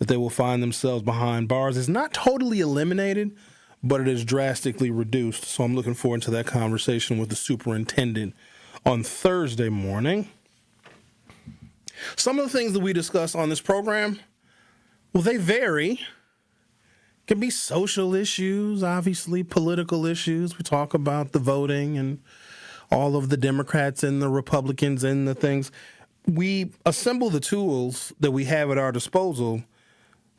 that they will find themselves behind bars is not totally eliminated, but it is drastically reduced. So I'm looking forward to that conversation with the superintendent on Thursday morning. Some of the things that we discuss on this program, well, they vary. It can be social issues, obviously, political issues. We talk about the voting and all of the Democrats and the Republicans and the things. We assemble the tools that we have at our disposal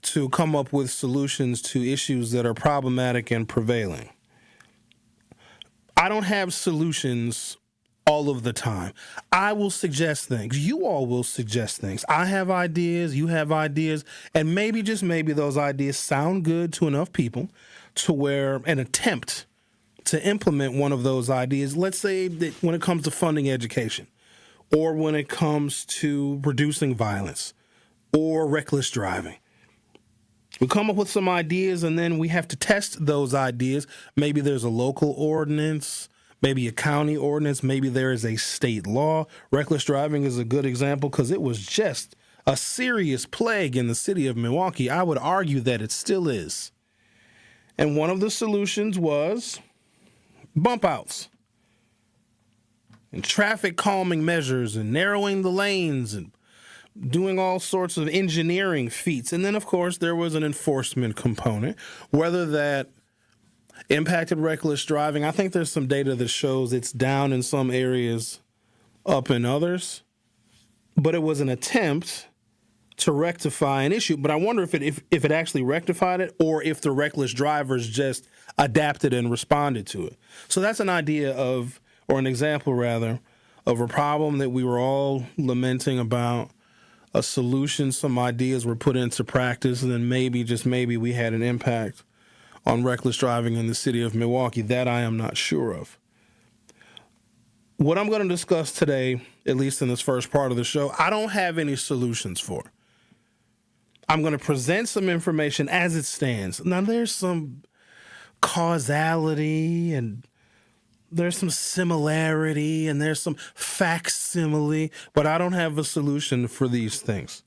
to come up with solutions to issues that are problematic and prevailing. I don't have solutions all of the time. I will suggest things. You all will suggest things. I have ideas, you have ideas, and maybe, just maybe, those ideas sound good to enough people to where an attempt to implement one of those ideas, let's say that when it comes to funding education, or when it comes to reducing violence, or reckless driving, we come up with some ideas and then we have to test those ideas. Maybe there's a local ordinance, maybe a county ordinance, maybe there is a state law. Reckless driving is a good example because it was just a serious plague in the city of Milwaukee. I would argue that it still is. And one of the solutions was bump outs and traffic calming measures and narrowing the lanes and doing all sorts of engineering feats. And then, of course, there was an enforcement component, whether that impacted reckless driving. I think there's some data that shows it's down in some areas, up in others. But it was an attempt to rectify an issue. But I wonder if it actually rectified it, or if the reckless drivers just adapted and responded to it. So that's an idea of, or an example rather, of a problem that we were all lamenting about. A solution, some ideas were put into practice, and then maybe, just maybe, we had an impact on reckless driving in the city of Milwaukee. That I am not sure of. What I'm going to discuss today, at least in this first part of the show, I don't have any solutions for. I'm going to present some information as it stands. Now, there's some causality, and there's some similarity, and there's some facsimile, but I don't have a solution for these things.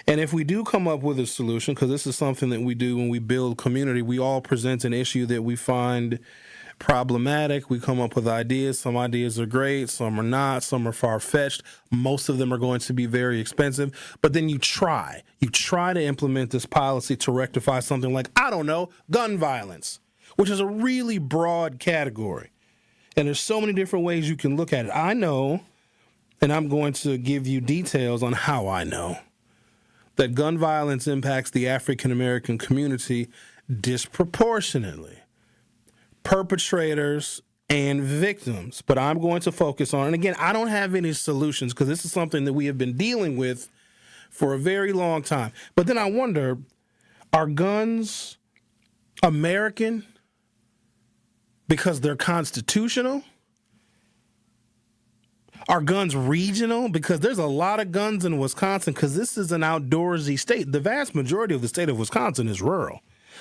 And if we do come up with a solution, because this is something that we do when we build community, we all present an issue that we find problematic. We come up with ideas. Some ideas are great, some are not, some are far-fetched. Most of them are going to be very expensive. But then you try to implement this policy to rectify something like, I don't know, gun violence, which is a really broad category. And there's so many different ways you can look at it. I know, and I'm going to give you details on how I know, that gun violence impacts the African-American community disproportionately. Perpetrators and victims. But I'm going to focus on, and again, I don't have any solutions because this is something that we have been dealing with for a very long time. But then I wonder, are guns American because they're constitutional? Are guns regional? Because there's a lot of guns in Wisconsin, because this is an outdoorsy state. The vast majority of the state of Wisconsin is rural.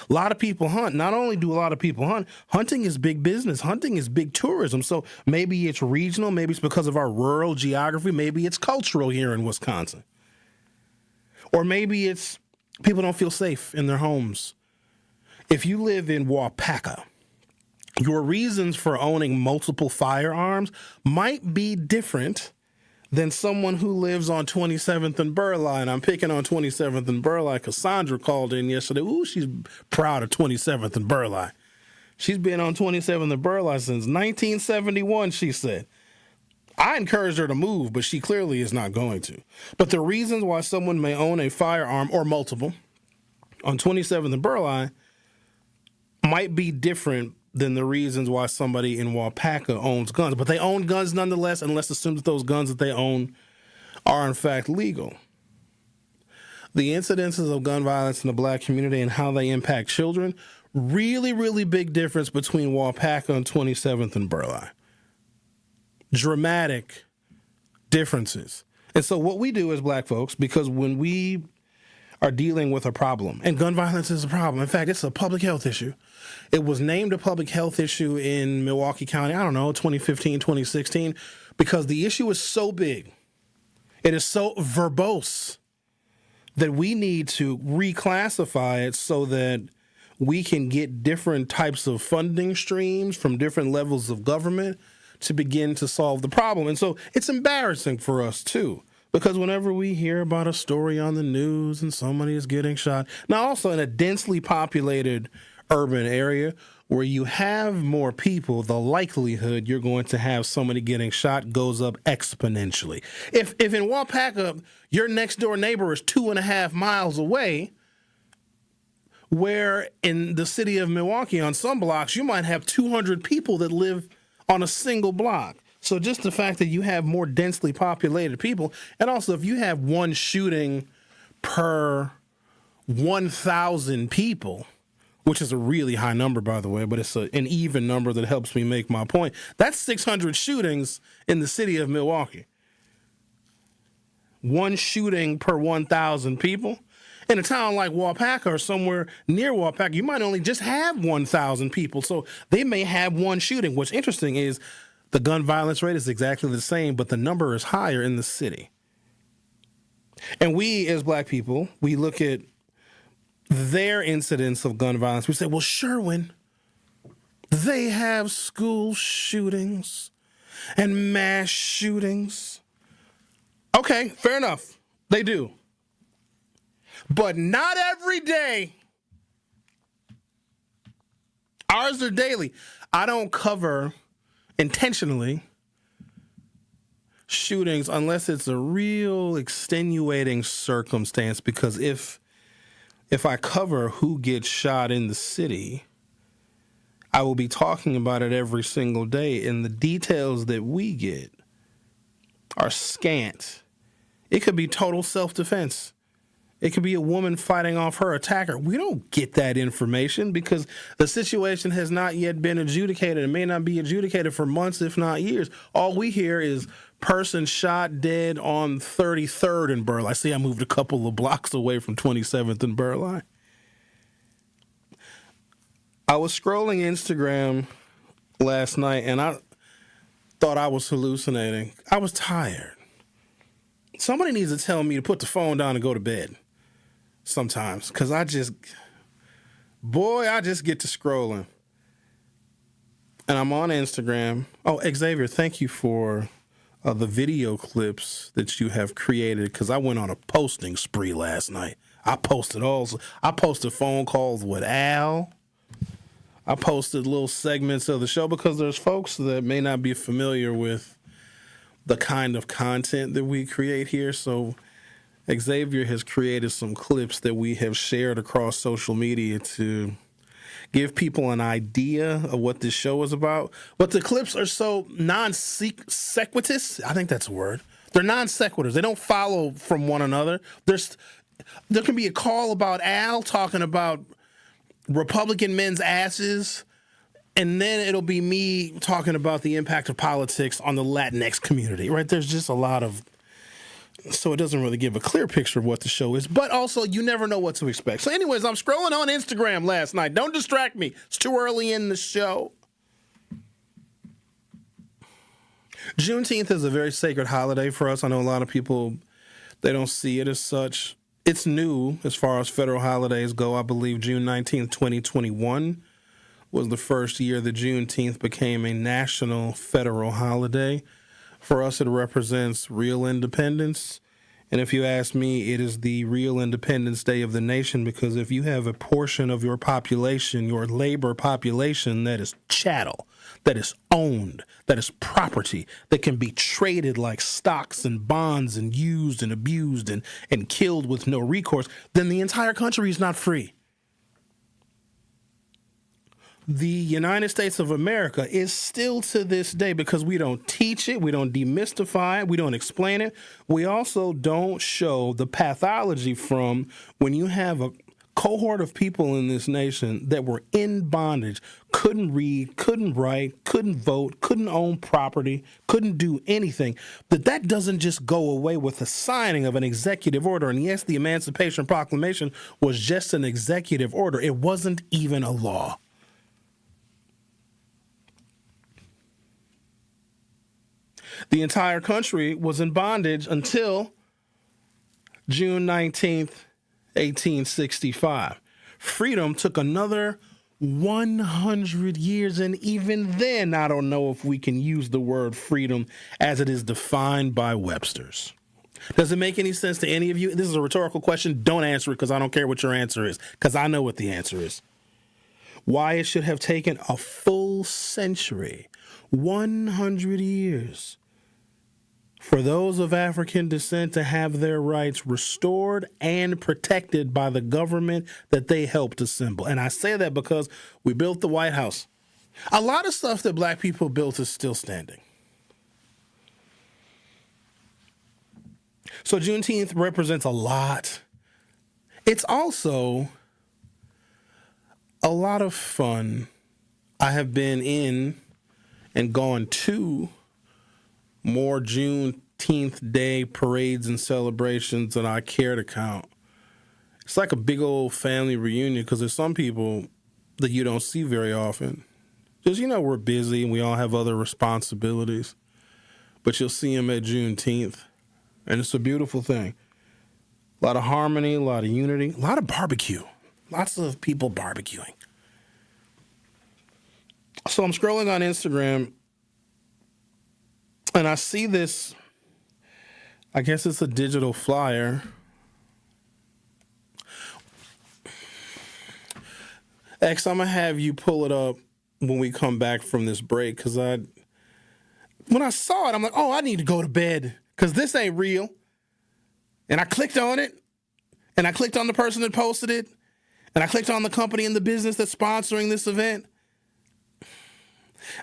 A lot of people hunt. Not only do a lot of people hunt, hunting is big business. Hunting is big tourism. So maybe it's regional. Maybe it's because of our rural geography. Maybe it's cultural here in Wisconsin. Or maybe it's people don't feel safe in their homes. If you live in Whitaker, your reasons for owning multiple firearms might be different than someone who lives on 27th and Burleigh. And I'm picking on 27th and Burleigh. Cassandra called in yesterday. Ooh, she's proud of 27th and Burleigh. She's been on 27th and Burleigh since 1971, she said. I encouraged her to move, but she clearly is not going to. But the reasons why someone may own a firearm or multiple on 27th and Burleigh might be different than the reasons why somebody in Whitaker owns guns. But they own guns nonetheless, and let's assume that those guns that they own are in fact legal. The incidences of gun violence in the black community and how they impact children, really, really big difference between Whitaker and 27th and Burleigh. Dramatic differences. And so what we do as black folks, because when we are dealing with a problem, and gun violence is a problem. In fact, it's a public health issue. It was named a public health issue in Milwaukee County, 2015, 2016, because the issue is so big. It is so verbose that we need to reclassify it so that we can get different types of funding streams from different levels of government to begin to solve the problem. And so it's embarrassing for us, too, because whenever we hear about a story on the news and somebody is getting shot, now also in a densely populated urban area where you have more people, the likelihood you're going to have somebody getting shot goes up exponentially. If in Waupaca, your next door neighbor is 2.5 miles away, where in the city of Milwaukee on some blocks, you might have 200 people that live on a single block. So just the fact that you have more densely populated people, and also if you have one shooting per 1,000 people, which is a really high number, by the way, but it's an even number that helps me make my point. That's 600 shootings in the city of Milwaukee. One shooting per 1,000 people. In a town like Waupaca or somewhere near Waupaca, you might only just have 1,000 people. So they may have one shooting. What's interesting is the gun violence rate is exactly the same, but the number is higher in the city. And we, as black people, we look at their incidents of gun violence. We say, well, Sherwin, they have school shootings and mass shootings. Okay, fair enough. They do. But not every day. Ours are daily. I don't cover intentionally shootings unless it's a real extenuating circumstance, because if I cover who gets shot in the city, I will be talking about it every single day, and the details that we get are scant. It could be total self-defense. It could be a woman fighting off her attacker. We don't get that information because the situation has not yet been adjudicated. It may not be adjudicated for months, if not years. All we hear is person shot dead on 33rd and Burleigh. See, I moved a couple of blocks away from 27th and Burleigh. I was scrolling Instagram last night and I thought I was hallucinating. I was tired. Somebody needs to tell me to put the phone down and go to bed sometimes, because I just get to scrolling. And I'm on Instagram. Oh, Xavier, thank you for the video clips that you have created, because I went on a posting spree last night. I posted phone calls with Al. I posted little segments of the show because there's folks that may not be familiar with the kind of content that we create here. So Xavier has created some clips that we have shared across social media to give people an idea of what this show is about. But the clips are so non-sequitous. I think that's a word. They're non-sequiturs. They don't follow from one another. There can be a call about Al talking about Republican men's asses, and then it'll be me talking about the impact of politics on the Latinx community, right? There's just a lot of... So it doesn't really give a clear picture of what the show is, but also you never know what to expect. So anyways, I'm scrolling on Instagram last night. Don't distract me. It's too early in the show. Juneteenth is a very sacred holiday for us. I know a lot of people, they don't see it as such. It's new as far as federal holidays go. I believe June 19th, 2021 was the first year that Juneteenth became a national federal holiday. For us, it represents real independence. And if you ask me, it is the real Independence Day of the nation, because if you have a portion of your population, your labor population, that is chattel, that is owned, that is property, that can be traded like stocks and bonds and used and abused and killed with no recourse, then the entire country is not free. The United States of America is still to this day, because we don't teach it, we don't demystify it, we don't explain it. We also don't show the pathology from when you have a cohort of people in this nation that were in bondage, couldn't read, couldn't write, couldn't vote, couldn't own property, couldn't do anything, that doesn't just go away with the signing of an executive order. And yes, the Emancipation Proclamation was just an executive order. It wasn't even a law. The entire country was in bondage until June 19th, 1865. Freedom took another 100 years, and even then, I don't know if we can use the word freedom as it is defined by Webster's. Does it make any sense to any of you? This is a rhetorical question. Don't answer it because I don't care what your answer is, because I know what the answer is. Why it should have taken a full century, 100 years, for those of African descent to have their rights restored and protected by the government that they helped assemble. And I say that because we built the White House. A lot of stuff that black people built is still standing. So Juneteenth represents a lot. It's also a lot of fun. I have been in and gone to more Juneteenth Day parades and celebrations than I care to count. It's like a big old family reunion because there's some people that you don't see very often. Just, we're busy and we all have other responsibilities. But you'll see them at Juneteenth. And it's a beautiful thing. A lot of harmony, a lot of unity, a lot of barbecue. Lots of people barbecuing. So I'm scrolling on Instagram and I see this, I guess it's a digital flyer. X, I'm going to have you pull it up when we come back from this break because when I saw it, I'm like, oh, I need to go to bed because this ain't real. And I clicked on it, and I clicked on the person that posted it, and I clicked on the company and the business that's sponsoring this event.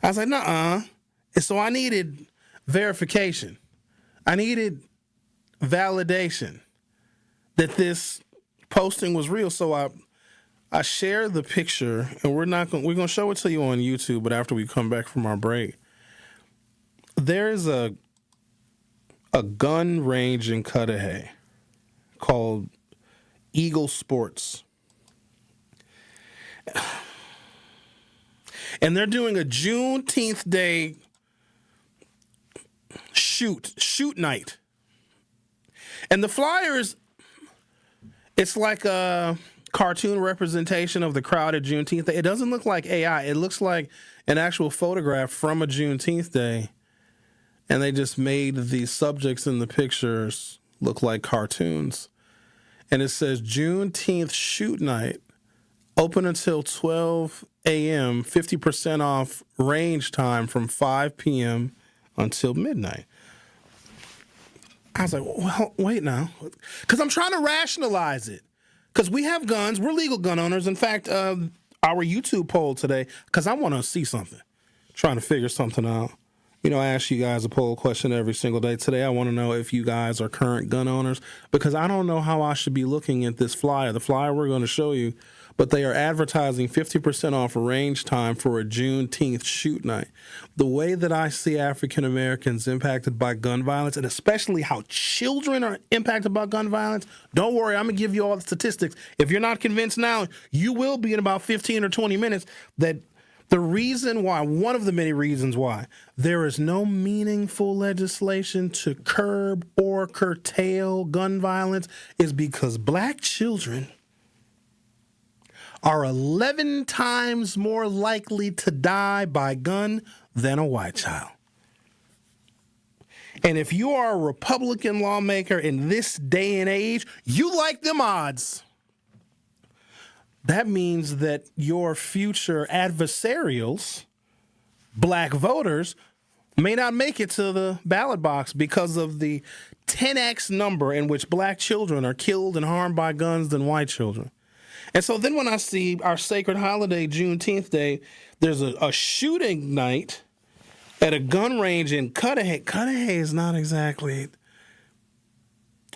I was like, nuh-uh. And so I needed verification. I needed validation that this posting was real. So I shared the picture, and we're going to show it to you on YouTube, but after we come back from our break. There is a gun range in Cudahy called Eagle Sports. And they're doing a Juneteenth Day shoot night. And the flyers, it's like a cartoon representation of the crowd at Juneteenth Day. It doesn't look like AI. It looks like an actual photograph from a Juneteenth Day. And they just made the subjects in the pictures look like cartoons. And it says Juneteenth shoot night, open until 12 a.m., 50% off range time from 5 p.m. until midnight. I was like, well, wait now. Because I'm trying to rationalize it. Because we have guns. We're legal gun owners. In fact, our YouTube poll today, because I want to see something, trying to figure something out. I ask you guys a poll question every single day. Today, I want to know if you guys are current gun owners because I don't know how I should be looking at this flyer. The flyer we're going to show you, but they are advertising 50% off range time for a Juneteenth shoot night. The way that I see African Americans impacted by gun violence, and especially how children are impacted by gun violence, don't worry, I'm going to give you all the statistics. If you're not convinced now, you will be in about 15 or 20 minutes that the reason why, one of the many reasons why, there is no meaningful legislation to curb or curtail gun violence is because black children are 11 times more likely to die by gun than a white child. And if you are a Republican lawmaker in this day and age, you like them odds. That means that your future adversarials, black voters, may not make it to the ballot box because of the 10x number in which black children are killed and harmed by guns than white children. And so then when I see our sacred holiday, Juneteenth Day, there's a shooting night at a gun range in Cudahy. Cudahy is not exactly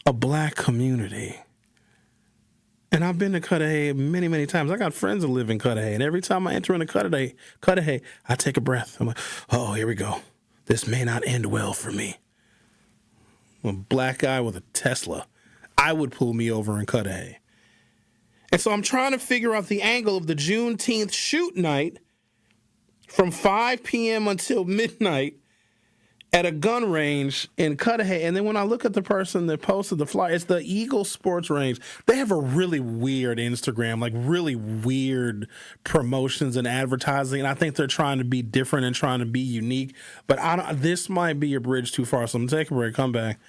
a black community. And I've been to Cudahy many, many times. I got friends that live in Cudahy, and every time I enter into Cudahy, I take a breath. I'm like, oh, here we go. This may not end well for me. A black guy with a Tesla, I would pull me over in Cudahy. And so I'm trying to figure out the angle of the Juneteenth shoot night from 5 p.m. until midnight at a gun range in Cudahy. And then when I look at the person that posted the flyer, it's the Eagle Sports Range. They have a really weird Instagram, like really weird promotions and advertising. And I think they're trying to be different and trying to be unique. But this might be a bridge too far. So I'm going to take a break, come back.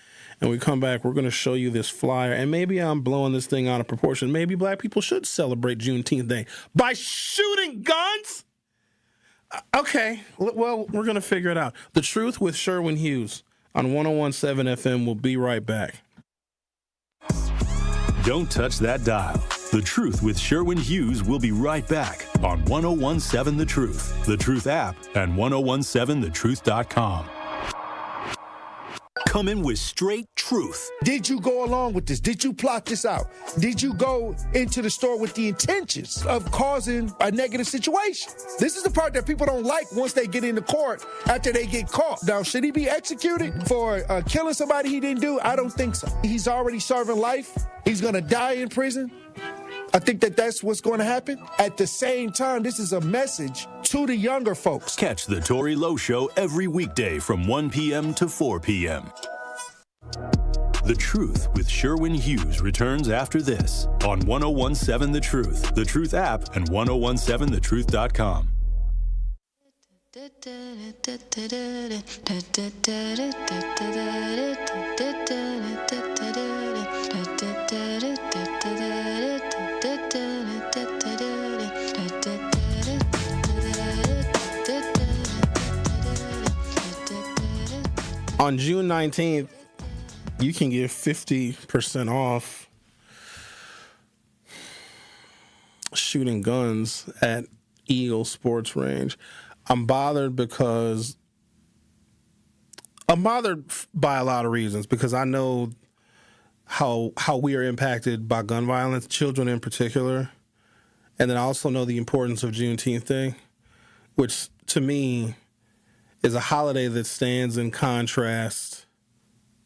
And we come back, we're going to show you this flyer. And maybe I'm blowing this thing out of proportion. Maybe black people should celebrate Juneteenth Day by shooting guns? Okay, well, we're going to figure it out. The Truth with Sherwin Hughes on 101.7 FM. We'll be right back. Don't touch that dial. The Truth with Sherwin Hughes will be right back on 101.7 The Truth, The Truth app, and 101.7thetruth.com. Coming with straight truth. Did you go along with this? Did you plot this out? Did you go into the store with the intentions of causing a negative situation? This is the part that people don't like once they get into court after they get caught. Now, should he be executed for killing somebody he didn't do? I don't think so. He's already serving life. He's going to die in prison. I think that that's what's going to happen. At the same time, this is a message to the younger folks. Catch the Tory Lowe Show every weekday from 1 p.m. to 4 p.m. The Truth with Sherwin Hughes returns after this on 101.7 The Truth, The Truth app, and 101.7thetruth.com. On June 19th, you can get 50% off shooting guns at Eagle Sports Range. I'm bothered by a lot of reasons, because I know how we are impacted by gun violence, children in particular. And then I also know the importance of Juneteenth Day, which to me is a holiday that stands in contrast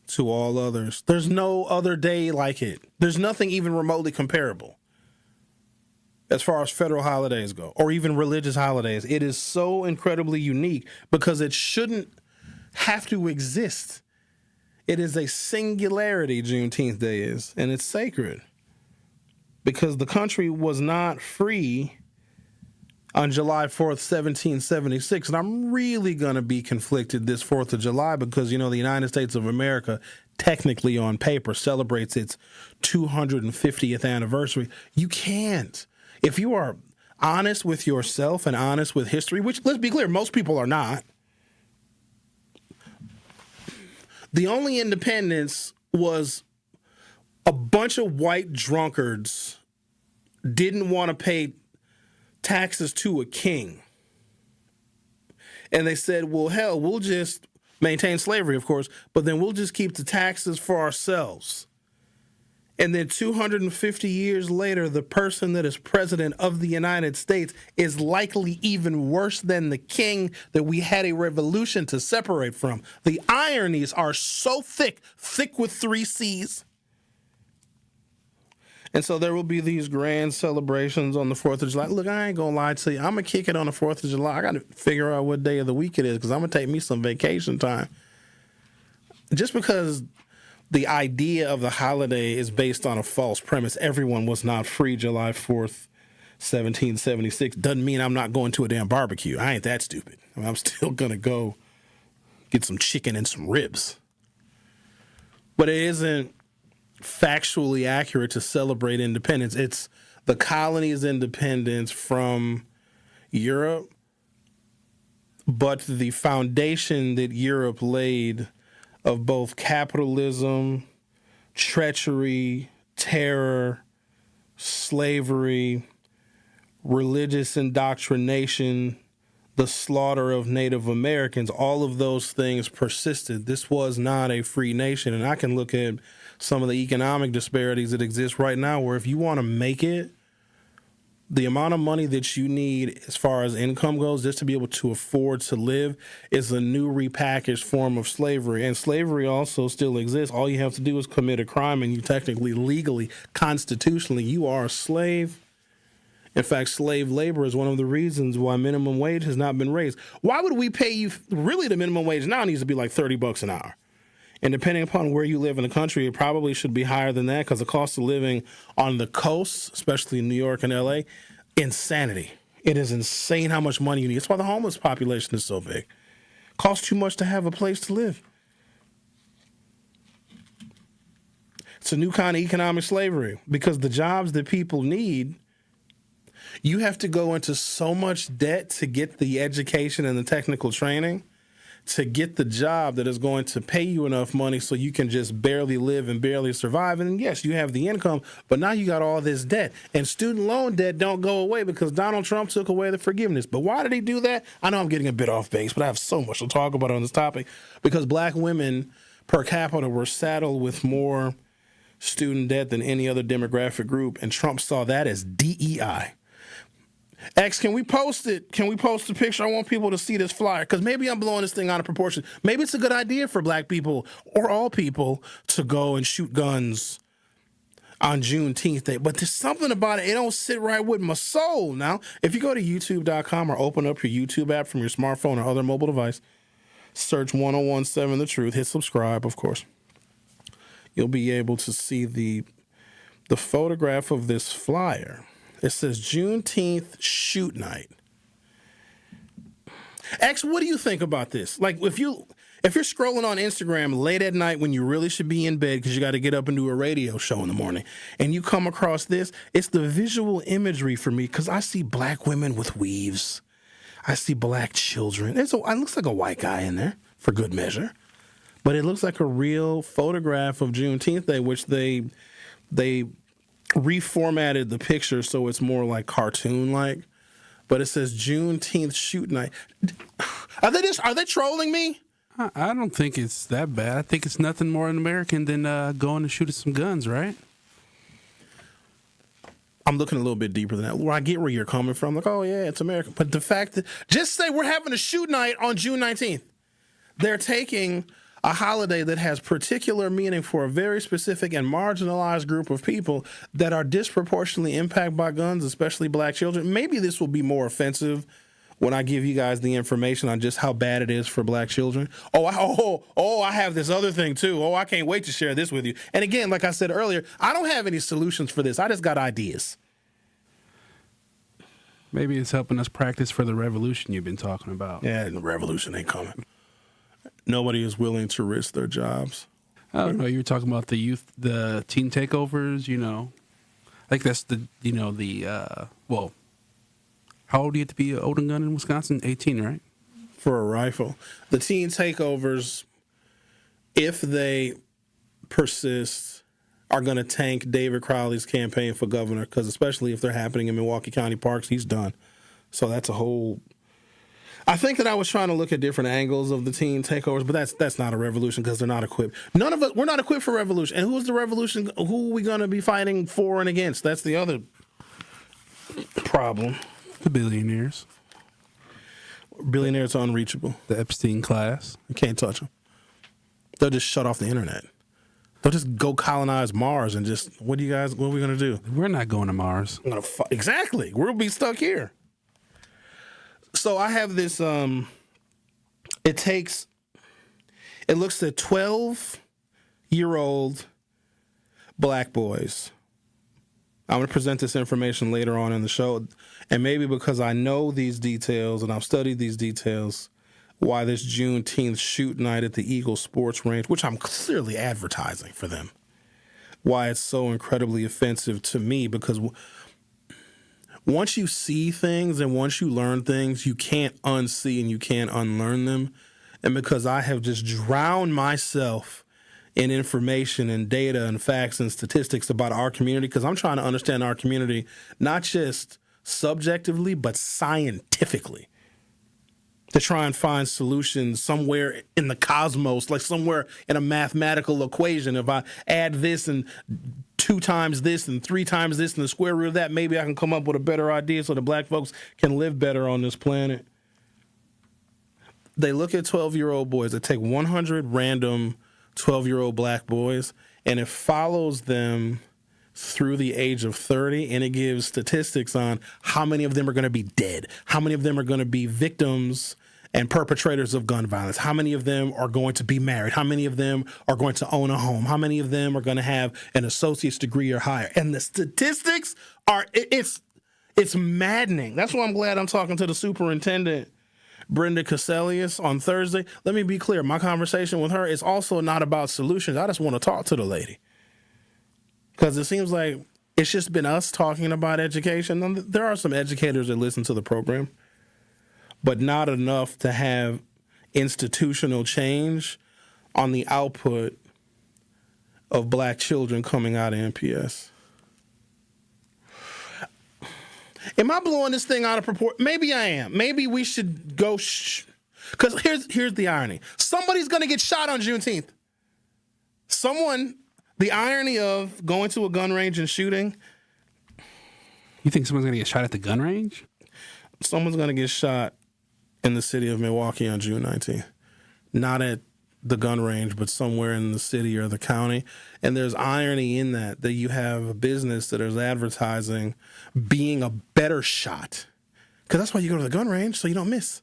to all others. There's no other day like it. There's nothing even remotely comparable as far as federal holidays go, or even religious holidays. It is so incredibly unique because it shouldn't have to exist. It is a singularity, Juneteenth Day is, and it's sacred because the country was not free on July 4th, 1776. And I'm really going to be conflicted this 4th of July because, the United States of America technically on paper celebrates its 250th anniversary. You can't. If you are honest with yourself and honest with history, which, let's be clear, most people are not, the only independence was a bunch of white drunkards didn't want to pay taxes to a king. And they said, well, hell, we'll just maintain slavery, of course, but then we'll just keep the taxes for ourselves. And then 250 years later, the person that is president of the United States is likely even worse than the king that we had a revolution to separate from. The ironies are so thick with 3 C's. And so there will be these grand celebrations on the 4th of July. Look, I ain't going to lie to you. I'm going to kick it on the 4th of July. I got to figure out what day of the week it is because I'm going to take me some vacation time. Just because the idea of the holiday is based on a false premise, everyone was not free July 4th, 1776, doesn't mean I'm not going to a damn barbecue. I ain't that stupid. I'm still going to go get some chicken and some ribs. But it isn't factually accurate to celebrate independence. It's the colony's independence from Europe, but the foundation that Europe laid of both capitalism, treachery, terror, slavery, religious indoctrination, the slaughter of Native Americans, all of those things persisted. This was not a free nation. And I can look at some of the economic disparities that exist right now where if you want to make it, the amount of money that you need as far as income goes just to be able to afford to live is a new repackaged form of slavery. And slavery also still exists. All you have to do is commit a crime and you technically, legally, constitutionally, you are a slave. In fact, slave labor is one of the reasons why minimum wage has not been raised. Why would we pay you? Really, the minimum wage now needs to be like $30 an hour. And depending upon where you live in the country, it probably should be higher than that because the cost of living on the coast, especially in New York and LA, insanity. It is insane how much money you need. That's why the homeless population is so big. Costs too much to have a place to live. It's a new kind of economic slavery because the jobs that people need, you have to go into so much debt to get the education and the technical training to get the job that is going to pay you enough money so you can just barely live and barely survive. And yes, you have the income, but now you got all this debt. And student loan debt don't go away because Donald Trump took away the forgiveness. But why did he do that? I know I'm getting a bit off base, but I have so much to talk about on this topic because black women per capita were saddled with more student debt than any other demographic group, and Trump saw that as DEI. X, can we post it? Can we post a picture? I want people to see this flyer because maybe I'm blowing this thing out of proportion. Maybe it's a good idea for black people or all people to go and shoot guns on Juneteenth Day. But there's something about it. It don't sit right with my soul. Now, if you go to youtube.com or open up your YouTube app from your smartphone or other mobile device, search 1017 The Truth, hit subscribe, of course. You'll be able to see the photograph of this flyer. It says Juneteenth shoot night. X, what do you think about this? Like, if you're scrolling on Instagram late at night when you really should be in bed because you got to get up and do a radio show in the morning, and you come across this, it's the visual imagery for me because I see black women with weaves. I see black children. It looks like a white guy in there for good measure, but it looks like a real photograph of Juneteenth Day, which they reformatted the picture so it's more like cartoon-like, but it says Juneteenth shoot night. Are they trolling me? I don't think it's that bad. I think it's nothing more American than going and shooting some guns, right? I'm looking a little bit deeper than that. Well, I get where you're coming from. Like, oh yeah, it's American. But the fact that just say we're having a shoot night on June 19th. They're taking a holiday that has particular meaning for a very specific and marginalized group of people that are disproportionately impacted by guns, especially black children. Maybe this will be more offensive when I give you guys the information on just how bad it is for black children. I have this other thing too. Oh, I can't wait to share this with you. And again, like I said earlier, I don't have any solutions for this. I just got ideas. Maybe it's helping us practice for the revolution you've been talking about. Yeah, the revolution ain't coming. Nobody is willing to risk their jobs. I don't know. You were talking about the youth, the teen takeovers, I think that's well, how old do you have to be old and gun in Wisconsin? 18, right? For a rifle. The teen takeovers, if they persist, are going to tank David Crowley's campaign for governor, because especially if they're happening in Milwaukee County parks, he's done. So that's a whole... I think that I was trying to look at different angles of the teen takeovers, but that's not a revolution because they're not equipped. None of us, we're not equipped for revolution. And who's the revolution? Who are we going to be fighting for and against? That's the other problem. The billionaires. Billionaires are unreachable. The Epstein class. You can't touch them. They'll just shut off the internet. They'll just go colonize Mars and just, what are we going to do? We're not going to Mars. Exactly. We'll be stuck here. So I have this, it looks at 12-year-old black boys. I'm going to present this information later on in the show. And maybe because I know these details and I've studied these details, why this Juneteenth shoot night at the Eagle Sports Range, which I'm clearly advertising for them, why it's so incredibly offensive to me, because once you see things and once you learn things, you can't unsee and you can't unlearn them. And because I have just drowned myself in information and data and facts and statistics about our community, because I'm trying to understand our community, not just subjectively, but scientifically, to try and find solutions somewhere in the cosmos, like somewhere in a mathematical equation. If I add this and 2 times this and 3 times this and the square root of that, maybe I can come up with a better idea so the black folks can live better on this planet. They look at 12-year-old boys. They take 100 random 12-year-old black boys, and it follows them through the age of 30, and it gives statistics on how many of them are going to be dead, how many of them are going to be victims and perpetrators of gun violence, how many of them are going to be married, how many of them are going to own a home, how many of them are going to have an associate's degree or higher. And the statistics are, it's maddening. That's why I'm glad I'm talking to the superintendent, Brenda Caselius, on Thursday. Let me be clear. My conversation with her is also not about solutions. I just want to talk to the lady. Because it seems like it's just been us talking about education. And there are some educators that listen to the program, but not enough to have institutional change on the output of black children coming out of MPS. Am I blowing this thing out of proportion? Maybe I am. Maybe we should go because here's the irony. Somebody's going to get shot on Juneteenth. The irony of going to a gun range and shooting. You think someone's going to get shot at the gun range? Someone's going to get shot in the city of Milwaukee on June 19th. Not at the gun range, but somewhere in the city or the county. And there's irony in that you have a business that is advertising being a better shot. Because that's why you go to the gun range, so you don't miss.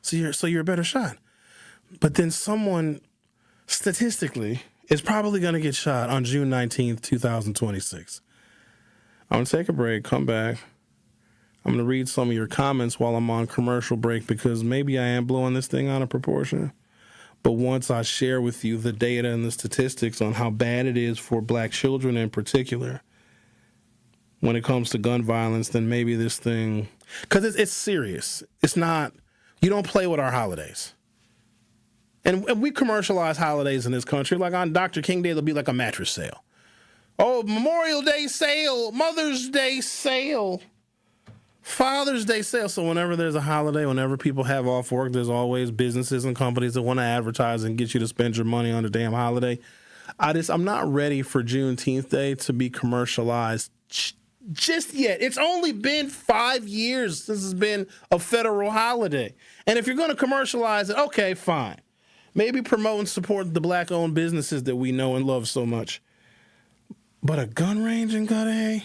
So you're a better shot. But then someone, statistically, is probably going to get shot on June 19th, 2026. I'm going to take a break, come back. I'm going to read some of your comments while I'm on commercial break because maybe I am blowing this thing out of proportion. But once I share with you the data and the statistics on how bad it is for black children in particular when it comes to gun violence, then maybe this thing, because it's serious. It's not, you don't play with our holidays. And we commercialize holidays in this country. Like on Dr. King Day, there'll be like a mattress sale. Oh, Memorial Day sale, Mother's Day sale, Father's Day sale. So whenever there's a holiday, whenever people have off work, there's always businesses and companies that want to advertise and get you to spend your money on the damn holiday. I'm not ready for Juneteenth Day to be commercialized just yet. It's only been 5 years since it's been a federal holiday. And if you're going to commercialize it, okay, fine. Maybe promote and support the black-owned businesses that we know and love so much. But a gun range in Cudahy?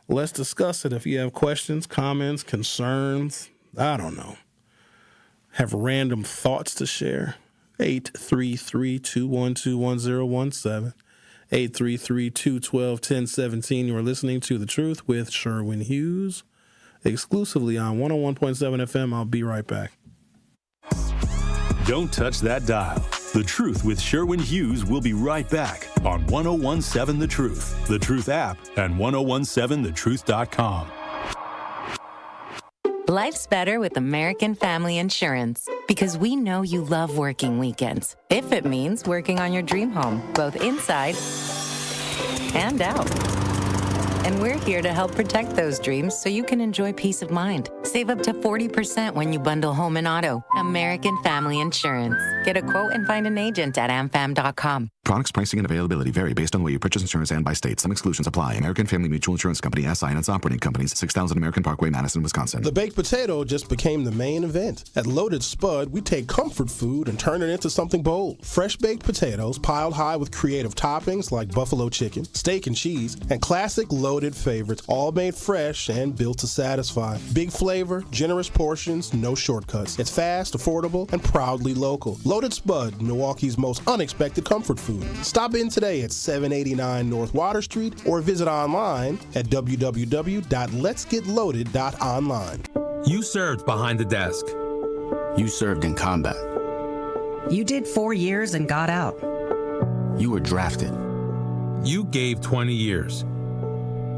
Let's discuss it. If you have questions, comments, concerns, I don't know, have random thoughts to share, 833-212-1017, 833-212-1017. You're listening to The Truth with Sherwin Hughes, exclusively on 101.7 FM. I'll be right back. Don't touch that dial. The Truth with Sherwin Hughes will be right back on 101.7 The Truth, The Truth app, and 1017thetruth.com. Life's better with American Family Insurance because we know you love working weekends. If it means working on your dream home, both inside and out. And we're here to help protect those dreams so you can enjoy peace of mind. Save up to 40% when you bundle home and auto. American Family Insurance. Get a quote and find an agent at amfam.com. Products, pricing, and availability vary based on the way you purchase insurance and by state. Some exclusions apply. American Family Mutual Insurance Company, SI, and its operating companies, 6000 American Parkway, Madison, Wisconsin. The baked potato just became the main event. At Loaded Spud, we take comfort food and turn it into something bold. Fresh baked potatoes piled high with creative toppings like buffalo chicken, steak and cheese, and classic loaded favorites, all made fresh and built to satisfy. Big flavor, generous portions, no shortcuts. It's fast, affordable, and proudly local. Loaded Spud, Milwaukee's most unexpected comfort food. Stop in today at 789 North Water Street or visit online at www.letsgetloaded.online. You served behind the desk. You served in combat. You did 4 years and got out. You were drafted. You gave 20 years.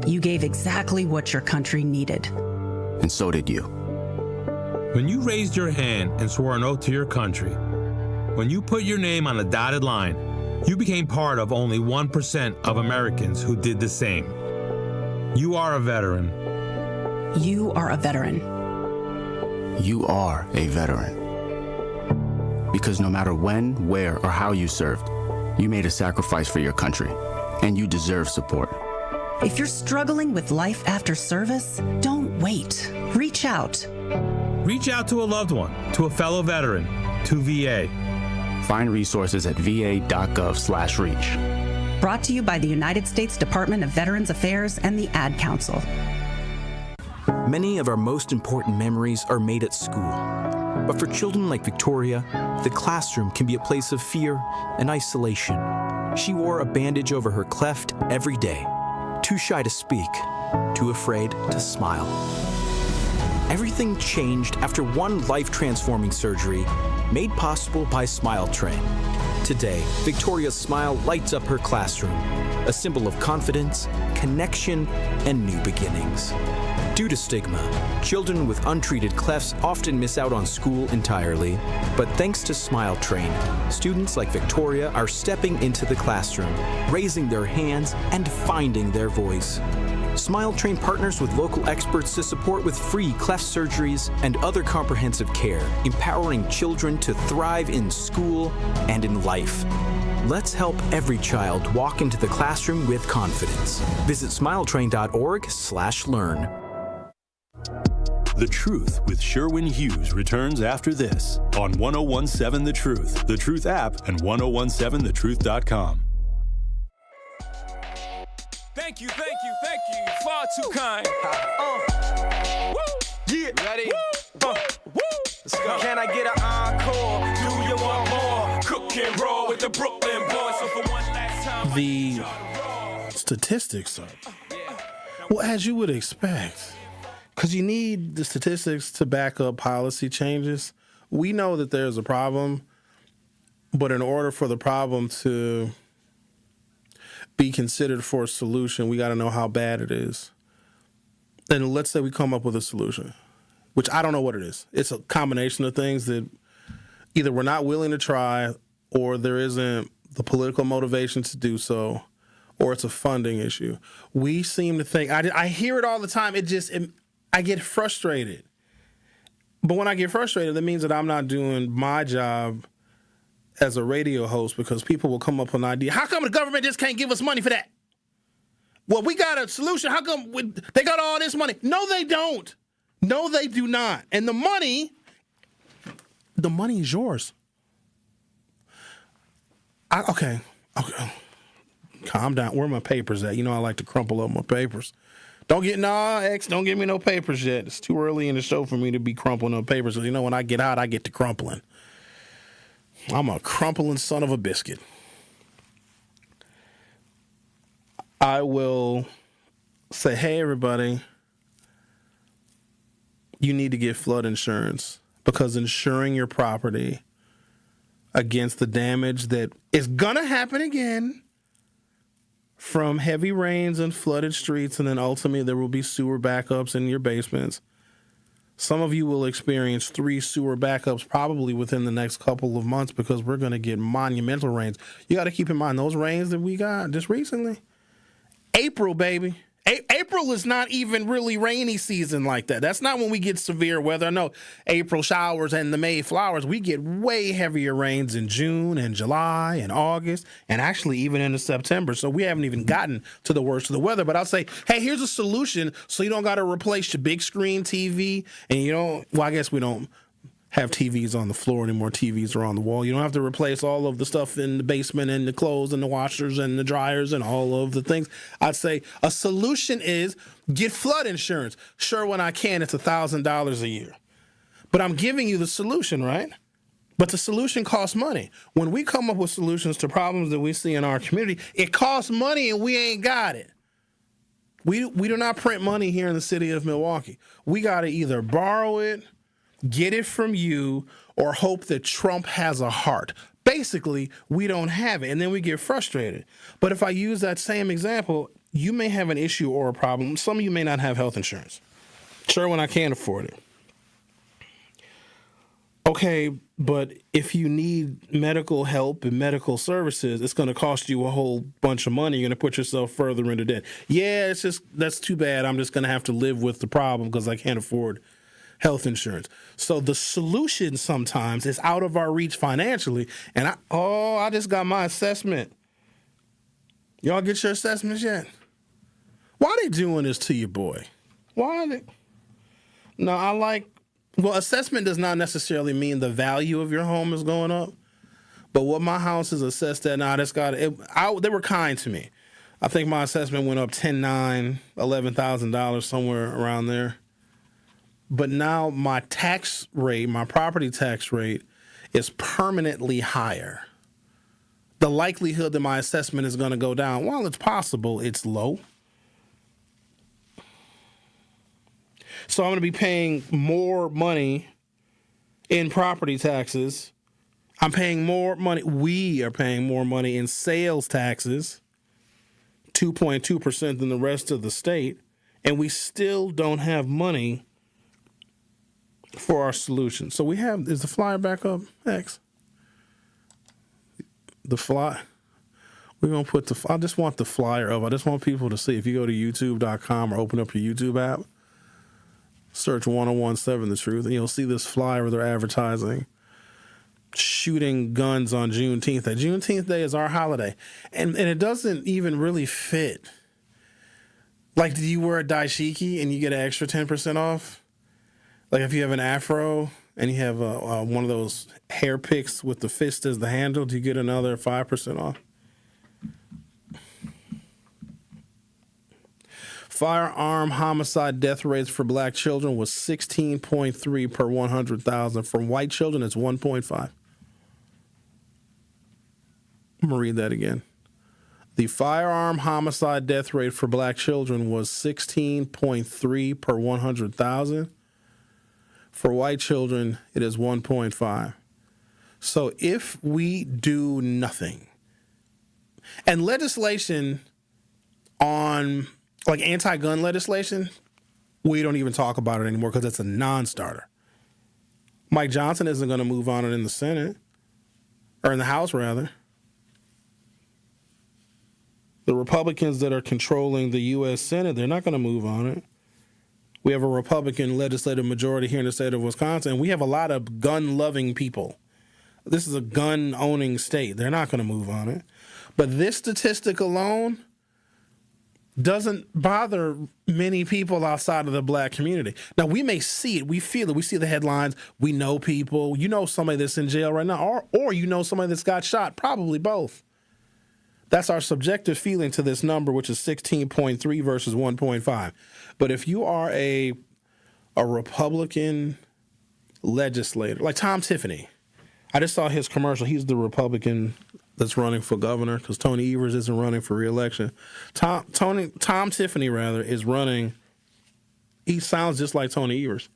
You gave exactly what your country needed. And so did you. When you raised your hand and swore an oath to your country, when you put your name on a dotted line, you became part of only 1% of Americans who did the same. You are a veteran. You are a veteran. You are a veteran. Because no matter when, where, or how you served, you made a sacrifice for your country, and you deserve support. If you're struggling with life after service, don't wait. Reach out. Reach out to a loved one, to a fellow veteran, to VA. Find resources at va.gov/reach. Brought to you by the United States Department of Veterans Affairs and the Ad Council. Many of our most important memories are made at school. But for children like Victoria, the classroom can be a place of fear and isolation. She wore a bandage over her cleft every day, too shy to speak, too afraid to smile. Everything changed after one life-transforming surgery made possible by Smile Train. Today, Victoria's smile lights up her classroom, a symbol of confidence, connection, and new beginnings. Due to stigma, children with untreated clefts often miss out on school entirely. But thanks to Smile Train, students like Victoria are stepping into the classroom, raising their hands, and finding their voice. Smile Train partners with local experts to support with free cleft surgeries and other comprehensive care, empowering children to thrive in school and in life. Let's help every child walk into the classroom with confidence. Visit smiletrain.org/learn. The Truth with Sherwin Hughes returns after this on 1017 The Truth, The Truth app, and 1017thetruth.com. Thank you. Far too kind. Woo. Yeah. Ready? Woo. Let's go. Can I get an encore? Do you want more? Cook and roll with the Brooklyn boys. So for one last time. The statistics are, well, as you would expect, because you need the statistics to back up policy changes. We know that there's a problem, but in order for the problem to be considered for a solution, we got to know how bad it is. And let's say we come up with a solution, which I don't know what it is. It's a combination of things that either we're not willing to try, or there isn't the political motivation to do so, or it's a funding issue. We seem to think, I hear it all the time, I get frustrated. But when I get frustrated, that means that I'm not doing my job as a radio host, because people will come up with an idea. How come the government just can't give us money for that? Well, we got a solution. How come they got all this money? No, they don't. No, they do not. And the money is yours. Okay. Calm down. Where are my papers at? You know I like to crumple up my papers. Don't give me no papers yet. It's too early in the show for me to be crumpling up papers. So, when I get out, I get to crumpling. I'm a crumpling son of a biscuit. I will say, hey, everybody, you need to get flood insurance, because insuring your property against the damage that is going to happen again from heavy rains and flooded streets, and then ultimately there will be sewer backups in your basements. Some of you will experience 3 sewer backups probably within the next couple of months, because we're going to get monumental rains. You got to keep in mind those rains that we got just recently. April, baby. April is not even really rainy season like that. That's not when we get severe weather. I know April showers and the May flowers. We get way heavier rains in June and July and August, and actually even into September. So we haven't even gotten to the worst of the weather. But I'll say, hey, here's a solution so you don't got to replace your big screen TV. And I guess we don't have TVs on the floor anymore. TVs are on the wall. You don't have to replace all of the stuff in the basement and the clothes and the washers and the dryers and all of the things. I'd say a solution is get flood insurance. Sure, when I can, it's $1,000 a year. But I'm giving you the solution, right? But the solution costs money. When we come up with solutions to problems that we see in our community, it costs money and we ain't got it. We do not print money here in the city of Milwaukee. We got to either borrow it, get it from you, or hope that Trump has a heart. Basically, we don't have it, and then we get frustrated. But if I use that same example, you may have an issue or a problem. Some of you may not have health insurance. Sure, when I can't afford it. Okay, but if you need medical help and medical services, it's going to cost you a whole bunch of money. You're going to put yourself further into debt. Yeah, that's too bad. I'm just going to have to live with the problem because I can't afford health insurance. So the solution sometimes is out of our reach financially. And I just got my assessment. Y'all get your assessments yet? Why are they doing this to you, boy? Why are they? No, assessment does not necessarily mean the value of your home is going up, But what my house is assessed at now, they were kind to me. I think my assessment went up $10,900, $11,000, somewhere around there. But now my tax rate, my property tax rate, is permanently higher. The likelihood that my assessment is going to go down, while it's possible, it's low. So I'm going to be paying more money in property taxes. I'm paying more money. We are paying more money in sales taxes, 2.2% than the rest of the state, and we still don't have money for our solution. So is the flyer back up, X? The fly. We're going to put I just want the flyer up. I just want people to see. If you go to youtube.com or open up your YouTube app, search 1017 The Truth, and you'll see this flyer where they're advertising shooting guns on Juneteenth. That Juneteenth Day is our holiday. And it doesn't even really fit. Like, do you wear a dashiki and you get an extra 10% off? Like, if you have an afro and you have one of those hair picks with the fist as the handle, do you get another 5% off? Firearm homicide death rates for black children was 16.3 per 100,000. For white children, it's 1.5. I'm going to read that again. The firearm homicide death rate for black children was 16.3 per 100,000. For white children, it is 1.5. So if we do nothing, and legislation on, like anti-gun legislation, we don't even talk about it anymore because it's a non-starter. Mike Johnson isn't going to move on it in the Senate, or in the House, rather. The Republicans that are controlling the U.S. Senate, they're not going to move on it. We have a Republican legislative majority here in the state of Wisconsin, and we have a lot of gun-loving people. This is a gun-owning state. They're not going to move on it. But this statistic alone doesn't bother many people outside of the black community. Now, we may see it. We feel it. We see the headlines. We know people. You know somebody that's in jail right now, or you know somebody that's got shot. Probably both. That's our subjective feeling to this number, which is 16.3 versus 1.5. But if you are a Republican legislator, like Tom Tiffany, I just saw his commercial. He's the Republican that's running for governor because Tony Evers isn't running for re-election. Tom Tiffany, rather, is running. He sounds just like Tony Evers.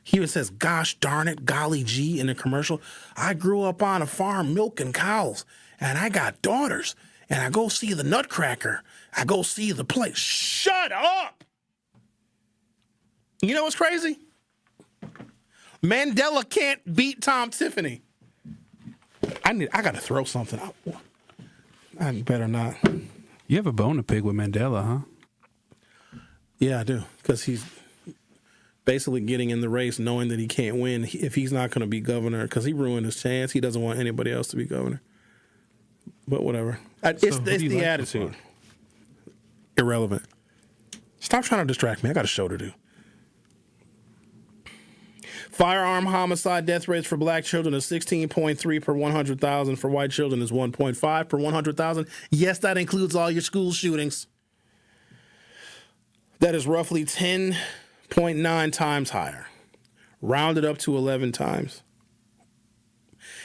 He even says, "Gosh darn it, golly gee," in the commercial. "I grew up on a farm milking cows, and I got daughters. And I go see the Nutcracker. I go see the play." Shut up! You know what's crazy? Mandela can't beat Tom Tiffany. I got to throw something out. I better not. You have a bone to pick with Mandela, huh? Yeah, I do. Because he's basically getting in the race knowing that he can't win if he's not going to be governor. Because he ruined his chance. He doesn't want anybody else to be governor. But whatever. It's the attitude. Irrelevant. Stop trying to distract me. I got a show to do. Firearm homicide death rates for black children is 16.3 per 100,000. For white children is 1.5 per 100,000. Yes, that includes all your school shootings. That is roughly 10.9 times higher. Rounded up to 11 times.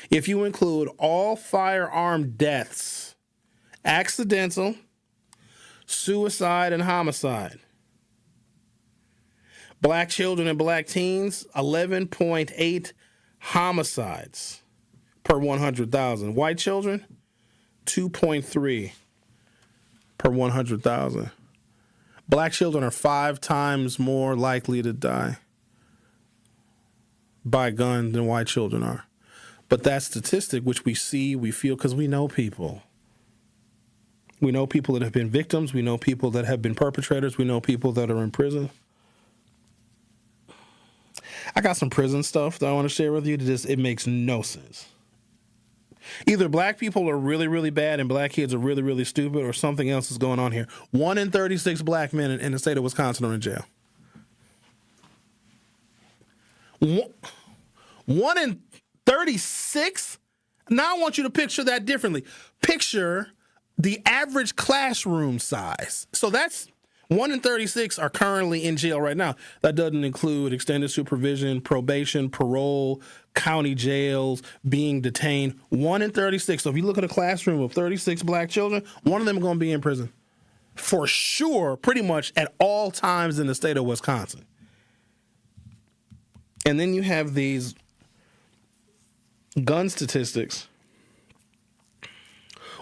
If you include all firearm deaths, accidental, suicide, and homicide, black children and black teens, 11.8 homicides per 100,000. White children, 2.3 per 100,000. Black children are 5 times more likely to die by gun than white children are. But that statistic, which we see, we feel, because we know people. We know people that have been victims. We know people that have been perpetrators. We know people that are in prison. I got some prison stuff that I want to share with you. It makes no sense. Either black people are really, really bad and black kids are really, really stupid, or something else is going on here. 1 in 36 black men in the state of Wisconsin are in jail. 1 in 36? Now I want you to picture that differently. Picture the average classroom size. So that's 1 in 36 are currently in jail right now. That doesn't include extended supervision, probation, parole, county jails, being detained. 1 in 36. So if you look at a classroom of 36 black children, one of them are going to be in prison. For sure, pretty much at all times in the state of Wisconsin. And then you have these gun statistics.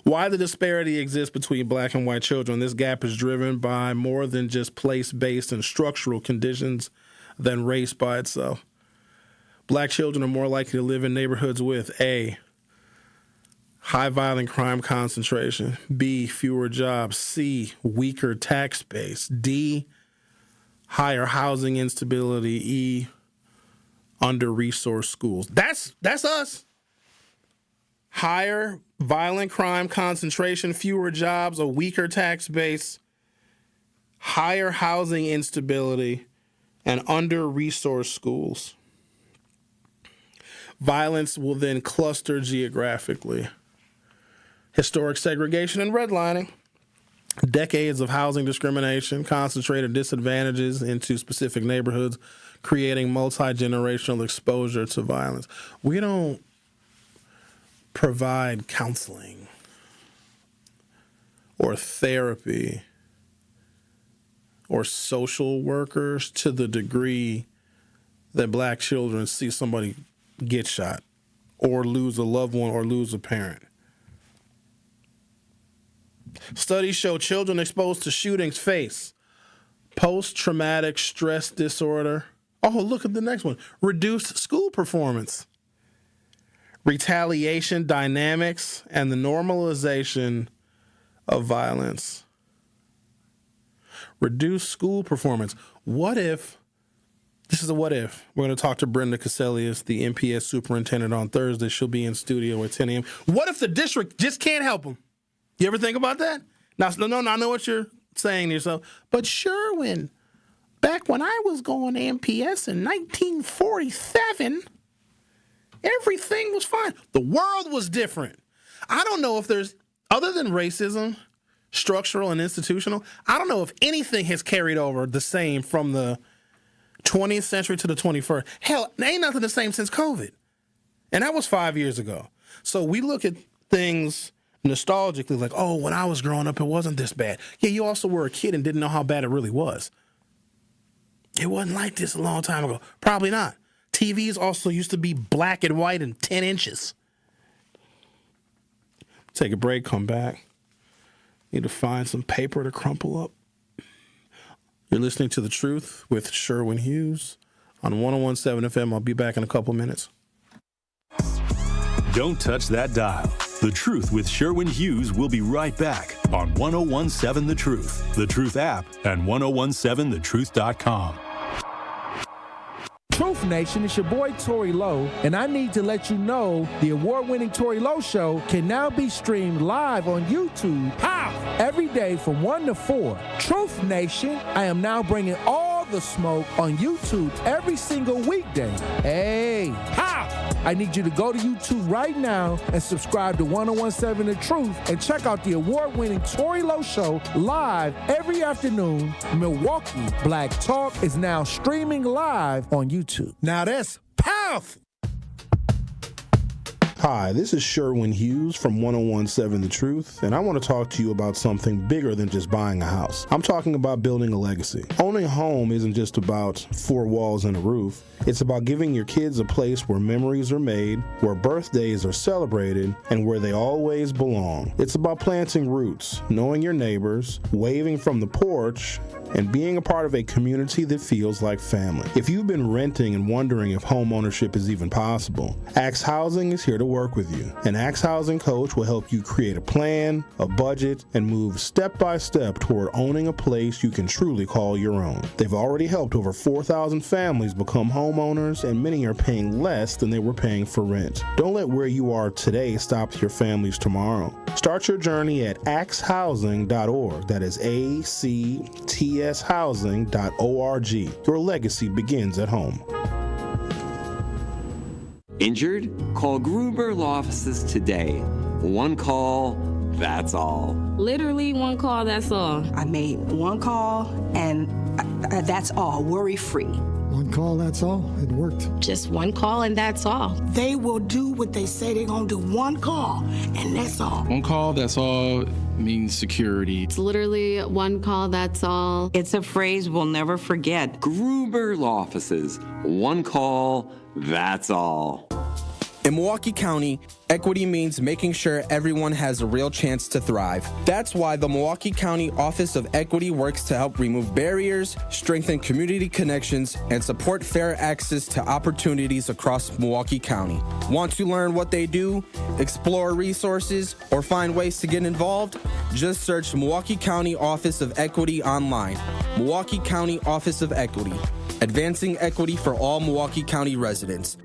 Why the disparity exists between black and white children. This gap is driven by more than just place-based and structural conditions than race by itself. Black children are more likely to live in neighborhoods with A, high violent crime concentration, B, fewer jobs, C, weaker tax base, D, higher housing instability, E, under-resourced schools. That's us. Higher violent crime concentration, fewer jobs, a weaker tax base, higher housing instability, and under-resourced schools. Violence will then cluster geographically. Historic segregation and redlining. Decades of housing discrimination, concentrated disadvantages into specific neighborhoods, creating multi-generational exposure to violence. We don't provide counseling or therapy or social workers to the degree that black children see somebody get shot or lose a loved one or lose a parent. Studies show children exposed to shootings face post-traumatic stress disorder. Oh, look at the next one. Reduced school performance, retaliation dynamics, and the normalization of violence. Reduced school performance. What if, this is a what if. We're going to talk to Brenda Caselius, the MPS superintendent, on Thursday. She'll be in studio at 10 a.m. What if the district just can't help them? You ever think about that? Now, no, I know what you're saying to yourself, but Sherwin, back when I was going to MPS in 1947, everything was fine. The world was different. I don't know if there's, other than racism, structural and institutional, I don't know if anything has carried over the same from the 20th century to the 21st. Hell, ain't nothing the same since COVID. And that was 5 years ago. So we look at things nostalgically like, oh, when I was growing up, it wasn't this bad. Yeah, you also were a kid and didn't know how bad it really was. It wasn't like this a long time ago. Probably not. TVs also used to be black and white and 10 inches. Take a break, come back. Need to find some paper to crumple up. You're listening to The Truth with Sherwin Hughes on 101.7 FM. I'll be back in a couple minutes. Don't touch that dial. The Truth with Sherwin Hughes will be right back on 101.7 The Truth, The Truth app, and 101.7thetruth.com. Truth Nation, it's your boy Tory Lowe, and I need to let you know the award-winning Tory Lowe Show can now be streamed live on YouTube. How? Every day from 1 to 4. Truth Nation, I am now bringing all the smoke on YouTube every single weekday. Hey, how? I need you to go to YouTube right now and subscribe to 101.7 The Truth and check out the award-winning Tory Lowe Show live every afternoon. Milwaukee Black Talk is now streaming live on YouTube. Now that's powerful. Hi, this is Sherwin Hughes from 101.7 The Truth, and I want to talk to you about something bigger than just buying a house. I'm talking about building a legacy. Owning a home isn't just about 4 walls and a roof. It's about giving your kids a place where memories are made, where birthdays are celebrated, and where they always belong. It's about planting roots, knowing your neighbors, waving from the porch, and being a part of a community that feels like family. If you've been renting and wondering if home ownership is even possible, Axe Housing is here to work with you. An Axe Housing coach will help you create a plan, a budget, and move step by step toward owning a place you can truly call your own. They've already helped over 4,000 families become homeowners, and many are paying less than they were paying for rent. Don't let where you are today stop your families tomorrow. Start your journey at axehousing.org. That is ACTShousing.org. Your legacy begins at home. Injured? Call Gruber Law Offices today. One call, that's all. Literally one call, that's all. I made one call and that's all, worry-free. One call, that's all. It worked. Just one call and that's all. They will do what they say they're gonna do. One call and that's all. One call, that's all means security. It's literally one call, that's all. It's a phrase we'll never forget. Gruber Law Offices. One call, that's all. In Milwaukee County, equity means making sure everyone has a real chance to thrive. That's why the Milwaukee County Office of Equity works to help remove barriers, strengthen community connections, and support fair access to opportunities across Milwaukee County. Want to learn what they do, explore resources, or find ways to get involved? Just search Milwaukee County Office of Equity online. Milwaukee County Office of Equity, advancing equity for all Milwaukee County residents.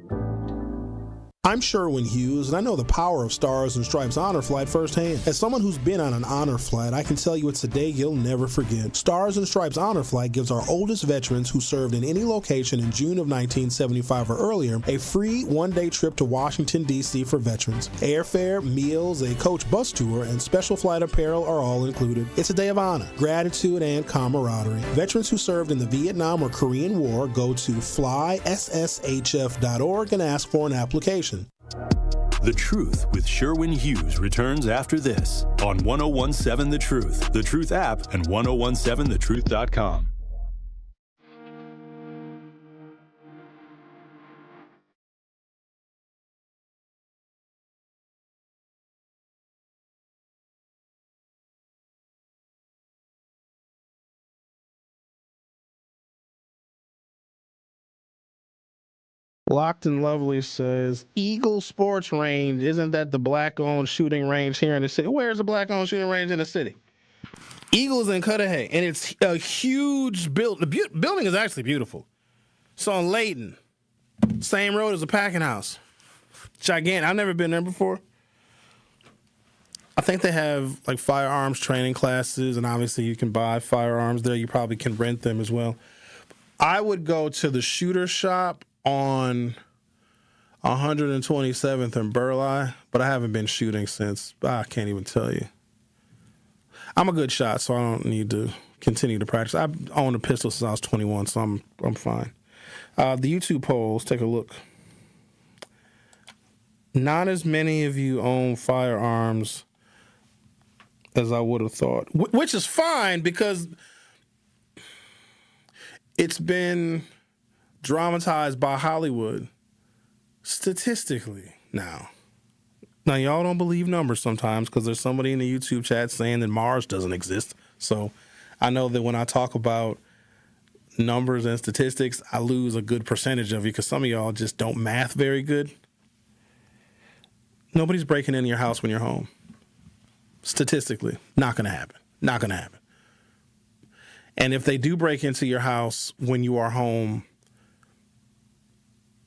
I'm Sherwin Hughes, and I know the power of Stars and Stripes Honor Flight firsthand. As someone who's been on an honor flight, I can tell you it's a day you'll never forget. Stars and Stripes Honor Flight gives our oldest veterans who served in any location in June of 1975 or earlier a free one-day trip to Washington, D.C. for veterans. Airfare, meals, a coach bus tour, and special flight apparel are all included. It's a day of honor, gratitude, and camaraderie. Veterans who served in the Vietnam or Korean War go to flySSHF.org and ask for an application. The Truth with Sherwin Hughes returns after this on 1017 The Truth, The Truth app, and 1017thetruth.com. Locked and Lovely says, Eagle Sports Range, isn't that the black-owned shooting range here in the city? Where's the black-owned shooting range in the city? Eagle's in Cudahy, and it's a huge building. The building is actually beautiful. It's on Layton. Same road as the Packing House. Gigantic. I've never been there before. I think they have like firearms training classes, and obviously you can buy firearms there. You probably can rent them as well. I would go to the shooter shop on 127th and Burleigh, but I haven't been shooting since, I can't even tell you. I'm a good shot, so I don't need to continue to practice. I've owned a pistol since I was 21, so I'm fine. The YouTube polls, take a look. Not as many of you own firearms as I would have thought, which is fine because it's been dramatized by Hollywood statistically now. Now, y'all don't believe numbers sometimes because there's somebody in the YouTube chat saying that Mars doesn't exist. So I know that when I talk about numbers and statistics, I lose a good percentage of you because some of y'all just don't math very good. Nobody's breaking into your house when you're home. Statistically, not going to happen. Not going to happen. And if they do break into your house when you are home,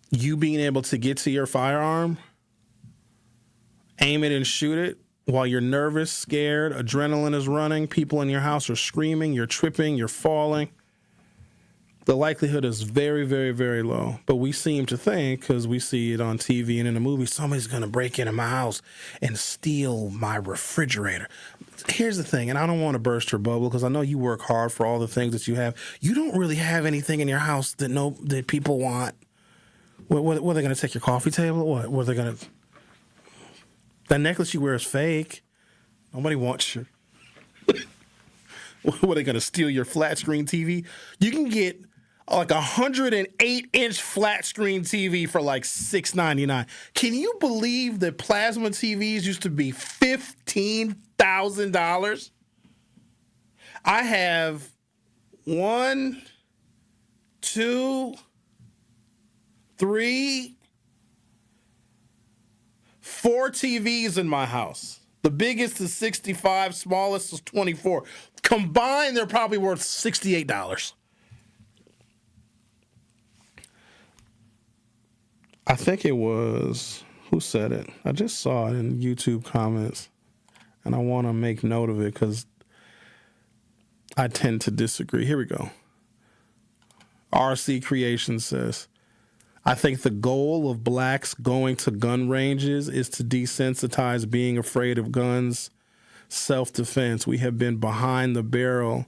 you being able to get to your firearm, aim it and shoot it while you're nervous, scared, adrenaline is running, people in your house are screaming, you're tripping, you're falling, the likelihood is very, very, very low. But we seem to think, because we see it on TV and in the movie, somebody's going to break into my house and steal my refrigerator. Here's the thing, and I don't want to burst your bubble because I know you work hard for all the things that you have. You don't really have anything in your house that people want. What are they going to take your coffee table? What are they going to... That necklace you wear is fake. Nobody wants your... What are they going to steal your flat screen TV? You can get like 108-inch flat screen TV for like $6.99. Can you believe that plasma TVs used to be $15,000? I have 1, 2, 3, 4 TVs in my house. The biggest is 65, smallest is 24. Combined, they're probably worth $68. I think it was, who said it? I just saw it in YouTube comments, and I want to make note of it because I tend to disagree. Here we go. RC Creation says, I think the goal of blacks going to gun ranges is to desensitize being afraid of guns, self-defense. We have been behind the barrel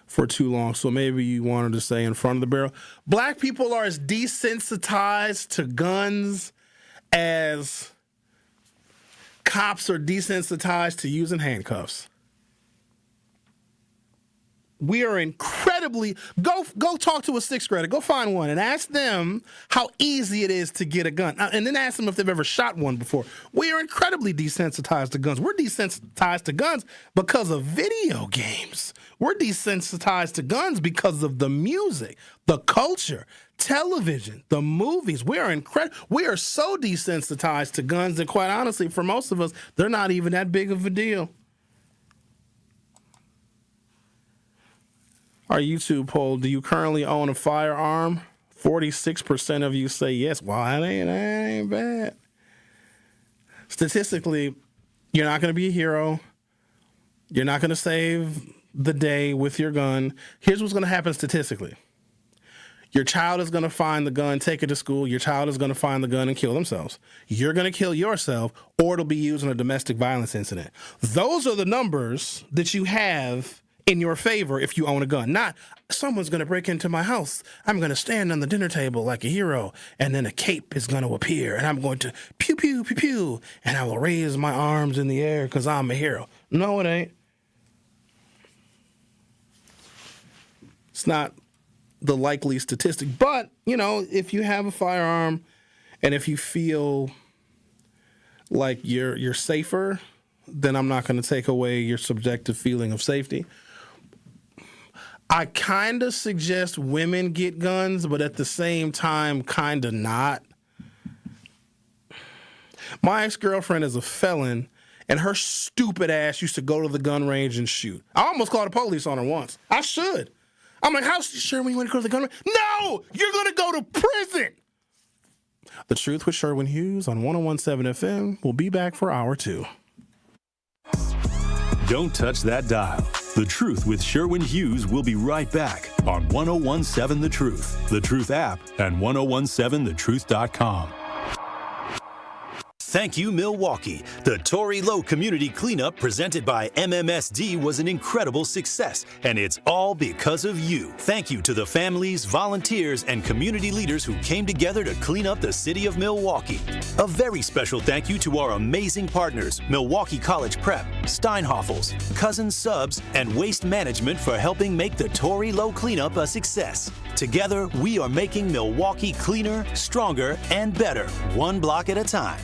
for too long. So maybe you wanted to say in front of the barrel. Black people are as desensitized to guns as cops are desensitized to using handcuffs. We are incredibly, go talk to a sixth grader, go find one and ask them how easy it is to get a gun. And then ask them if they've ever shot one before. We are incredibly desensitized to guns. We're desensitized to guns because of video games. We're desensitized to guns because of the music, the culture, television, the movies. We are so desensitized to guns that quite honestly, for most of us, they're not even that big of a deal. Our YouTube poll, do you currently own a firearm? 46% of you say yes. Well, that ain't bad. Statistically, you're not going to be a hero. You're not going to save the day with your gun. Here's what's going to happen statistically. Your child is going to find the gun, take it to school. Your child is going to find the gun and kill themselves. You're going to kill yourself, or it'll be used in a domestic violence incident. Those are the numbers that you have in your favor if you own a gun. Not someone's going to break into my house. I'm going to stand on the dinner table like a hero, and then a cape is going to appear, and I'm going to pew, pew, pew, pew, and I will raise my arms in the air because I'm a hero. No, it ain't. It's not the likely statistic. But, if you have a firearm and if you feel like you're safer, then I'm not going to take away your subjective feeling of safety. I kind of suggest women get guns, but at the same time, kind of not. My ex-girlfriend is a felon, and her stupid ass used to go to the gun range and shoot. I almost called the police on her once. I should. I'm like, how Sherwin, you want to go to the gun range? No! You're going to go to prison! The Truth with Sherwin Hughes on 101.7 FM. We'll be back for hour 2. Don't touch that dial. The Truth with Sherwin Hughes will be right back on 101.7 The Truth, The Truth app, and 1017thetruth.com. Thank you, Milwaukee. The Tory Low Community Cleanup presented by MMSD was an incredible success, and it's all because of you. Thank you to the families, volunteers, and community leaders who came together to clean up the city of Milwaukee. A very special thank you to our amazing partners, Milwaukee College Prep, Steinhoffels, Cousins Subs, and Waste Management for helping make the Tory Low Cleanup a success. Together, we are making Milwaukee cleaner, stronger, and better, one block at a time.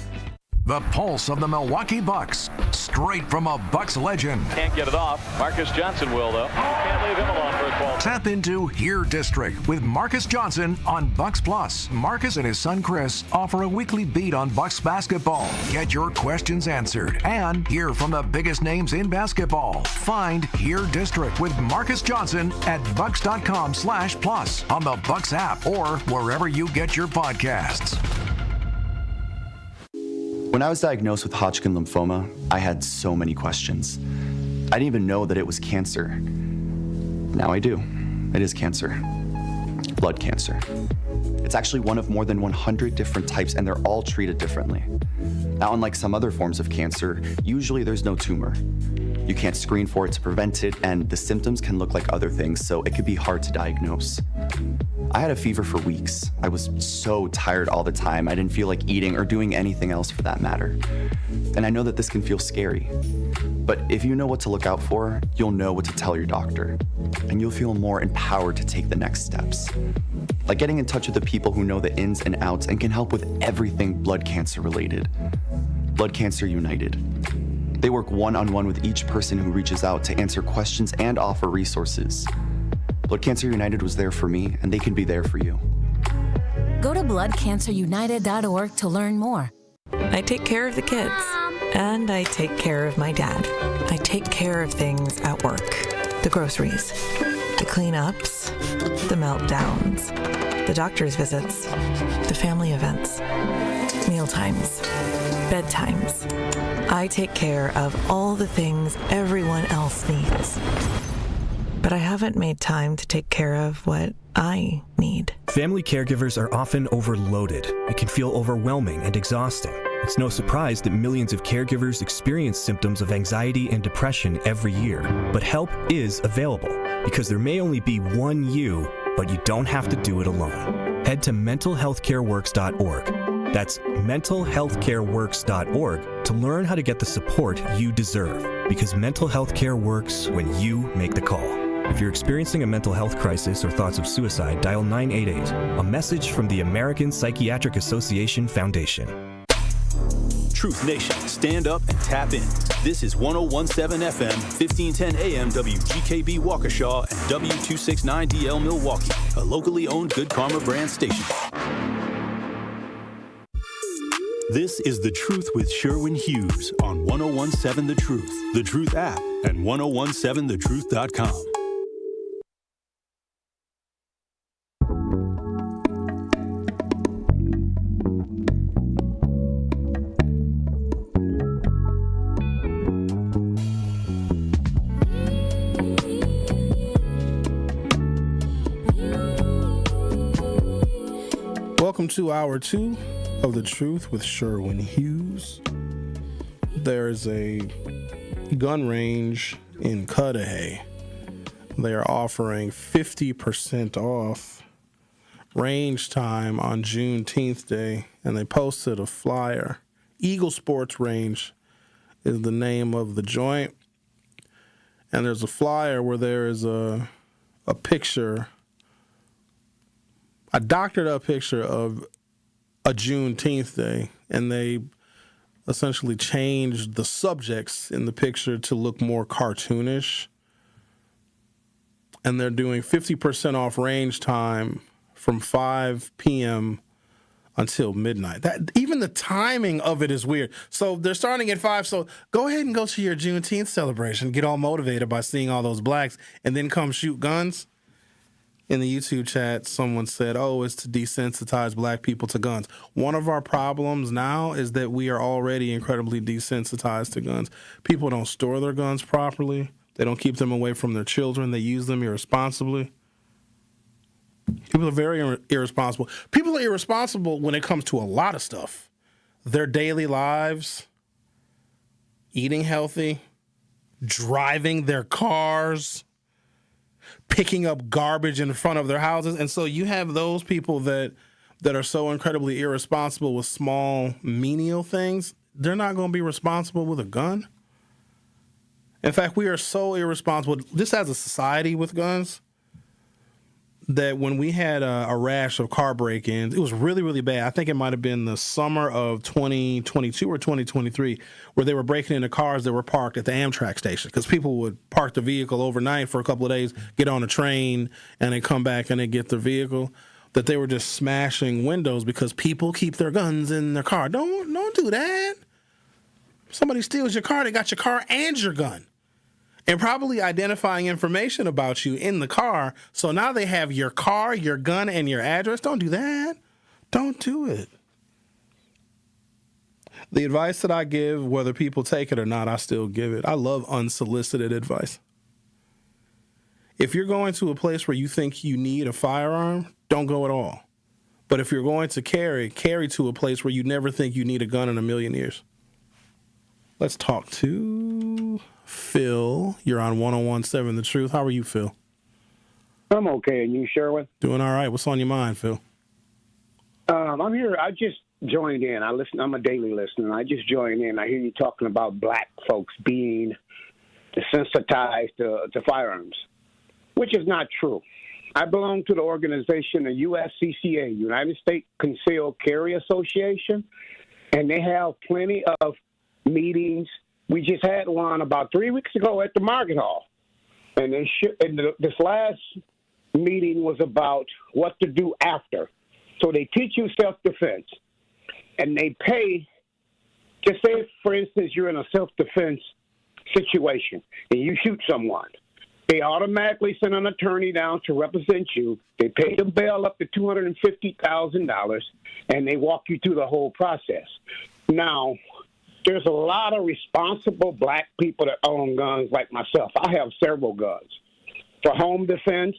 The pulse of the Milwaukee Bucks, straight from a Bucks legend. Can't get it off. Marcus Johnson will, though. Can't leave him alone for a 12. Tap into Here District with Marcus Johnson on Bucks Plus. Marcus and his son Chris offer a weekly beat on Bucks basketball. Get your questions answered and hear from the biggest names in basketball. Find Here District with Marcus Johnson at bucks.com/plus on the Bucks app or wherever you get your podcasts. When I was diagnosed with Hodgkin lymphoma, I had so many questions. I didn't even know that it was cancer. Now I do. It is cancer. Blood cancer. It's actually one of more than 100 different types, and they're all treated differently. Now, unlike some other forms of cancer, usually there's no tumor. You can't screen for it to prevent it, and the symptoms can look like other things, so it could be hard to diagnose. I had a fever for weeks. I was so tired all the time. I didn't feel like eating or doing anything else for that matter. And I know that this can feel scary. But if you know what to look out for, you'll know what to tell your doctor. And you'll feel more empowered to take the next steps. Like getting in touch with the people who know the ins and outs and can help with everything blood cancer related. Blood Cancer United. They work one-on-one with each person who reaches out to answer questions and offer resources. Blood Cancer United was there for me, and they can be there for you. Go to bloodcancerunited.org to learn more. I take care of the kids, and I take care of my dad. I take care of things at work. The groceries, the cleanups, the meltdowns, the doctor's visits, the family events, mealtimes, bedtimes. I take care of all the things everyone else needs. But I haven't made time to take care of what I need. Family caregivers are often overloaded. It can feel overwhelming and exhausting. It's no surprise that millions of caregivers experience symptoms of anxiety and depression every year. But help is available, because there may only be one you, but you don't have to do it alone. Head to mentalhealthcareworks.org. That's mentalhealthcareworks.org to learn how to get the support you deserve, because mental health care works when you make the call. If you're experiencing a mental health crisis or thoughts of suicide, dial 988, a message from the American Psychiatric Association Foundation. Truth Nation, stand up and tap in. This is 1017 FM, 1510 AM WGKB Waukesha and W269DL Milwaukee, a locally owned Good Karma brand station. This is The Truth with Sherwin Hughes on 1017 The Truth, The Truth app, and 1017thetruth.com. Welcome to hour 2 of The Truth with Sherwin Hughes. There is a gun range in Cudahy. They are offering 50% off range time on Juneteenth Day, and they posted a flyer. Eagle Sports Range is the name of the joint, and there's a flyer where there is a picture, a doctored up picture of a Juneteenth Day, and they essentially changed the subjects in the picture to look more cartoonish. And they're doing 50% off range time from 5 p.m. until midnight. That even the timing of it is weird. So they're starting at 5. So go ahead and go to your Juneteenth celebration, get all motivated by seeing all those blacks, and then come shoot guns. In the YouTube chat, someone said, oh, it's to desensitize black people to guns. One of our problems now is that we are already incredibly desensitized to guns. People don't store their guns properly. They don't keep them away from their children. They use them irresponsibly. People are very irresponsible. People are irresponsible when it comes to a lot of stuff. Their daily lives, eating healthy, driving their cars, picking up garbage in front of their houses. And so you have those people that are so incredibly irresponsible with small, menial things. They're not going to be responsible with a gun. In fact, we are so irresponsible, just as a society with guns, that when we had a rash of car break-ins, it was really, really bad. I think it might have been the summer of 2022 or 2023, where they were breaking into cars that were parked at the Amtrak station, because people would park the vehicle overnight for a couple of days, get on a train, and then come back and then get their vehicle, that they were just smashing windows because people keep their guns in their car. Don't do that. Somebody steals your car, they got your car and your gun, and probably identifying information about you in the car. So now they have your car, your gun, and your address. Don't do that. Don't do it. The advice that I give, whether people take it or not, I still give it. I love unsolicited advice. If you're going to a place where you think you need a firearm, don't go at all. But if you're going to carry to a place where you never think you need a gun in a million years. Let's talk to Phil. You're on 1017 The Truth. How are you, Phil? I'm okay. And you, Sherwin? Doing all right. What's on your mind, Phil? I'm here. I just joined in. I'm a daily listener. I just joined in. I hear you talking about black folks being desensitized to firearms, which is not true. I belong to the organization, the USCCA, United States Concealed Carry Association, and they have plenty of meetings. We just had one about 3 weeks ago at the Market Hall, and this last meeting was about what to do after. So they teach you self-defense, and they pay. Just say, for instance, you're in a self-defense situation, and you shoot someone. They automatically send an attorney down to represent you. They pay the bail up to $250,000, and they walk you through the whole process. Now, there's a lot of responsible black people that own guns like myself. I have several guns for home defense,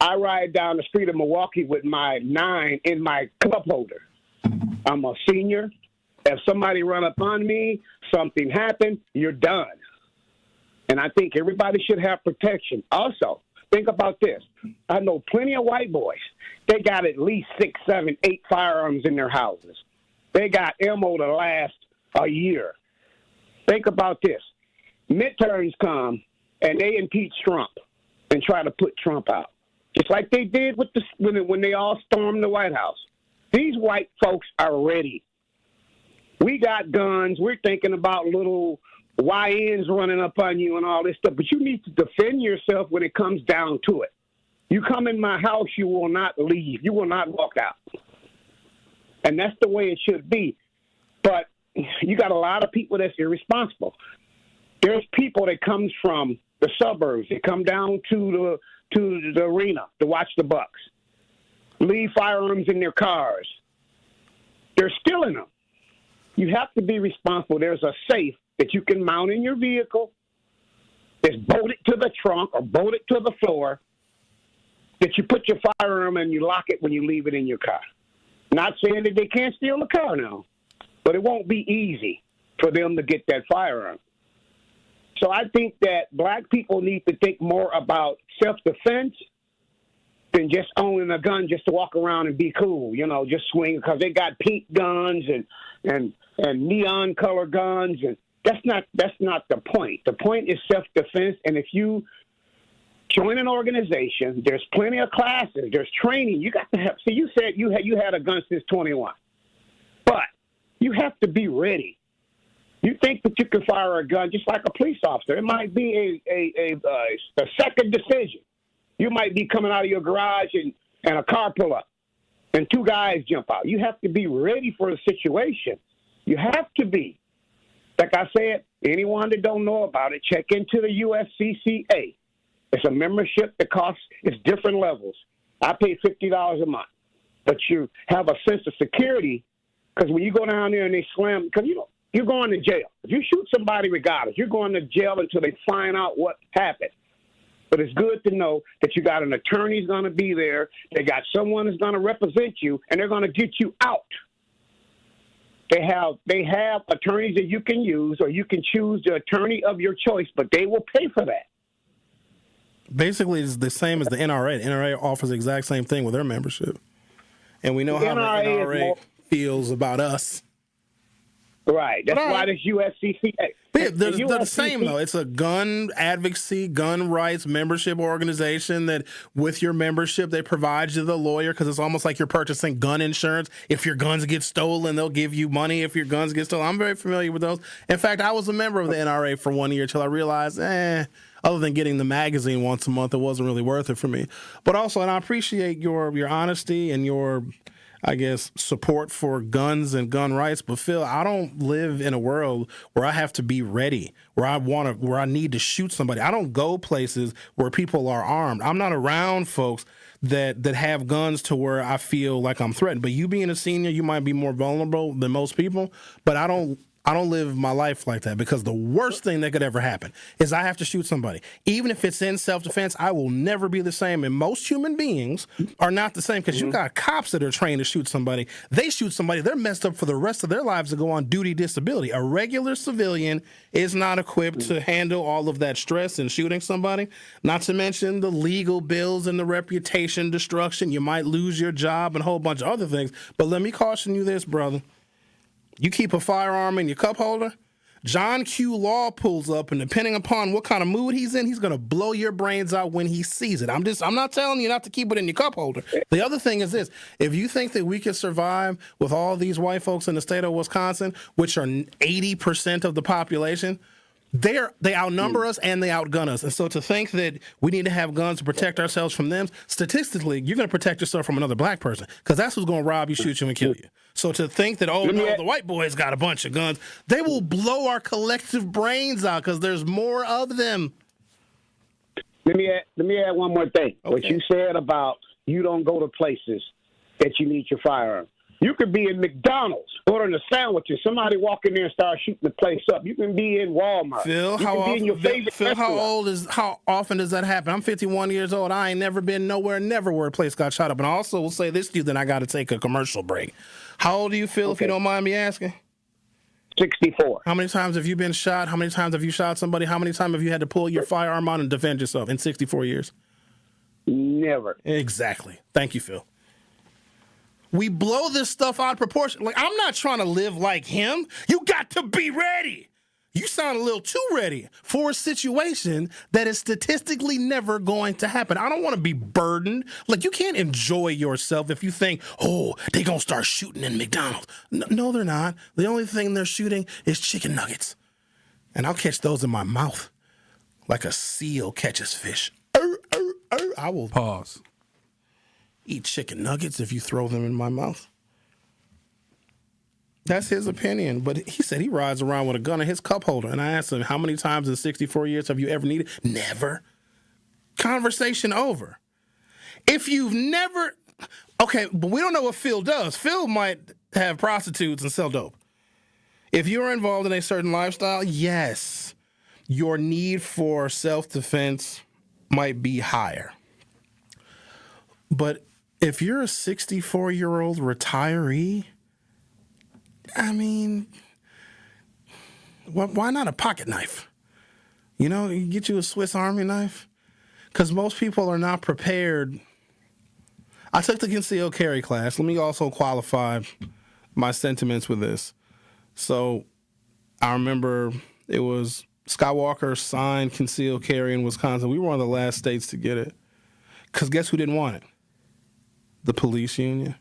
I ride down the street of Milwaukee with my 9 in my cup holder. I'm a senior. If somebody run up on me, something happened, you're done. And I think everybody should have protection. Also, think about this. I know plenty of white boys. They got at least 6, 7, 8 firearms in their houses. They got ammo to last a year. Think about this. Midterms come, and they impeach Trump and try to put Trump out. Just like they did with when they all stormed the White House. These white folks are ready. We got guns. We're thinking about little YNs running up on you and all this stuff. But you need to defend yourself when it comes down to it. You come in my house, you will not leave. You will not walk out. And that's the way it should be. But you got a lot of people that's irresponsible. There's people that comes from the suburbs. They come down to the arena to watch the Bucks. Leave firearms in their cars. They're stealing them. You have to be responsible. There's a safe that you can mount in your vehicle that's bolted to the trunk or bolted to the floor that you put your firearm and you lock it when you leave it in your car. Not saying that they can't steal the car now, but it won't be easy for them to get that firearm. So I think that black people need to think more about self-defense than just owning a gun just to walk around and be cool, just swing, because they got pink guns and neon color guns, and that's not the point. The point is self-defense, and if you join an organization, there's plenty of classes, there's training. You got to have. See, you said you had a gun since 21, but you have to be ready. You think that you can fire a gun just like a police officer. It might be a second decision. You might be coming out of your garage and a car pull up and 2 guys jump out. You have to be ready for the situation. You have to be. Like I said, anyone that don't know about it, check into the USCCA. It's a membership that costs, it's different levels. I pay $50 a month. But you have a sense of security, because when you go down there and they slam, because you're going to jail. If you shoot somebody regardless, you're going to jail until they find out what happened. But it's good to know that you got an attorney who's going to be there. They got someone who's going to represent you, and they're going to get you out. They have attorneys that you can use, or you can choose the attorney of your choice, but they will pay for that. Basically, it's the same as the NRA. The NRA offers the exact same thing with their membership. And we know how the NRA feels about us. Right. That's why there's USCCA. But yeah, they're the same, though. It's a gun advocacy, gun rights membership organization that with your membership, they provide you the lawyer, because it's almost like you're purchasing gun insurance. If your guns get stolen, they'll give you money if your guns get stolen. I'm very familiar with those. In fact, I was a member of the NRA for 1 year until I realized, other than getting the magazine once a month, it wasn't really worth it for me. But also, and I appreciate your honesty and your, I guess, support for guns and gun rights. But Phil, I don't live in a world where I have to be ready, where I need to shoot somebody. I don't go places where people are armed. I'm not around folks that have guns to where I feel like I'm threatened. But you being a senior, you might be more vulnerable than most people. But I don't live my life like that, because the worst thing that could ever happen is I have to shoot somebody. Even if it's in self-defense, I will never be the same. And most human beings are not the same, because you got cops that are trained to shoot somebody. They shoot somebody, they're messed up for the rest of their lives to go on duty disability. A regular civilian is not equipped to handle all of that stress in shooting somebody, not to mention the legal bills and the reputation destruction. You might lose your job and a whole bunch of other things. But let me caution you this, brother. You keep a firearm in your cup holder, John Q. Law pulls up, and depending upon what kind of mood he's in, he's going to blow your brains out when he sees it. I'm not telling you not to keep it in your cup holder. The other thing is this. If you think that we can survive with all these white folks in the state of Wisconsin, which are 80% of the population, they outnumber us and they outgun us. And so to think that we need to have guns to protect ourselves from them, statistically, you're going to protect yourself from another black person, because that's who's going to rob you, shoot you, and kill you. So to think that, the white boys got a bunch of guns, they will blow our collective brains out because there's more of them. Let me add one more thing. Okay. What you said about you don't go to places that you need your firearm. You could be in McDonald's ordering a sandwich and somebody walk in there and start shooting the place up. You can be in Walmart. Phil, you can be in your favorite restaurant. how often does that happen? I'm 51 years old. I ain't never been nowhere, never where a place got shot up. And I also will say this to you, then I got to take a commercial break. How old do you feel, if you don't mind me asking? 64. How many times have you been shot? How many times have you shot somebody? How many times have you had to pull your firearm out and defend yourself in 64 years? Never. Exactly. Thank you, Phil. We blow this stuff out of proportion. Like, I'm not trying to live like him. You got to be ready. You sound a little too ready for a situation that is statistically never going to happen. I don't want to be burdened. Like, you can't enjoy yourself if you think, oh, they're going to start shooting in McDonald's. No, they're not. The only thing they're shooting is chicken nuggets. And I'll catch those in my mouth like a seal catches fish. I will pause. Eat chicken nuggets if you throw them in my mouth. That's his opinion, but he said he rides around with a gun in his cup holder. And I asked him, how many times in 64 years have you ever needed? Never. Conversation over. If you've never, okay, but we don't know what Phil does. Phil might have prostitutes and sell dope. If you're involved in a certain lifestyle, yes, your need for self-defense might be higher. But if you're a 64-year-old retiree, I mean, why not a pocket knife? You know, you get you a Swiss Army knife. Because most people are not prepared. I took the concealed carry class. Let me also qualify my sentiments with this. So I remember it was Skywalker signed concealed carry in Wisconsin. We were one of the last states to get it. Because guess who didn't want it? The police union.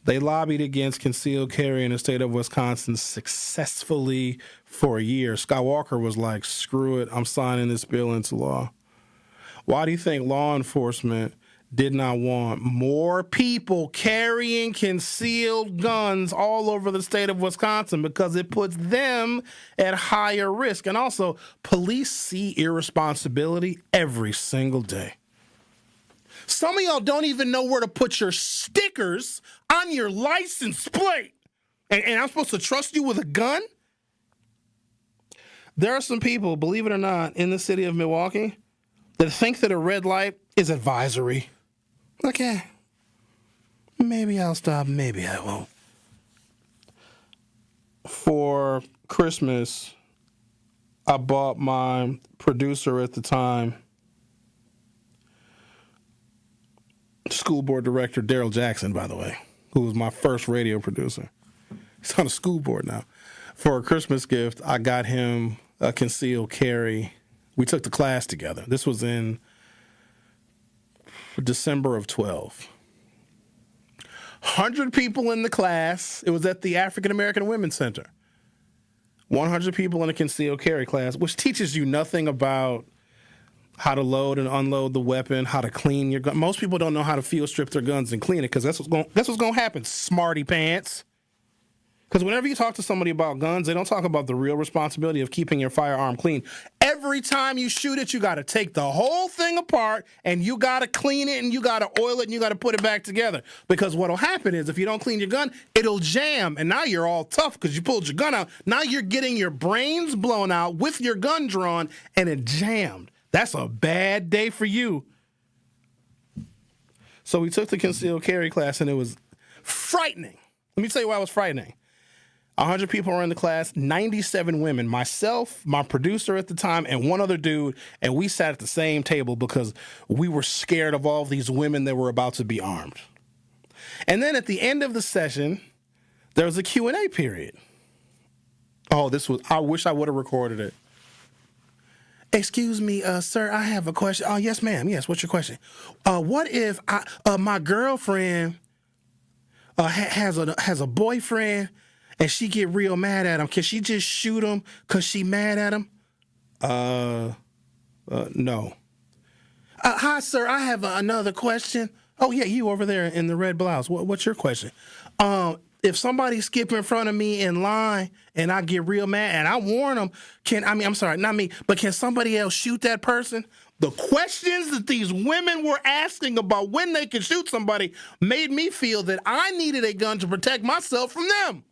They lobbied against concealed carry in the state of Wisconsin successfully for a year. Skywalker was like, screw it, I'm signing this bill into law. Why do you think law enforcement did not want more people carrying concealed guns all over the state of Wisconsin? Because it puts them at higher risk. And also, police see irresponsibility every single day. Some of y'all don't even know where to put your stickers on your license plate. And I'm supposed to trust you with a gun? There are some people, believe it or not, in the city of Milwaukee that think that a red light is advisory. Okay, maybe I'll stop, maybe I won't. For Christmas, I bought my producer at the time, school board director Daryl Jackson, by the way, who was my first radio producer. He's on the school board now. For a Christmas gift, I got him a concealed carry. We took the class together. This was in December of 12. 100 people in the class. It was at the African American Women's Center. 100 people in a concealed carry class, which teaches you nothing about how to load and unload the weapon, how to clean your gun. Most people don't know how to field strip their guns and clean it because that's what's going to happen, smarty pants. Because whenever you talk to somebody about guns, they don't talk about the real responsibility of keeping your firearm clean. Every time you shoot it, you got to take the whole thing apart and you got to clean it and you got to oil it and you got to put it back together. Because what'll happen is if you don't clean your gun, it'll jam. And now you're all tough because you pulled your gun out. Now you're getting your brains blown out with your gun drawn and it jammed. That's a bad day for you. So we took the concealed carry class and it was frightening. Let me tell you why it was frightening. 100 people were in the class, 97 women, myself, my producer at the time, and one other dude, and we sat at the same table because we were scared of all these women that were about to be armed. And then at the end of the session, there was a Q&A period. Oh, I wish I would have recorded it. Excuse me, sir, I have a question. Oh, yes, ma'am. Yes, what's your question? What if my girlfriend has a boyfriend and she get real mad at him? Can she just shoot him because she mad at him? No. Hi, sir, I have another question. Oh, yeah, you over there in the red blouse. What's your question? If somebody skip in front of me in line and I get real mad and I warn them, I'm sorry, not me, but can somebody else shoot that person? The questions that these women were asking about when they could shoot somebody made me feel that I needed a gun to protect myself from them.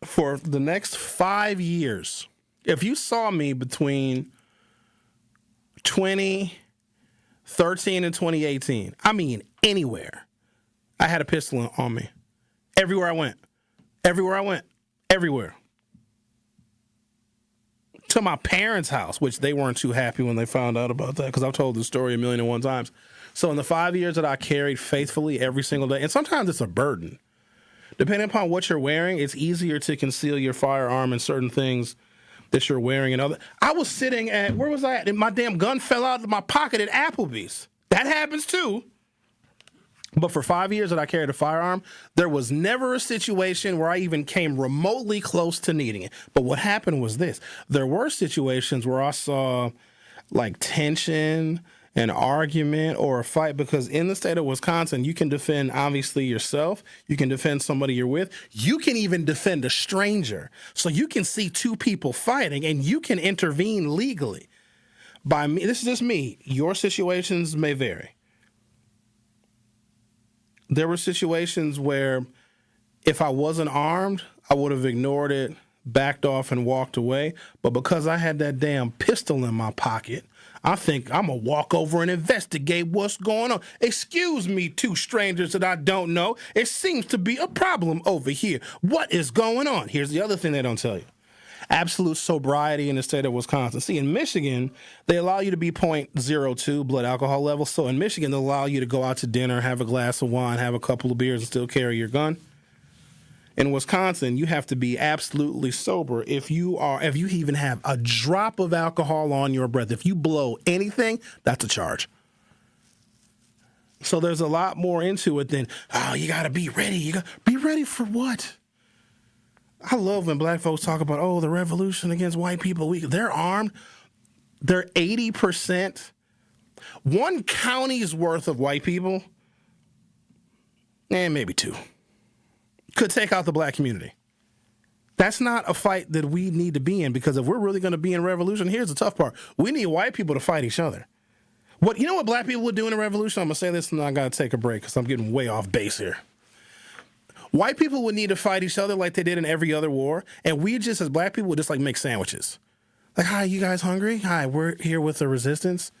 For the next 5 years, if you saw me between 2013 and 2018, I mean anywhere, I had a pistol on me. Everywhere I went. Everywhere. To my parents' house, which they weren't too happy when they found out about that, because I've told the story 1,000,001 times. So in the 5 years that I carried faithfully every single day, and sometimes it's a burden. Depending upon what you're wearing, it's easier to conceal your firearm and certain things that you're wearing and other. I was sitting at, where was I at? And my damn gun fell out of my pocket at Applebee's. That happens too. But for 5 years that I carried a firearm, there was never a situation where I even came remotely close to needing it. But what happened was this. There were situations where I saw like tension, an argument, or a fight, because in the state of Wisconsin, you can defend, obviously, yourself. You can defend somebody you're with. You can even defend a stranger. So you can see two people fighting, and you can intervene legally. By me, this is just me. Your situations may vary. There were situations where if I wasn't armed, I would have ignored it, backed off, and walked away. But because I had that damn pistol in my pocket, I think I'm going to walk over and investigate what's going on. Excuse me, two strangers that I don't know. It seems to be a problem over here. What is going on? Here's the other thing they don't tell you. Absolute sobriety in the state of Wisconsin. See, in Michigan, they allow you to be 0.02 blood alcohol level. So in Michigan, they'll allow you to go out to dinner, have a glass of wine, have a couple of beers, and still carry your gun. In Wisconsin, you have to be absolutely sober if you even have a drop of alcohol on your breath. If you blow anything, that's a charge. So there's a lot more into it than, you got to be ready. You got be ready for what? I love when black folks talk about, the revolution against white people. They're armed. They're 80%. One county's worth of white people, and maybe two, could take out the black community. That's not a fight that we need to be in, because if we're really going to be in revolution, here's the tough part. We need white people to fight each other. You know what black people would do in a revolution? I'm going to say this and I got to take a break because I'm getting way off base here. White people would need to fight each other like they did in every other war, and we just, as black people, would just make sandwiches. Like, hi, you guys hungry? Hi, we're here with the resistance.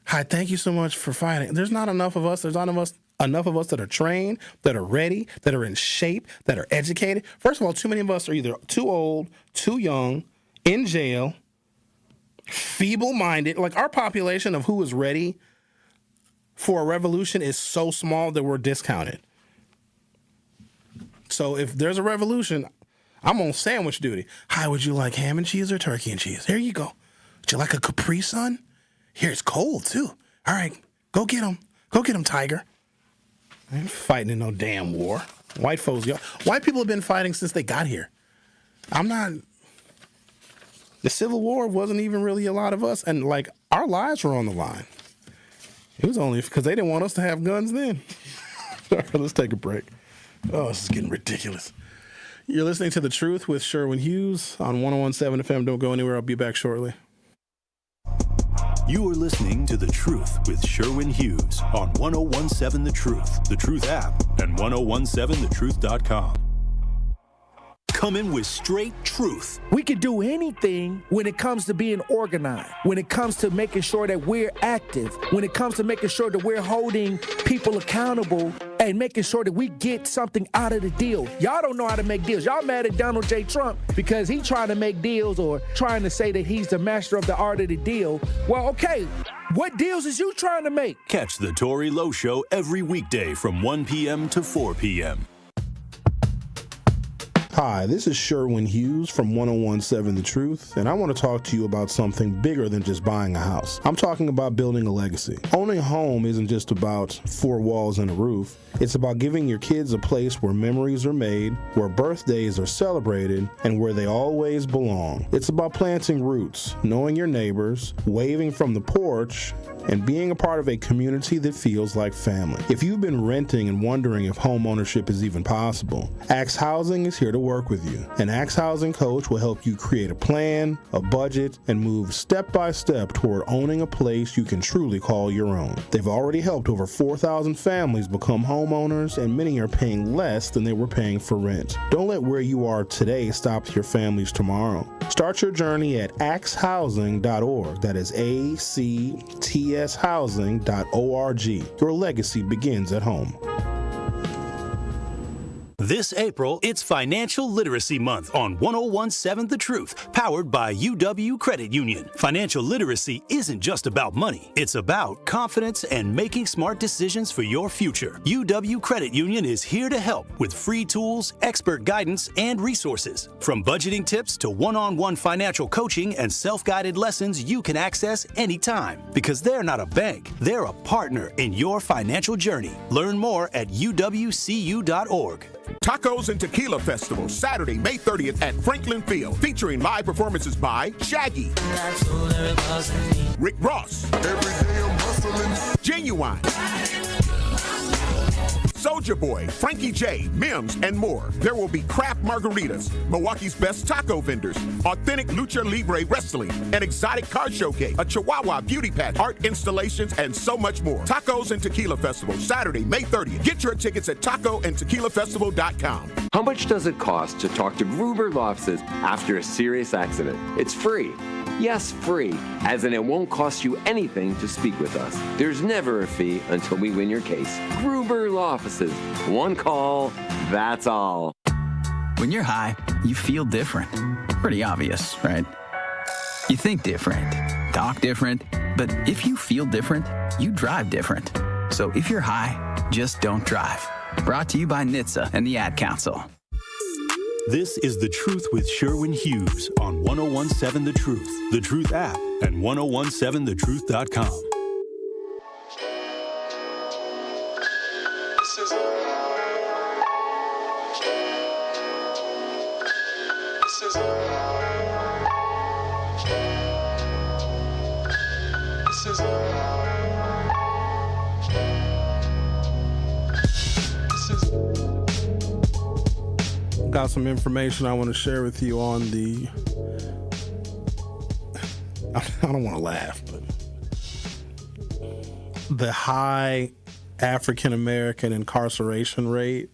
Hi, thank you so much for fighting. There's not enough of us. There's not enough of us that are trained, that are ready, that are in shape, that are educated. First of all, too many of us are either too old, too young, in jail, feeble-minded. Like, our population of who is ready for a revolution is so small that we're discounted. So if there's a revolution, I'm on sandwich duty. Hi, would you like ham and cheese or turkey and cheese? Here you go. Would you like a Capri Sun? Here, it's cold, too. All right, go get them. Go get them, Tiger. I ain't fighting in no damn war. White people have been fighting since they got here. The Civil War wasn't even really a lot of us, and our lives were on the line. It was only because they didn't want us to have guns then. All right, let's take a break. This is getting ridiculous. You're listening to The Truth with Sherwin Hughes on 101.7 FM. Don't go anywhere. I'll be back shortly. You are listening to The Truth with Sherwin Hughes on 101.7 The Truth, The Truth app, and 1017thetruth.com. Coming with straight truth. We can do anything when it comes to being organized, when it comes to making sure that we're active, when it comes to making sure that we're holding people accountable and making sure that we get something out of the deal. Y'all don't know how to make deals. Y'all mad at Donald J. Trump because he's trying to make deals or trying to say that he's the master of the art of the deal. Well, okay, what deals is you trying to make? Catch the Tory Lowe Show every weekday from 1 p.m. to 4 p.m. Hi, this is Sherwin Hughes from 101.7 The Truth, and I want to talk to you about something bigger than just buying a house. I'm talking about building a legacy. Owning a home isn't just about four walls and a roof. It's about giving your kids a place where memories are made, where birthdays are celebrated, and where they always belong. It's about planting roots, knowing your neighbors, waving from the porch, and being a part of a community that feels like family. If you've been renting and wondering if home ownership is even possible, Axe Housing is here to work with you. An Axe Housing coach will help you create a plan, a budget, and move step by step toward owning a place you can truly call your own. They've already helped over 4,000 families become homeowners, and many are paying less than they were paying for rent. Don't let where you are today stop your family's tomorrow. Start your journey at axhousing.org. That is ACTS housing.org. Your legacy begins at home. This April, it's Financial Literacy Month on 1017 The Truth, powered by UW Credit Union. Financial literacy isn't just about money. It's about confidence and making smart decisions for your future. UW Credit Union is here to help with free tools, expert guidance, and resources. From budgeting tips to one-on-one financial coaching and self-guided lessons you can access anytime. Because they're not a bank, they're a partner in your financial journey. Learn more at uwcu.org. Tacos and Tequila Festival, Saturday, May 30th at Franklin Field, featuring live performances by Shaggy, Rick Ross, Genuine, Soulja Boy, Frankie J, Mims, and more. There will be craft margaritas, Milwaukee's best taco vendors, authentic lucha libre wrestling, an exotic car showcase, a Chihuahua beauty pageant, art installations, and so much more. Tacos and Tequila Festival, Saturday, May 30th. Get your tickets at tacoandtequilafestival.com. How much does it cost to talk to Gruber Law Offices after a serious accident? It's free. Yes, free, as in it won't cost you anything to speak with us. There's never a fee until we win your case. Gruber Law Offices. One call, that's all. When you're high, you feel different. Pretty obvious, right? You think different, talk different, but if you feel different, you drive different. So if you're high, just don't drive. Brought to you by NHTSA and the Ad Council. This is The Truth with Sherwin Hughes on 1017 The Truth, The Truth app, and 1017thetruth.com. Got some information I want to share with you on the, I don't want to laugh, but the high African American incarceration rate,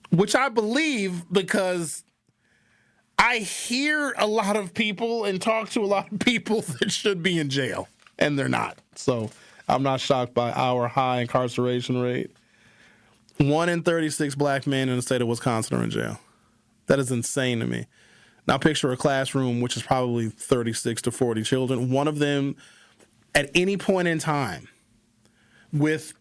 which I believe because I hear a lot of people and talk to a lot of people that should be in jail, and they're not. So I'm not shocked by our high incarceration rate. 1 in 36 black men in the state of Wisconsin are in jail. That is insane to me. Now picture a classroom, which is probably 36 to 40 children. One of them, at any point in time, with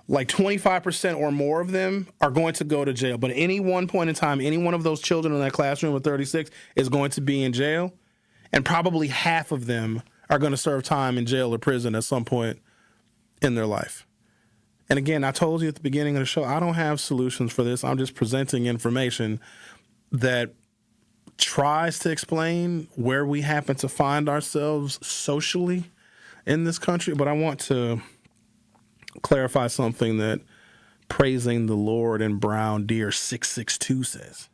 like 25% or more of them are going to go to jail. But at any one point in time, any one of those children in that classroom of 36 is going to be in jail. And probably half of them are going to serve time in jail or prison at some point in their life. And again, I told you at the beginning of the show, I don't have solutions for this. I'm just presenting information that tries to explain where we happen to find ourselves socially in this country. But I want to clarify something that Praising the Lord and Brown Deer 662 says.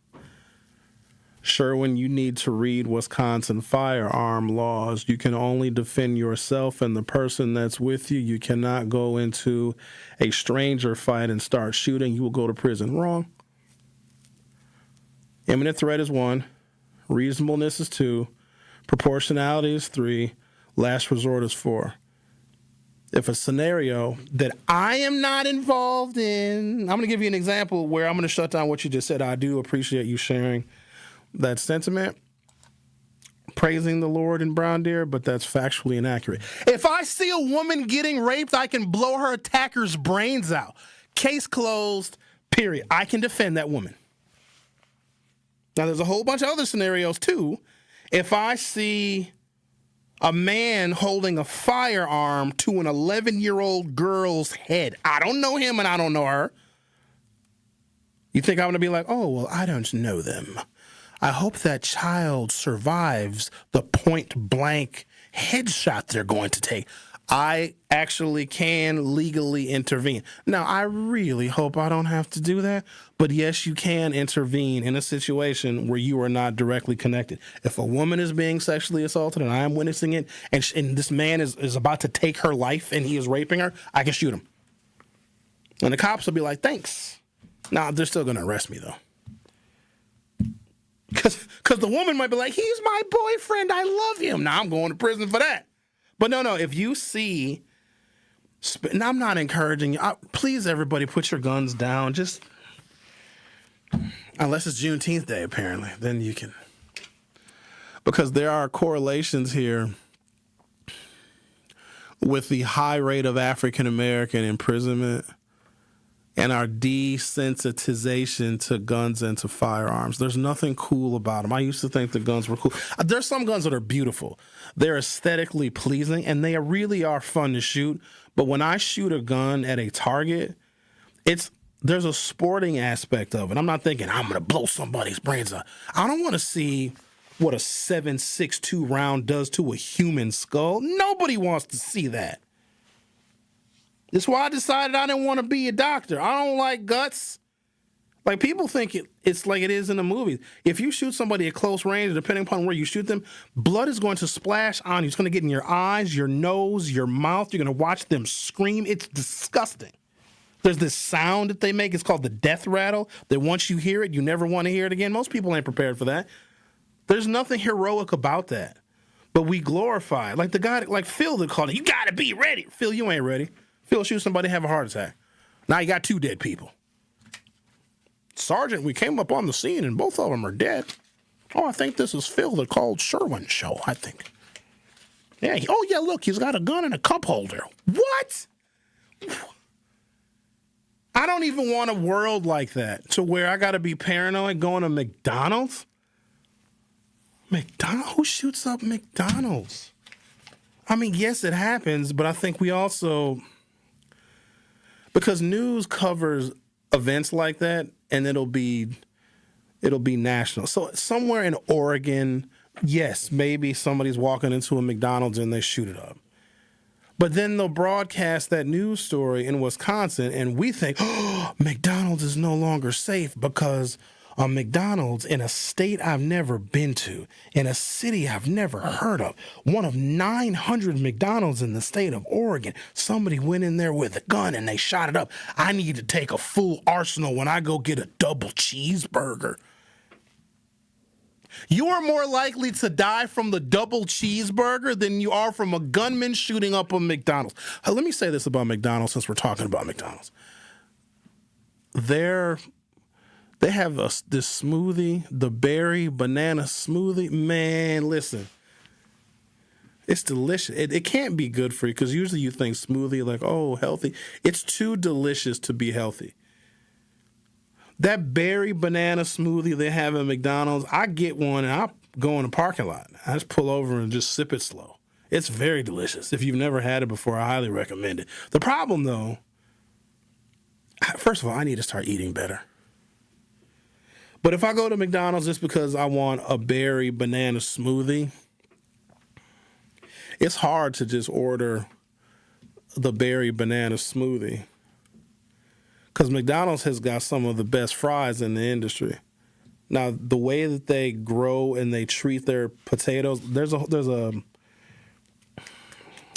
Sherwin, you need to read Wisconsin firearm laws. You can only defend yourself and the person that's with you. You cannot go into a stranger fight and start shooting. You will go to prison. Wrong. Imminent threat is 1. Reasonableness is 2. Proportionality is 3. Last resort is 4. If a scenario that I am not involved in, I'm going to give you an example where I'm going to shut down what you just said. I do appreciate you sharing that sentiment, praising the Lord in Brown Deer, but that's factually inaccurate. If I see a woman getting raped, I can blow her attacker's brains out. Case closed, period. I can defend that woman. Now, there's a whole bunch of other scenarios, too. If I see a man holding a firearm to an 11-year-old girl's head, I don't know him and I don't know her. You think I'm going to be like, oh, well, I don't know them. I hope that child survives the point-blank headshot they're going to take. I actually can legally intervene. Now, I really hope I don't have to do that, but yes, you can intervene in a situation where you are not directly connected. If a woman is being sexually assaulted and I am witnessing it, and this man is about to take her life and he is raping her, I can shoot him. And the cops will be like, thanks. Now, they're still going to arrest me, though. Because the woman might be like, he's my boyfriend, I love him. Now I'm going to prison for that. But no, if you see, and I'm not encouraging you, please everybody put your guns down, just, unless it's Juneteenth Day apparently, then you can. Because there are correlations here with the high rate of African American imprisonment and our desensitization to guns and to firearms. There's nothing cool about them. I used to think the guns were cool. There's some guns that are beautiful. They're aesthetically pleasing, and they really are fun to shoot. But when I shoot a gun at a target, there's a sporting aspect of it. I'm not thinking, I'm going to blow somebody's brains out. I don't want to see what a 7.62 round does to a human skull. Nobody wants to see that. That's why I decided I didn't want to be a doctor. I don't like guts. Like, people think it's like it is in the movies. If you shoot somebody at close range, depending upon where you shoot them, blood is going to splash on you. It's going to get in your eyes, your nose, your mouth. You're going to watch them scream. It's disgusting. There's this sound that they make. It's called the death rattle, that once you hear it, you never want to hear it again. Most people ain't prepared for that. There's nothing heroic about that. But we glorify it. Like the guy, like Phil that called it, you got to be ready. Phil, you ain't ready. Phil shoot somebody, have a heart attack. Now you got 2 dead people. Sergeant, we came up on the scene and both of them are dead. Oh, I think this is Phil that called Sherwin show, I think. Yeah. Yeah, look, he's got a gun and a cup holder. What? I don't even want a world like that, to where I got to be paranoid going to McDonald's. McDonald's? Who shoots up McDonald's? I mean, yes, it happens, but I think we also... Because news covers events like that, and it'll be national. So somewhere in Oregon, yes, maybe somebody's walking into a McDonald's and they shoot it up. But then they'll broadcast that news story in Wisconsin, and we think, oh, McDonald's is no longer safe because a McDonald's in a state I've never been to, in a city I've never heard of, one of 900 McDonald's in the state of Oregon. Somebody went in there with a gun and they shot it up. I need to take a full arsenal when I go get a double cheeseburger. You are more likely to die from the double cheeseburger than you are from a gunman shooting up a McDonald's. Let me say this about McDonald's, since we're talking about McDonald's. They have this smoothie, the berry banana smoothie. Man, listen. It's delicious. It can't be good for you, because usually you think smoothie like, oh, healthy. It's too delicious to be healthy. That berry banana smoothie they have at McDonald's, I get one and I go in the parking lot. I just pull over and just sip it slow. It's very delicious. If you've never had it before, I highly recommend it. The problem, though, first of all, I need to start eating better. But if I go to McDonald's just because I want a berry banana smoothie, it's hard to just order the berry banana smoothie, because McDonald's has got some of the best fries in the industry. Now, the way that they grow and they treat their potatoes, there's a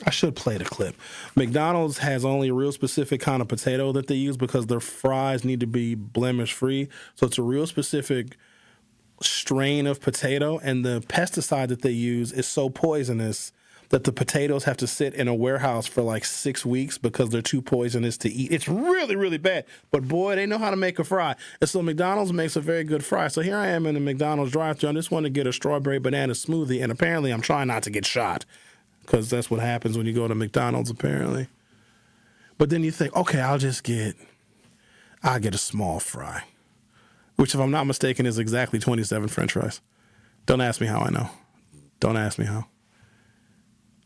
I should play the clip. McDonald's has only a real specific kind of potato that they use, because their fries need to be blemish-free. So it's a real specific strain of potato, and the pesticide that they use is so poisonous that the potatoes have to sit in a warehouse for like 6 weeks because they're too poisonous to eat. It's really, really bad. But boy, they know how to make a fry. And so McDonald's makes a very good fry. So here I am in the McDonald's drive-thru. I just want to get a strawberry banana smoothie, and apparently I'm trying not to get shot, because that's what happens when you go to McDonald's, apparently. But then you think, okay, I'll get a small fry, which, if I'm not mistaken, is exactly 27 French fries. Don't ask me how I know. Don't ask me how.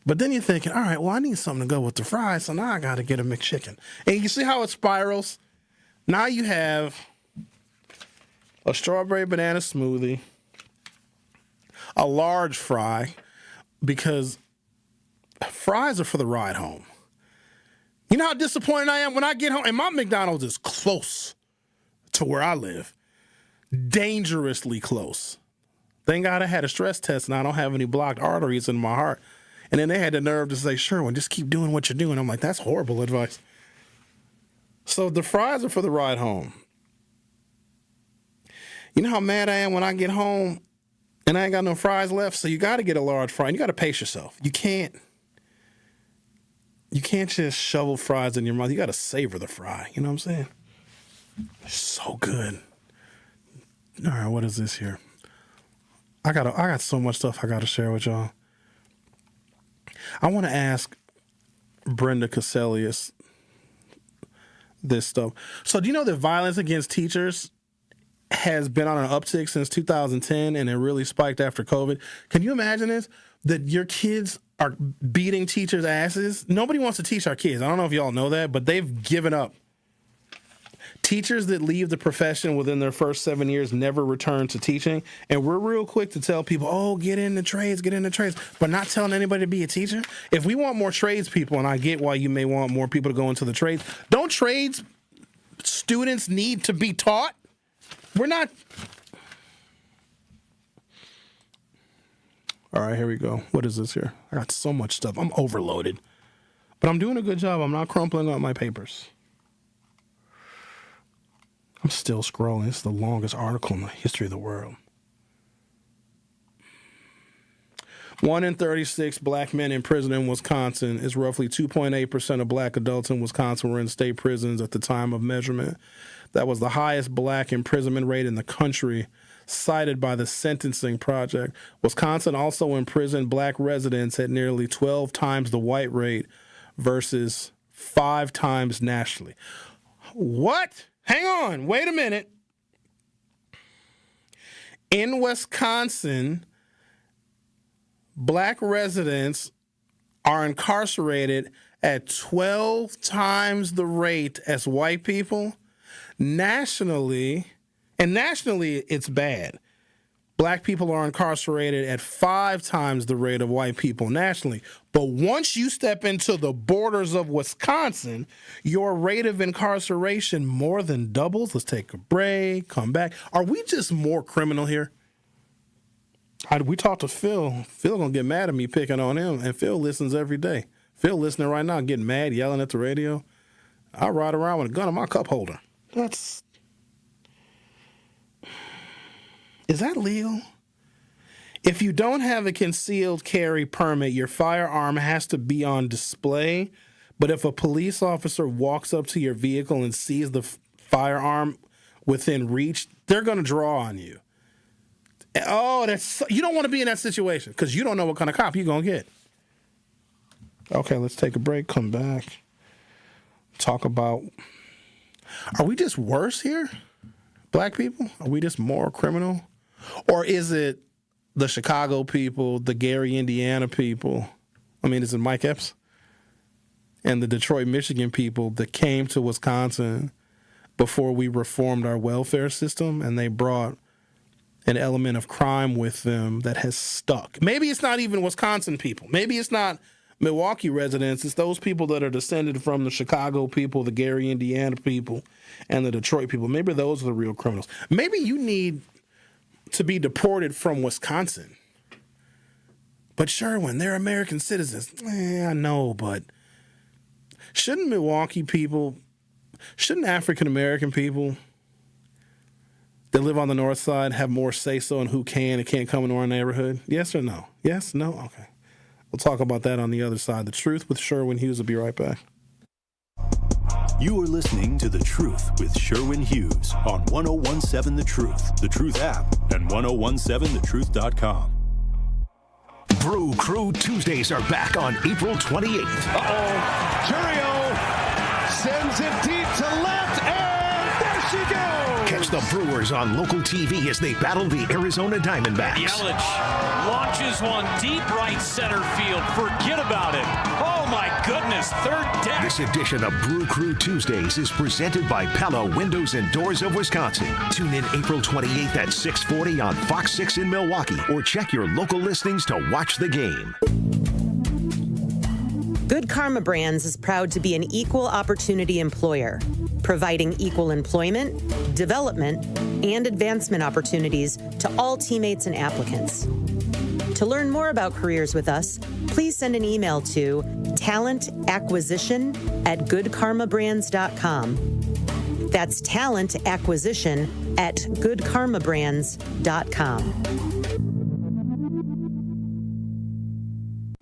But then you're thinking, all right, well, I need something to go with the fries, so now I got to get a McChicken. And you see how it spirals? Now you have a strawberry banana smoothie, a large fry, because fries are for the ride home. You know how disappointed I am when I get home? And my McDonald's is close to where I live. Dangerously close. Thank God I had a stress test and I don't have any blocked arteries in my heart. And then they had the nerve to say, Sherwin, just keep doing what you're doing. I'm like, that's horrible advice. So the fries are for the ride home. You know how mad I am when I get home and I ain't got no fries left? So you got to get a large fry. And you got to pace yourself. You can't just shovel fries in your mouth. You got to savor the fry. You know what I'm saying? It's so good. All right, what is this here? I got so much stuff I got to share with y'all. I want to ask Brenda Cassellius this stuff. So do you know that violence against teachers has been on an uptick since 2010 and it really spiked after COVID? Can you imagine this? That your kids are beating teachers' asses? Nobody wants to teach our kids. I don't know if y'all know that, but they've given up. Teachers that leave the profession within their first 7 years never return to teaching. And we're real quick to tell people, oh, get in the trades, but not telling anybody to be a teacher. If we want more trades people, and I get why you may want more people to go into the trades, don't trades students need to be taught? We're not. All right, here we go. What is this here? I got so much stuff. I'm overloaded. But I'm doing a good job. I'm not crumpling up my papers. I'm still scrolling. This is the longest article in the history of the world. 1 in 36 black men in prison in Wisconsin is roughly 2.8% of black adults in Wisconsin were in state prisons at the time of measurement. That was the highest black imprisonment rate in the country, cited by the Sentencing Project. Wisconsin also imprisoned black residents at nearly 12 times the white rate versus 5 times nationally. What? Hang on, wait a minute. In Wisconsin, black residents are incarcerated at 12 times the rate as white people. Nationally, it's bad. Black people are incarcerated at 5 times the rate of white people nationally. But once you step into the borders of Wisconsin, your rate of incarceration more than doubles. Let's take a break, come back. Are we just more criminal here? We talked to Phil. Phil gonna get mad at me picking on him, and Phil listens every day. Phil listening right now, getting mad, yelling at the radio. I ride around with a gun in my cup holder. Is that legal? If you don't have a concealed carry permit, your firearm has to be on display. But if a police officer walks up to your vehicle and sees the firearm within reach, they're going to draw on you. Oh, you don't want to be in that situation because you don't know what kind of cop you're going to get. Okay, let's take a break, come back, talk about, are we just worse here? Black people? Are we just more criminal? Or is it the Chicago people, the Gary, Indiana people? I mean, is it Mike Epps? And the Detroit, Michigan people that came to Wisconsin before we reformed our welfare system, and they brought an element of crime with them that has stuck. Maybe it's not even Wisconsin people. Maybe it's not Milwaukee residents. It's those people that are descended from the Chicago people, the Gary, Indiana people, and the Detroit people. Maybe those are the real criminals. Maybe you need to be deported from Wisconsin. But Sherwin, they're American citizens. I know, but shouldn't African-American people that live on the north side have more say-so in who can and can't come into our neighborhood? Yes or no? Yes? No? Okay. We'll talk about that on the other side. The Truth with Sherwin Hughes. Will be right back. You are listening to The Truth with Sherwin Hughes on 1017 The Truth, The Truth app, and 1017thetruth.com. Brew Crew Tuesdays are back on April 28th. Churio sends it deep to left, and there she goes. Catch the Brewers on local TV as they battle the Arizona Diamondbacks. Yelich launches one deep right center field. Forget about it. Oh, my goodness. Third deck. This edition of Brew Crew Tuesdays is presented by Pella Windows and Doors of Wisconsin. Tune in April 28th at 6:40 on Fox 6 in Milwaukee, or check your local listings to watch the game. Good Karma Brands is proud to be an equal opportunity employer, providing equal employment, development, and advancement opportunities to all teammates and applicants. To learn more about careers with us, please send an email to talentacquisition@goodkarmabrands.com. That's talentacquisition@goodkarmabrands.com.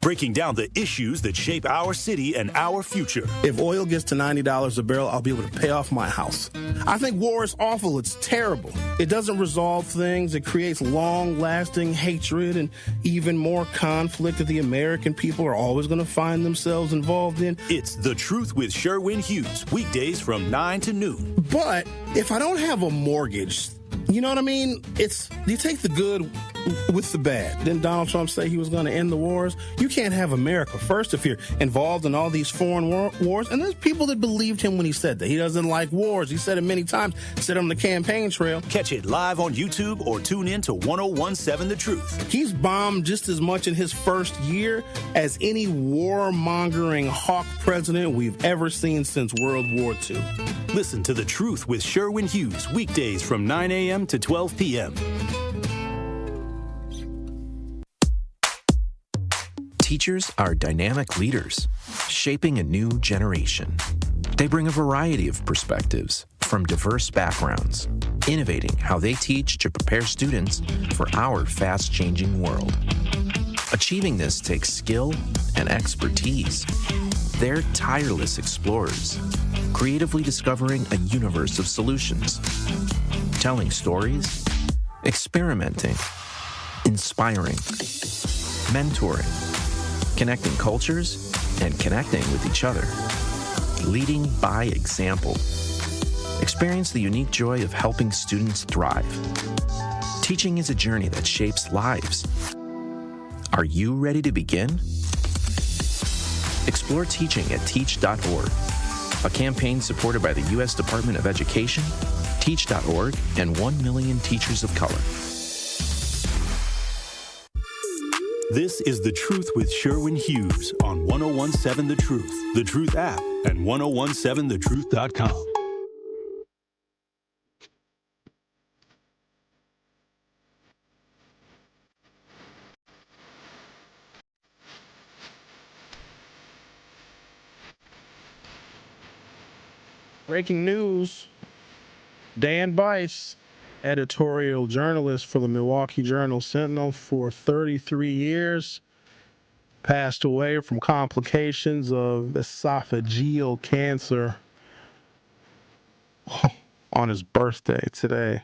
Breaking down the issues that shape our city and our future. If oil gets to $90 a barrel, I'll be able to pay off my house. I think war is awful. It's terrible. It doesn't resolve things. It creates long-lasting hatred and even more conflict that the American people are always going to find themselves involved in. It's The Truth with Sherwin Hughes, weekdays from 9 to noon. But if I don't have a mortgage, you know what I mean? You take the good with the bad. Didn't Donald Trump say he was going to end the wars? You can't have America first if you're involved in all these foreign wars. And there's people that believed him when he said that. He doesn't like wars. He said it many times. Said it on the campaign trail. Catch it live on YouTube or tune in to 1017 The Truth. He's bombed just as much in his first year as any warmongering hawk president we've ever seen since World War II. Listen to The Truth with Sherwin Hughes, weekdays from 9 a.m. to 12 p.m. Teachers are dynamic leaders, shaping a new generation. They bring a variety of perspectives from diverse backgrounds, innovating how they teach to prepare students for our fast-changing world. Achieving this takes skill and expertise. They're tireless explorers, creatively discovering a universe of solutions, telling stories, experimenting, inspiring, mentoring, connecting cultures, and connecting with each other. Leading by example. Experience the unique joy of helping students thrive. Teaching is a journey that shapes lives. Are you ready to begin? Explore teaching at teach.org, a campaign supported by the U.S. Department of Education, Teach.org, and 1 million teachers of color. This is The Truth with Sherwin Hughes on 1017 The Truth, The Truth app, and 1017thetruth.com. Breaking news. Dan Bice, editorial journalist for the Milwaukee Journal-Sentinel for 33 years, passed away from complications of esophageal cancer on his birthday today.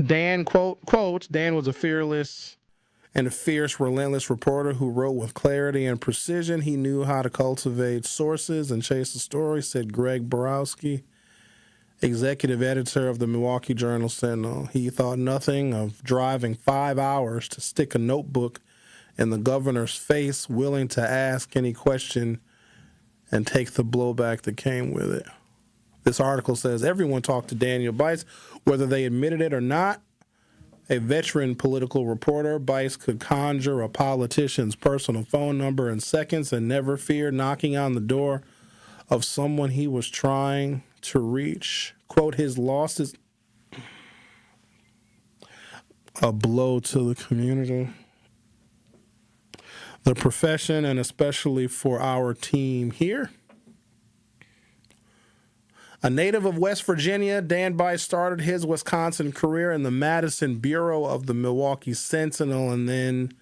Dan, quote, Dan was a fearless and a fierce, relentless reporter who wrote with clarity and precision. He knew how to cultivate sources and chase the story, said Greg Borowski, executive editor of the Milwaukee Journal-Sentinel. He thought nothing of driving 5 hours to stick a notebook in the governor's face, willing to ask any question and take the blowback that came with it. This article says everyone talked to Daniel Bice, whether they admitted it or not. A veteran political reporter, Bice could conjure a politician's personal phone number in seconds and never feared knocking on the door of someone he was trying to reach. Quote, his loss is a blow to the community, the profession, and especially for our team here. A native of West Virginia, Dan Bice started his Wisconsin career in the Madison Bureau of the Milwaukee Sentinel and then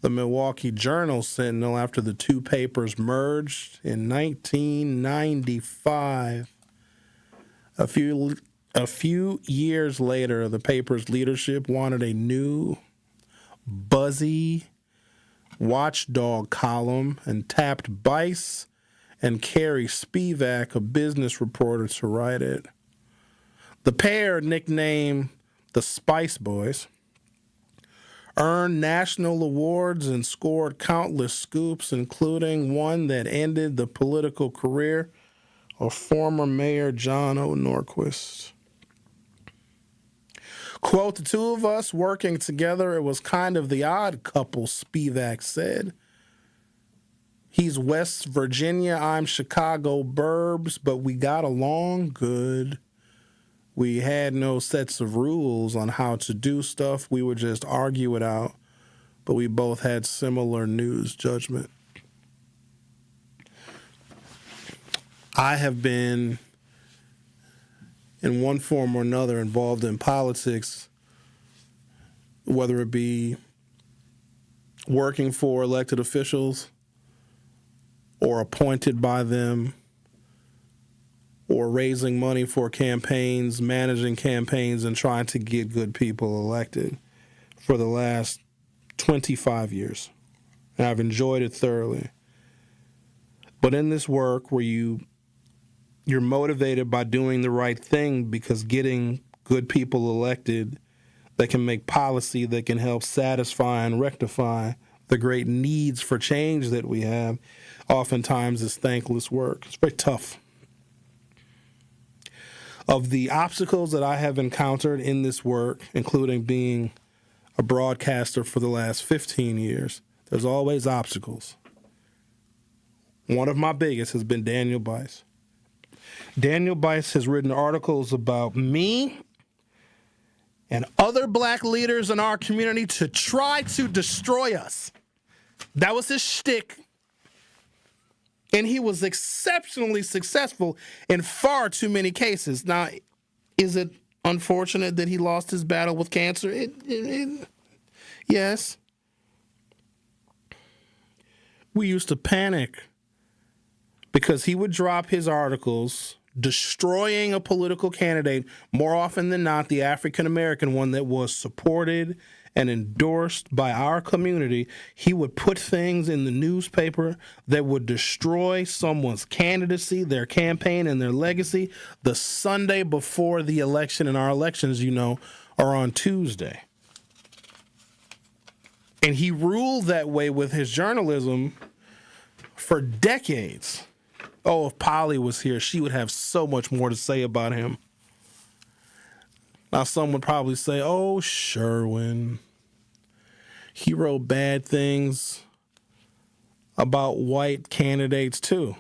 the Milwaukee Journal-Sentinel after the two papers merged in 1995. A few years later, the paper's leadership wanted a new, buzzy watchdog column and tapped Bice and Carrie Spivak, a business reporter, to write it. The pair, nicknamed the Spice Boys, earned national awards and scored countless scoops, including one that ended the political career of former Mayor John O. Norquist. Quote, the two of us working together, it was kind of the odd couple, Spivak said. He's West Virginia, I'm Chicago burbs, but we got along good. We had no sets of rules on how to do stuff. We would just argue it out, but we both had similar news judgment. I have been, in one form or another, involved in politics, whether it be working for elected officials or appointed by them, or raising money for campaigns, managing campaigns, and trying to get good people elected for the last 25 years. And I've enjoyed it thoroughly. But in this work where you're motivated by doing the right thing, because getting good people elected that can make policy that can help satisfy and rectify the great needs for change that we have, oftentimes is thankless work. It's very tough. Of the obstacles that I have encountered in this work, including being a broadcaster for the last 15 years, there's always obstacles. One of my biggest has been Daniel Bice. Daniel Bice has written articles about me and other black leaders in our community to try to destroy us. That was his shtick. And he was exceptionally successful in far too many cases. Now, is it unfortunate that he lost his battle with cancer? Yes. We used to panic because he would drop his articles destroying a political candidate, more often than not the African-American one that was supported and endorsed by our community. He would put things in the newspaper that would destroy someone's candidacy, their campaign, and their legacy the Sunday before the election. And our elections, you know, are on Tuesday. And he ruled that way with his journalism for decades. Oh, if Polly was here, she would have so much more to say about him. Now, some would probably say, oh, Sherwin. He wrote bad things about white candidates, too.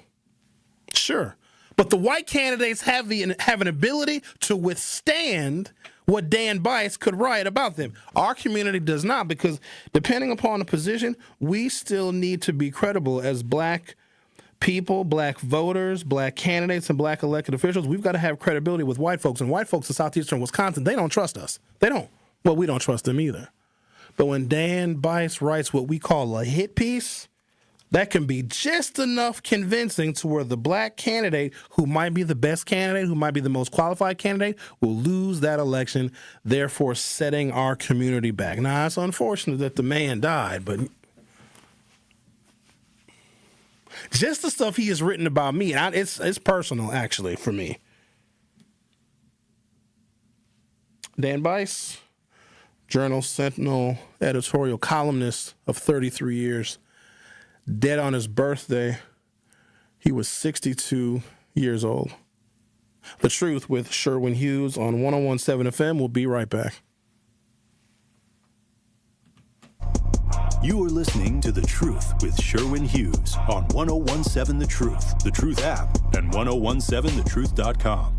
Sure. But the white candidates have an ability to withstand what Dan Bice could write about them. Our community does not, because depending upon the position, we still need to be credible as black people, black voters, black candidates, and black elected officials. We've got to have credibility with white folks. And white folks in southeastern Wisconsin, they don't trust us. They don't. Well, we don't trust them either. But when Dan Bice writes what we call a hit piece, that can be just enough convincing to where the black candidate, who might be the best candidate, who might be the most qualified candidate, will lose that election, therefore setting our community back. Now, it's unfortunate that the man died, but just the stuff he has written about me, and it's personal, actually, for me. Dan Bice, Journal Sentinel editorial columnist of 33 years, dead on his birthday. He was 62 years old. The Truth with Sherwin Hughes on 101.7 FM. We'll be right back. You are listening to The Truth with Sherwin Hughes on 101.7 The Truth app, and 1017thetruth.com.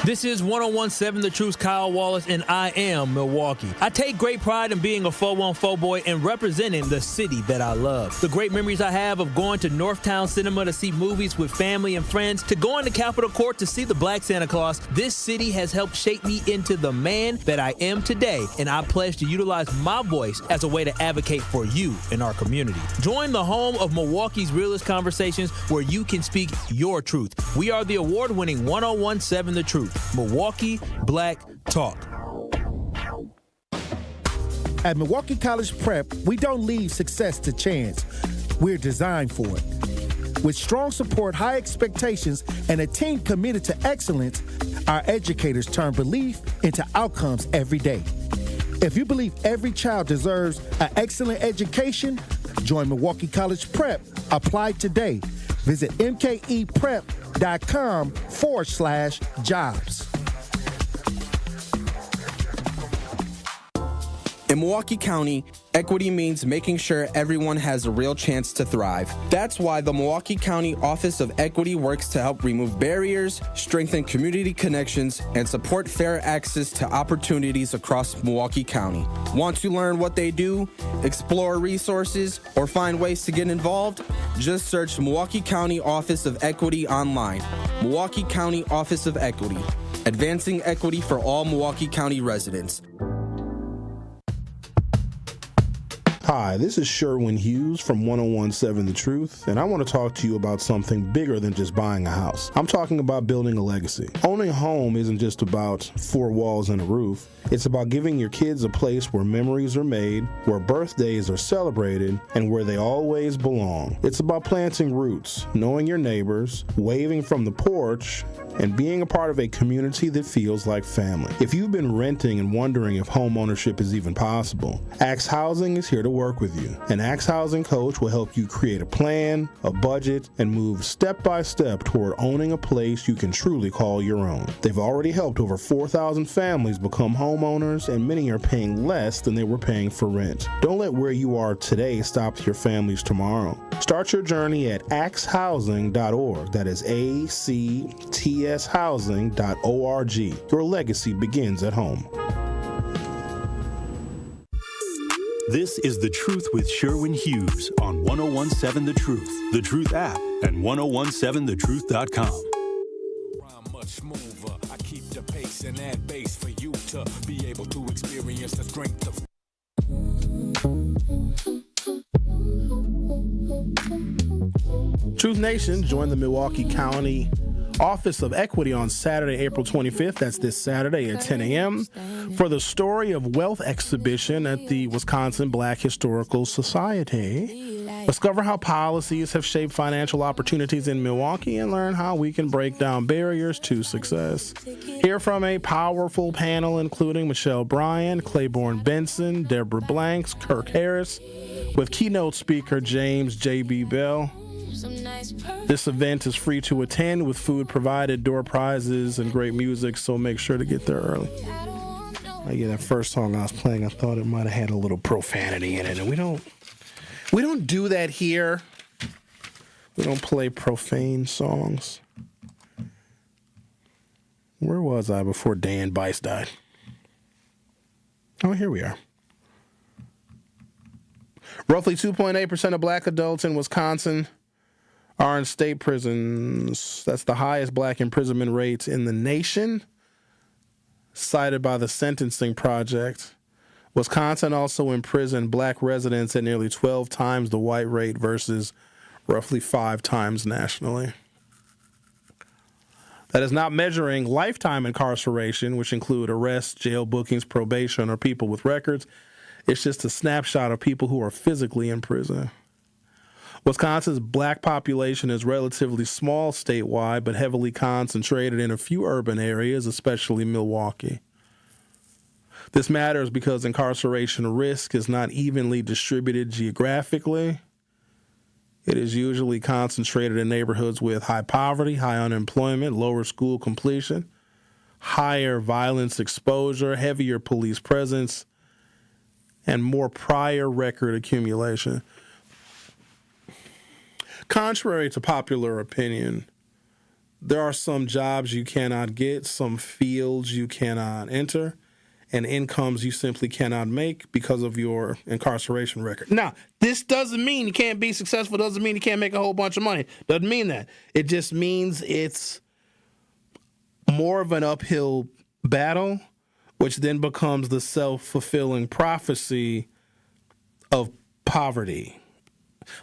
This is 101.7 The Truth's Kyle Wallace, and I am Milwaukee. I take great pride in being a 414 boy and representing the city that I love. The great memories I have of going to Northtown Cinema to see movies with family and friends, to going to Capitol Court to see the Black Santa Claus, this city has helped shape me into the man that I am today, and I pledge to utilize my voice as a way to advocate for you in our community. Join the home of Milwaukee's realest conversations, where you can speak your truth. We are the award-winning 101.7 The Truth. Milwaukee Black Talk. At Milwaukee College Prep, we don't leave success to chance. We're designed for it. With strong support, high expectations, and a team committed to excellence, our educators turn belief into outcomes every day. If you believe every child deserves an excellent education, join Milwaukee College Prep. Apply today. Visit mkeprep.com/jobs. In Milwaukee County, Equity means making sure everyone has a real chance to thrive. That's why the Milwaukee County Office of Equity works to help remove barriers, strengthen community connections, and support fair access to opportunities across Milwaukee County. Want to learn what they do, explore resources, or find ways to get involved? Just search Milwaukee County Office of Equity online. Milwaukee County Office of Equity, advancing equity for all Milwaukee County residents. Hi, this is Sherwin Hughes from 1017 The Truth, and I want to talk to you about something bigger than just buying a house. I'm talking about building a legacy. Owning a home isn't just about four walls and a roof. It's about giving your kids a place where memories are made, where birthdays are celebrated, and where they always belong. It's about planting roots, knowing your neighbors, waving from the porch, and being a part of a community that feels like family. If you've been renting and wondering if home ownership is even possible, Axe Housing is here to work with you. An Axe Housing coach will help you create a plan, a budget, and move step by step toward owning a place you can truly call your own. They've already helped over 4,000 families become homeowners, and many are paying less than they were paying for rent. Don't let where you are today stop your families tomorrow. Start your journey at axehousing.org. That is ACTShousing.org. Your legacy begins at home. This is The Truth with Sherwin Hughes on 1017 The Truth, The Truth app, and 1017thetruth.com. Much smoother. I keep the pace and add bass for you to be able to experience the strength of. Truth Nation joined the Milwaukee County Office of Equity on Saturday, April 25th. That's this Saturday at 10 a.m. for the Story of Wealth exhibition at the Wisconsin Black Historical Society. Discover how policies have shaped financial opportunities in Milwaukee and learn how we can break down barriers to success. Hear from a powerful panel including Michelle Bryan, Claiborne Benson, Deborah Blanks, Kirk Harris, with keynote speaker James J.B. Bell. This event is free to attend with food provided, door prizes, and great music, so make sure to get there early. That first song I was playing, I thought it might have had a little profanity in it, and we don't do that here. We don't play profane songs. Where was I before Dan Bice died? Oh, here we are. Roughly 2.8% of black adults in Wisconsin are in state prisons. That's the highest black imprisonment rates in the nation, cited by the Sentencing Project. Wisconsin also imprisoned black residents at nearly 12 times the white rate versus roughly 5 times nationally. That is not measuring lifetime incarceration, which include arrests, jail bookings, probation, or people with records. It's just a snapshot of people who are physically in prison. Wisconsin's black population is relatively small statewide, but heavily concentrated in a few urban areas, especially Milwaukee. This matters because incarceration risk is not evenly distributed geographically. It is usually concentrated in neighborhoods with high poverty, high unemployment, lower school completion, higher violence exposure, heavier police presence, and more prior record accumulation. Contrary to popular opinion, there are some jobs you cannot get, some fields you cannot enter, and incomes you simply cannot make because of your incarceration record. Now, this doesn't mean you can't be successful, doesn't mean you can't make a whole bunch of money. Doesn't mean that. It just means it's more of an uphill battle, which then becomes the self-fulfilling prophecy of poverty.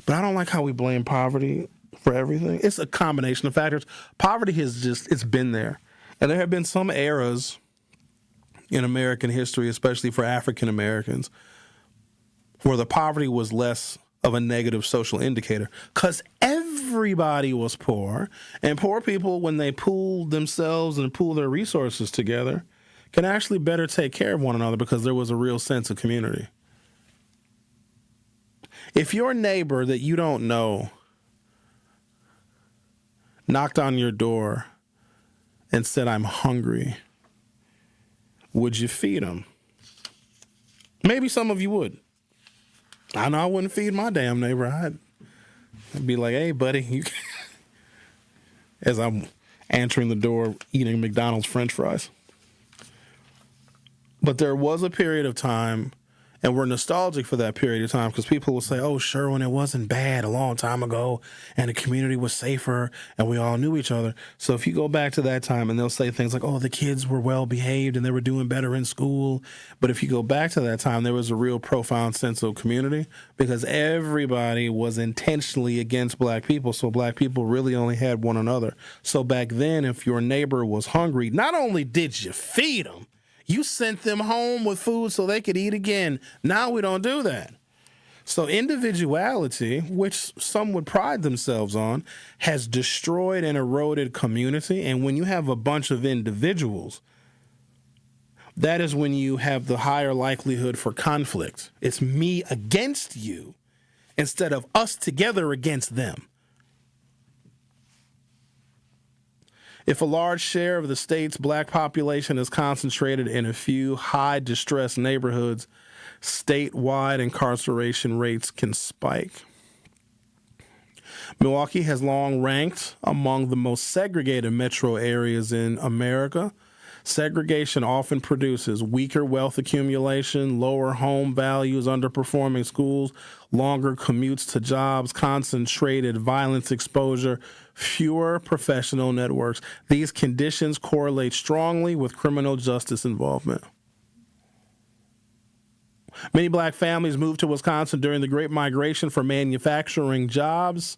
But I don't like how we blame poverty for everything. It's a combination of factors. Poverty it's been there. And there have been some eras in American history, especially for African Americans, where the poverty was less of a negative social indicator because everybody was poor. And poor people, when they pool themselves and pool their resources together, can actually better take care of one another because there was a real sense of community. If your neighbor that you don't know knocked on your door and said, "I'm hungry," would you feed him? Maybe some of you would. I know I wouldn't feed my damn neighbor. I'd be like, hey, buddy, you as I'm answering the door, eating McDonald's French fries. But there was a period of time, and we're nostalgic for that period of time because people will say, oh, Sherwin, it wasn't bad a long time ago, and the community was safer, and we all knew each other. So if you go back to that time, and they'll say things like, oh, the kids were well-behaved, and they were doing better in school. But if you go back to that time, there was a real profound sense of community because everybody was intentionally against black people, so black people really only had one another. So back then, if your neighbor was hungry, not only did you feed them, you sent them home with food so they could eat again. Now we don't do that. So individuality, which some would pride themselves on, has destroyed and eroded community. And when you have a bunch of individuals, that is when you have the higher likelihood for conflict. It's me against you instead of us together against them. If a large share of the state's black population is concentrated in a few high distress neighborhoods, statewide incarceration rates can spike. Milwaukee has long ranked among the most segregated metro areas in America. Segregation often produces weaker wealth accumulation, lower home values, underperforming schools, longer commutes to jobs, concentrated violence exposure, fewer professional networks. These conditions correlate strongly with criminal justice involvement. Many black families moved to Wisconsin during the Great Migration for manufacturing jobs.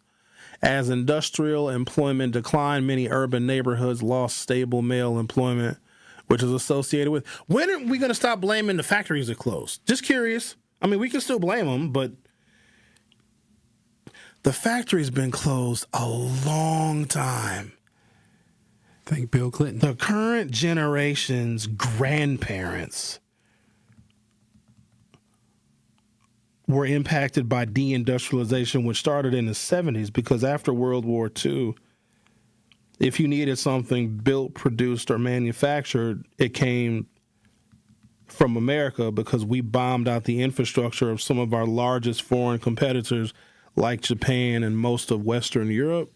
As industrial employment declined, many urban neighborhoods lost stable male employment, which is associated with. When are we going to stop blaming the factories that closed? Just curious. I mean, we can still blame them, but the factory's been closed a long time. Thank Bill Clinton. The current generation's grandparents were impacted by deindustrialization, which started in the 70s, because after World War II, if you needed something built, produced, or manufactured, it came from America because we bombed out the infrastructure of some of our largest foreign competitors like Japan and most of Western Europe.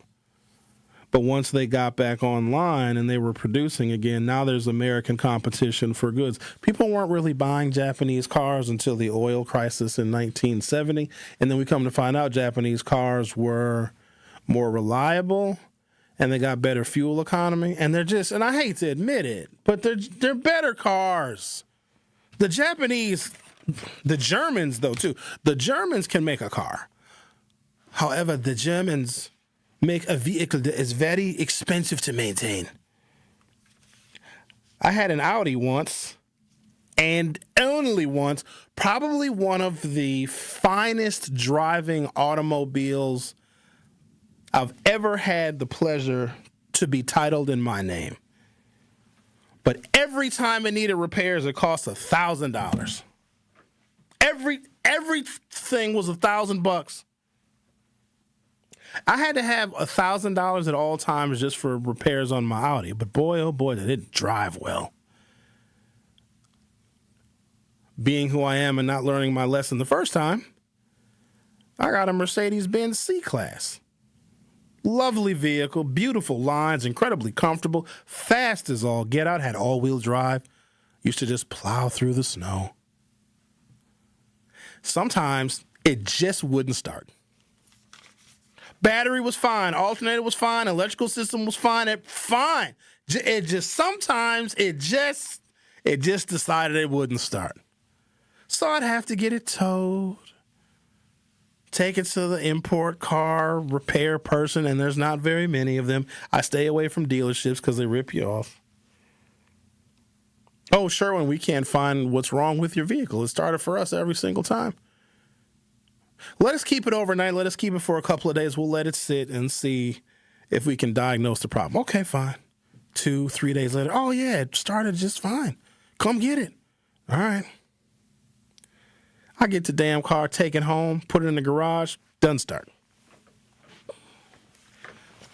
But once they got back online and they were producing again, now there's American competition for goods. People weren't really buying Japanese cars until the oil crisis in 1970. And then we come to find out Japanese cars were more reliable and they got better fuel economy. And they're just, and I hate to admit it, but they're better cars. The Japanese, the Germans though too, the Germans can make a car. However, the Germans make a vehicle that is very expensive to maintain. I had an Audi once, and only once, probably one of the finest driving automobiles I've ever had the pleasure to be titled in my name. But every time it needed repairs, it cost $1,000. Everything was $1,000. I had to have $1,000 at all times just for repairs on my Audi. But boy, oh boy, did it drive well. Being who I am and not learning my lesson the first time, I got a Mercedes-Benz C-Class. Lovely vehicle, beautiful lines, incredibly comfortable, fast as all get out, had all-wheel drive. Used to just plow through the snow. Sometimes it just wouldn't start. Battery was fine, alternator was fine, electrical system was fine, fine. It just decided it wouldn't start. So I'd have to get it towed, take it to the import car repair person, and there's not very many of them. I stay away from dealerships because they rip you off. Oh, Sherwin, we can't find what's wrong with your vehicle. It started for us every single time. Let us keep it overnight. Let us keep it for a couple of days. We'll let it sit and see if we can diagnose the problem. Okay, fine. 2-3 days later, oh, yeah, it started just fine. Come get it. All right. I get the damn car, take it home, put it in the garage, doesn't start.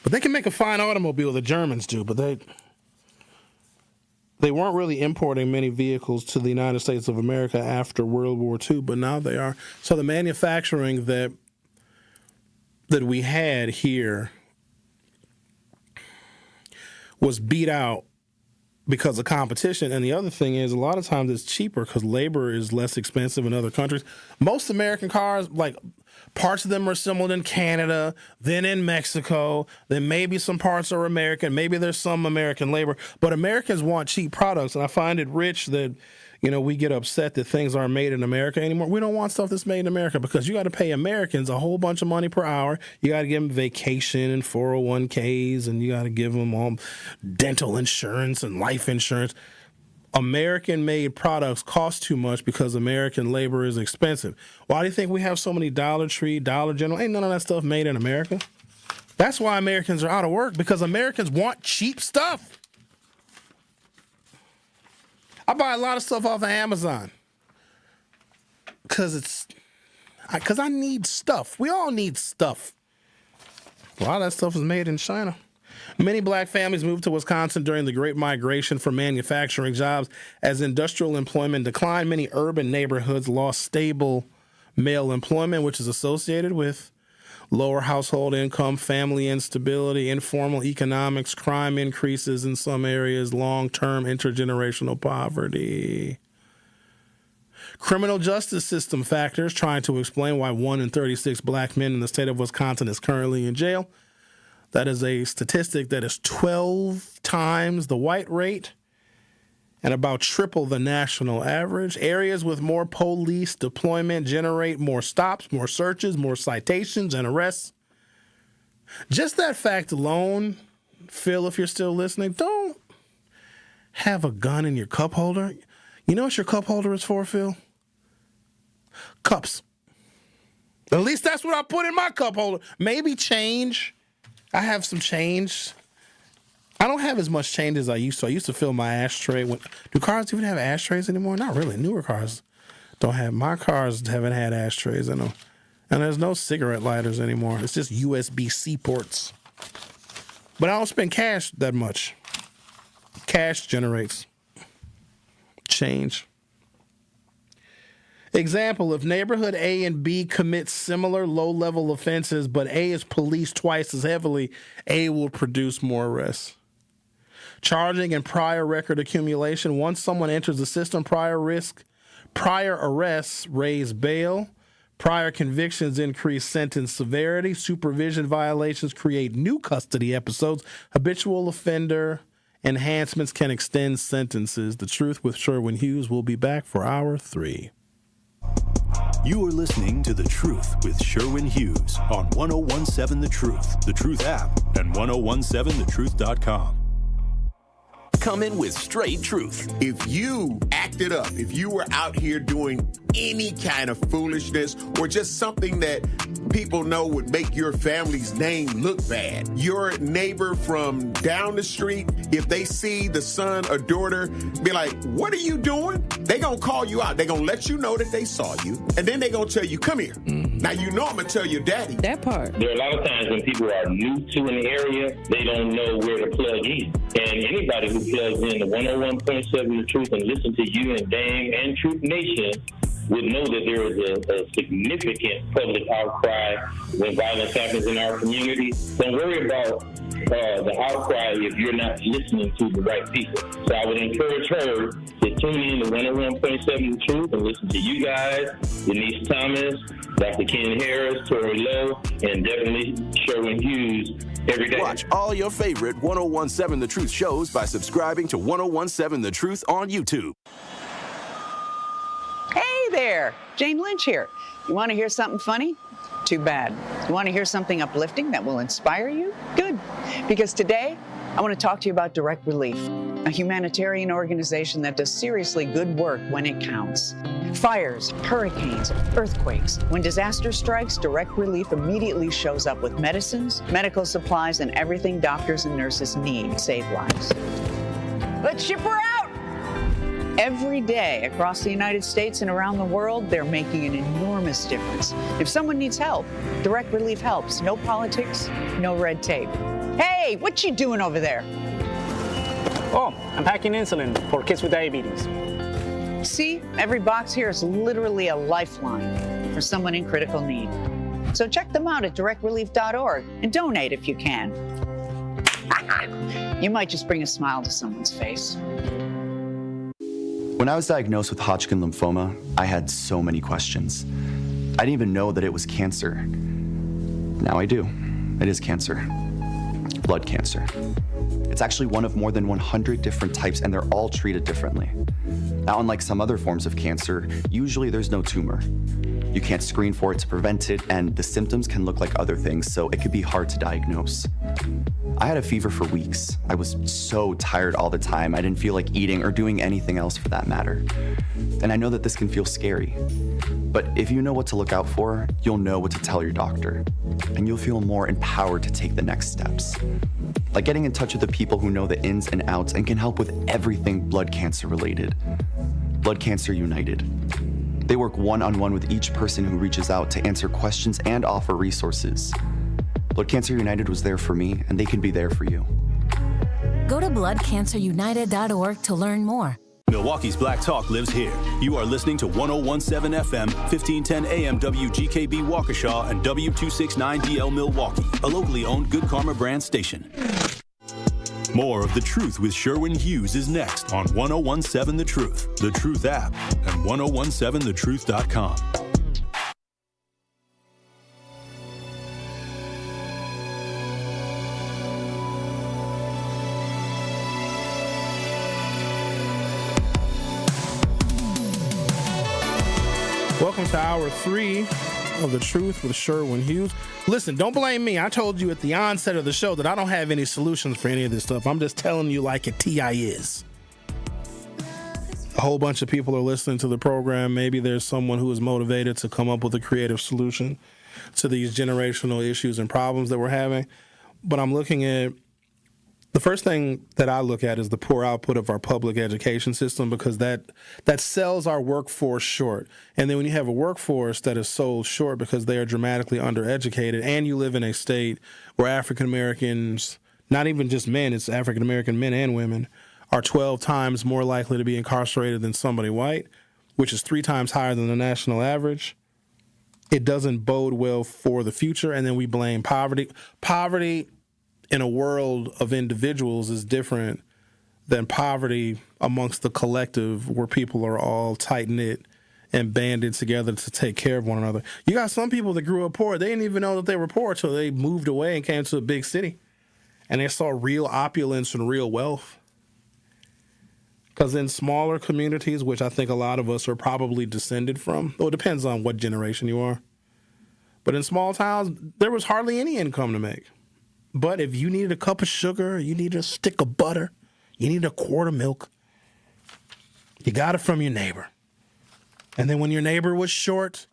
But they can make a fine automobile, the Germans do, but They weren't really importing many vehicles to the United States of America after World War II, but now they are. So the manufacturing that we had here was beat out because of competition. And the other thing is, a lot of times it's cheaper because labor is less expensive in other countries. Most American cars, like parts of them are assembled in Canada, then in Mexico, then maybe some parts are American, maybe there's some American labor, but Americans want cheap products. And I find it rich that, we get upset that things aren't made in America anymore. We don't want stuff that's made in America because you got to pay Americans a whole bunch of money per hour. You got to give them vacation and 401ks, and you got to give them all dental insurance and life insurance. American-made products cost too much because American labor is expensive. Why do you think we have so many Dollar Tree, Dollar General? Ain't none of that stuff made in America. That's why Americans are out of work, because Americans want cheap stuff. I buy a lot of stuff off of Amazon because I need stuff. We all need stuff. A lot of that stuff is made in China. Many black families moved to Wisconsin during the Great Migration for manufacturing jobs. As industrial employment declined, many urban neighborhoods lost stable male employment, which is associated with lower household income, family instability, informal economics, crime increases in some areas, long-term intergenerational poverty. Criminal justice system factors trying to explain why 1 in 36 black men in the state of Wisconsin is currently in jail. That is a statistic that is 12 times the white rate and about triple the national average. Areas with more police deployment generate more stops, more searches, more citations and arrests. Just that fact alone, Phil, if you're still listening, don't have a gun in your cup holder. You know what your cup holder is for, Phil? Cups. At least that's what I put in my cup holder. Maybe change. I have some change. I don't have as much change as I used to. I used to fill my ashtray. Do cars even have ashtrays anymore? Not really. Newer cars don't have. My cars haven't had ashtrays, I know. And there's no cigarette lighters anymore. It's just USB-C ports. But I don't spend cash that much. Cash generates change. Example, if neighborhood A and B commit similar low-level offenses, but A is policed twice as heavily, A will produce more arrests. Charging and prior record accumulation. Once someone enters the system, prior arrests raise bail. Prior convictions increase sentence severity. Supervision violations create new custody episodes. Habitual offender enhancements can extend sentences. The Truth with Sherwin Hughes will be back for Hour 3. You are listening to The Truth with Sherwin Hughes on 1017 The Truth app, and 1017thetruth.com. Come in with straight truth. If you acted up, if you were out here doing any kind of foolishness or just something that people know would make your family's name look bad, your neighbor from down the street, if they see the son or daughter, be like, what are you doing? They gonna call you out. They gonna let you know that they saw you, and then they gonna tell you, come here. Now you know I'm gonna tell your daddy. That part. There are a lot of times when people are new to an area, they don't know where to plug in. And anybody who plugs in to 101.7 The Truth and listen to you and Dame and Truth Nation would know that there is a significant public outcry when violence happens in our community. Don't worry about the outcry if you're not listening to the right people. So I would encourage her to tune in to 101.7 The Truth and listen to you guys, Denise Thomas, Dr. Ken Harris, Tori Lowe, and definitely Sherwin Hughes every day. Watch all your favorite 1017 The Truth shows by subscribing to 1017 The Truth on YouTube. Hey there, Jane Lynch here. You want to hear something funny? Too bad. You want to hear something uplifting that will inspire you? Good. Because today, I want to talk to you about Direct Relief, a humanitarian organization that does seriously good work when it counts. Fires, hurricanes, earthquakes. When disaster strikes, Direct Relief immediately shows up with medicines, medical supplies, and everything doctors and nurses need to save lives. Let's ship her out! Every day across the United States and around the world, they're making an enormous difference. If someone needs help, Direct Relief helps. No politics, no red tape. Hey, what you doing over there? Oh, I'm packing insulin for kids with diabetes. See, every box here is literally a lifeline for someone in critical need. So check them out at directrelief.org and donate if you can. You might just bring a smile to someone's face. When I was diagnosed with Hodgkin lymphoma, I had so many questions. I didn't even know that it was cancer. Now I do. It is cancer. Blood cancer. It's actually one of more than 100 different types, and they're all treated differently. Now, unlike some other forms of cancer, usually there's no tumor. You can't screen for it to prevent it, and the symptoms can look like other things, so it could be hard to diagnose. I had a fever for weeks. I was so tired all the time. I didn't feel like eating or doing anything else for that matter. And I know that this can feel scary. But if you know what to look out for, you'll know what to tell your doctor. And you'll feel more empowered to take the next steps. Like getting in touch with the people who know the ins and outs and can help with everything blood cancer related. Blood Cancer United. They work one-on-one with each person who reaches out to answer questions and offer resources. Blood Cancer United was there for me, and they can be there for you. Go to bloodcancerunited.org to learn more. Milwaukee's Black Talk lives here. You are listening to 1017 FM, 1510 AM WGKB Waukesha, and W269DL Milwaukee, a locally owned Good Karma brand station. More of The Truth with Sherwin Hughes is next on 1017 The Truth, The Truth app, and 1017thetruth.com. Welcome to hour 3 of The Truth with Sherwin Hughes. Listen, don't blame me. I told you at the onset of the show that I don't have any solutions for any of this stuff. I'm just telling you like a TI is. A whole bunch of people are listening to the program. Maybe there's someone who is motivated to come up with a creative solution to these generational issues and problems that we're having. But I'm looking at the first thing that I look at is the poor output of our public education system, because that sells our workforce short. And then when you have a workforce that is sold short because they are dramatically undereducated, and you live in a state where African Americans, not even just men, it's African American men and women, are 12 times more likely to be incarcerated than somebody white, which is 3 times higher than the national average, it doesn't bode well for the future. And then we blame poverty. Poverty in a world of individuals is different than poverty amongst the collective, where people are all tight-knit and banded together to take care of one another. You got some people that grew up poor. They didn't even know that they were poor until they moved away and came to a big city, and they saw real opulence and real wealth. Because in smaller communities, which I think a lot of us are probably descended from, well, it depends on what generation you are, but in small towns, there was hardly any income to make. But if you needed a cup of sugar, you needed a stick of butter, you needed a quart of milk, you got it from your neighbor. And then when your neighbor was short,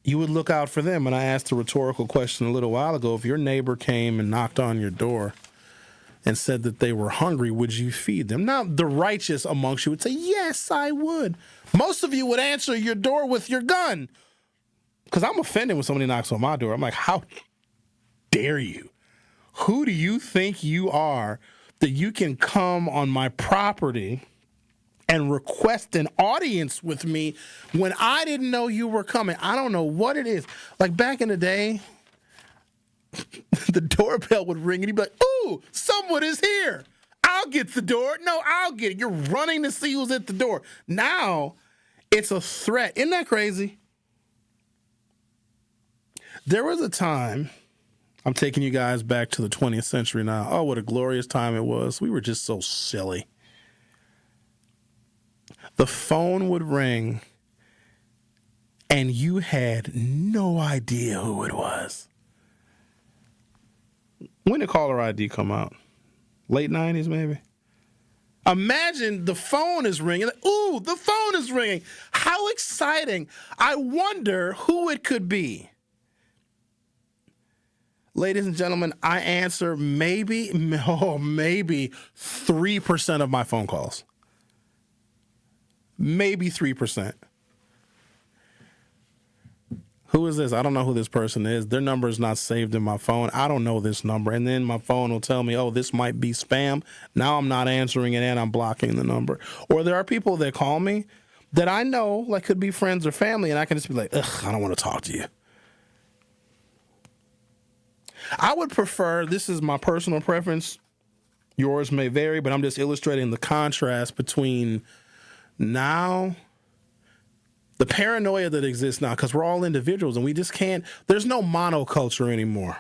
you would look out for them. And I asked a rhetorical question a little while ago. If your neighbor came and knocked on your door and said that they were hungry, would you feed them? Now, the righteous amongst you would say, yes, I would. Most of you would answer your door with your gun. Because I'm offended when somebody knocks on my door. I'm like, how dare you? Who do you think you are that you can come on my property and request an audience with me when I didn't know you were coming? I don't know what it is. Like back in the day, the doorbell would ring and you'd be like, ooh, someone is here. I'll get the door. No, I'll get it. You're running to see who's at the door. Now it's a threat. Isn't that crazy? There was a time, I'm taking you guys back to the 20th century now. Oh, what a glorious time it was. We were just so silly. The phone would ring, and you had no idea who it was. When did caller ID come out? Late 90s, maybe? Imagine the phone is ringing. Ooh, the phone is ringing. How exciting. I wonder who it could be. Ladies and gentlemen, I answer maybe 3% of my phone calls. Maybe 3%. Who is this? I don't know who this person is. Their number is not saved in my phone. I don't know this number. And then my phone will tell me, oh, this might be spam. Now I'm not answering it and I'm blocking the number. Or there are people that call me that I know, like, could be friends or family, and I can just be like, ugh, I don't want to talk to you. I would prefer, this is my personal preference, yours may vary, but I'm just illustrating the contrast between now, the paranoia that exists now, because we're all individuals and we just can't, there's no monoculture anymore.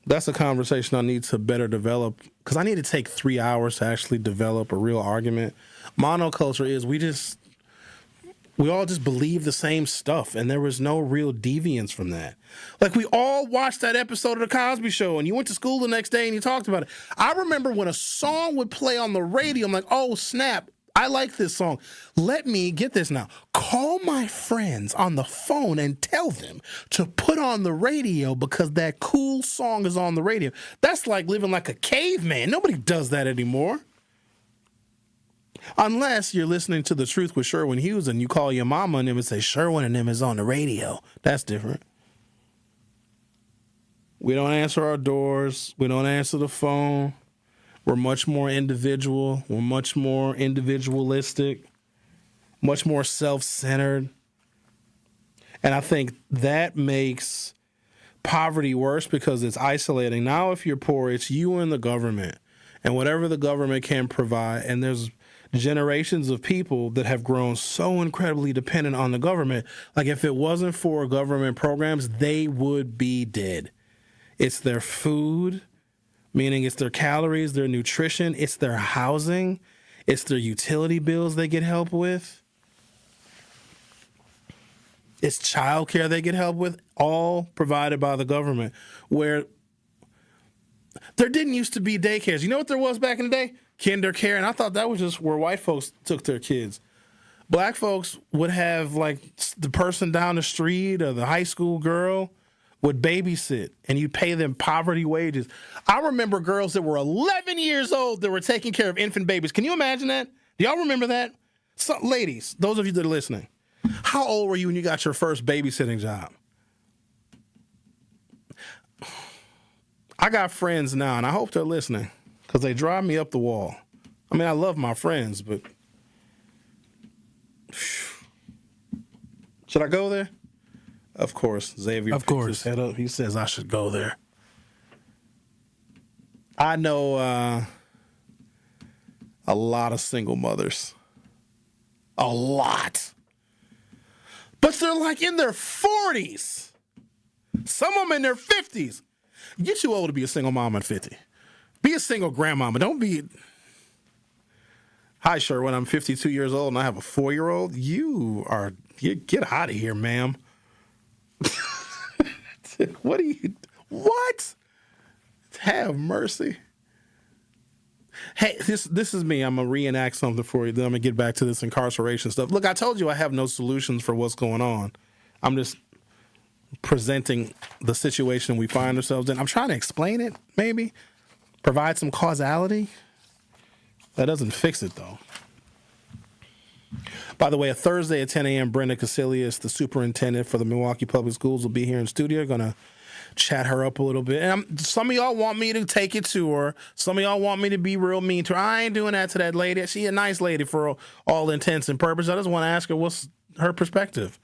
That's a conversation I need to better develop, because I need to take 3 hours to actually develop a real argument. Monoculture is we all just believe the same stuff, and there was no real deviance from that. Like, we all watched that episode of The Cosby Show, and you went to school the next day and you talked about it. I remember when a song would play on the radio, I'm like, oh, snap. I like this song. Let me get this now. Call my friends on the phone and tell them to put on the radio because that cool song is on the radio. That's like living like a caveman. Nobody does that anymore. Unless you're listening to The Truth with Sherwin Hughes and you call your mama and them and say, Sherwin and them is on the radio. That's different. We don't answer our doors. We don't answer the phone. We're much more individual. We're much more individualistic, much more self-centered. And I think that makes poverty worse because it's isolating. Now, if you're poor, it's you and the government and whatever the government can provide. And there's generations of people that have grown so incredibly dependent on the government. Like, if it wasn't for government programs, they would be dead. It's their food, meaning it's their calories, their nutrition, it's their housing, it's their utility bills they get help with, it's childcare they get help with, all provided by the government. Where there didn't used to be daycares. You know what there was back in the day? Kinder care, and I thought that was just where white folks took their kids. Black folks would have, like, the person down the street or the high school girl would babysit, and you pay them poverty wages. I remember girls that were 11 years old that were taking care of infant babies. Can you imagine that? Do y'all remember that? So, ladies, those of you that are listening, how old were you when you got your first babysitting job? I got friends now, and I hope they're listening, because they drive me up the wall. I mean, I love my friends, but should I go there? Of course, Xavier picks his head up. He says I should go there. I know a lot of single mothers. A lot. But they're like in their 40s. Some of them in their 50s. You're too old to be a single mom at 50. Be a single grandmama. Don't be... Hi, Sherwin. I'm 52 years old and I have a 4-year-old. You get out of here, ma'am. What? Have mercy. Hey, this is me. I'm going to reenact something for you. Then I'm going to get back to this incarceration stuff. Look, I told you I have no solutions for what's going on. I'm just presenting the situation we find ourselves in. I'm trying to explain it, maybe. Provide some causality. That doesn't fix it, though. By the way, a Thursday at 10 a.m., Brenda Casilius, the superintendent for the Milwaukee Public Schools, will be here in studio. Going to chat her up a little bit. And some of y'all want me to take it to her. Some of y'all want me to be real mean to her. I ain't doing that to that lady. She a nice lady for all intents and purposes. I just want to ask her what's her perspective.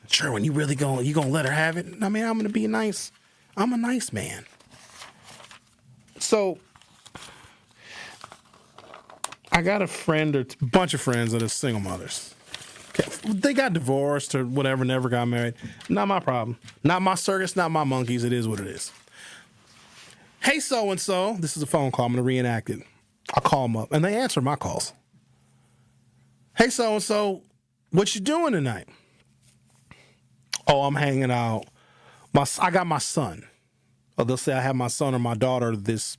Sure, when you really gonna let her have it? I mean, I'm gonna be nice. I'm a nice man. So I got a friend or a bunch of friends that are single mothers. Okay. They got divorced or whatever, never got married. Not my problem. Not my circus, not my monkeys. It is what it is. Hey, so-and-so. This is a phone call. I'm going to reenact it. I'll call them up, and they answer my calls. Hey, so-and-so, what you doing tonight? Oh, I'm hanging out. I got my son. Or they'll say I have my son or my daughter this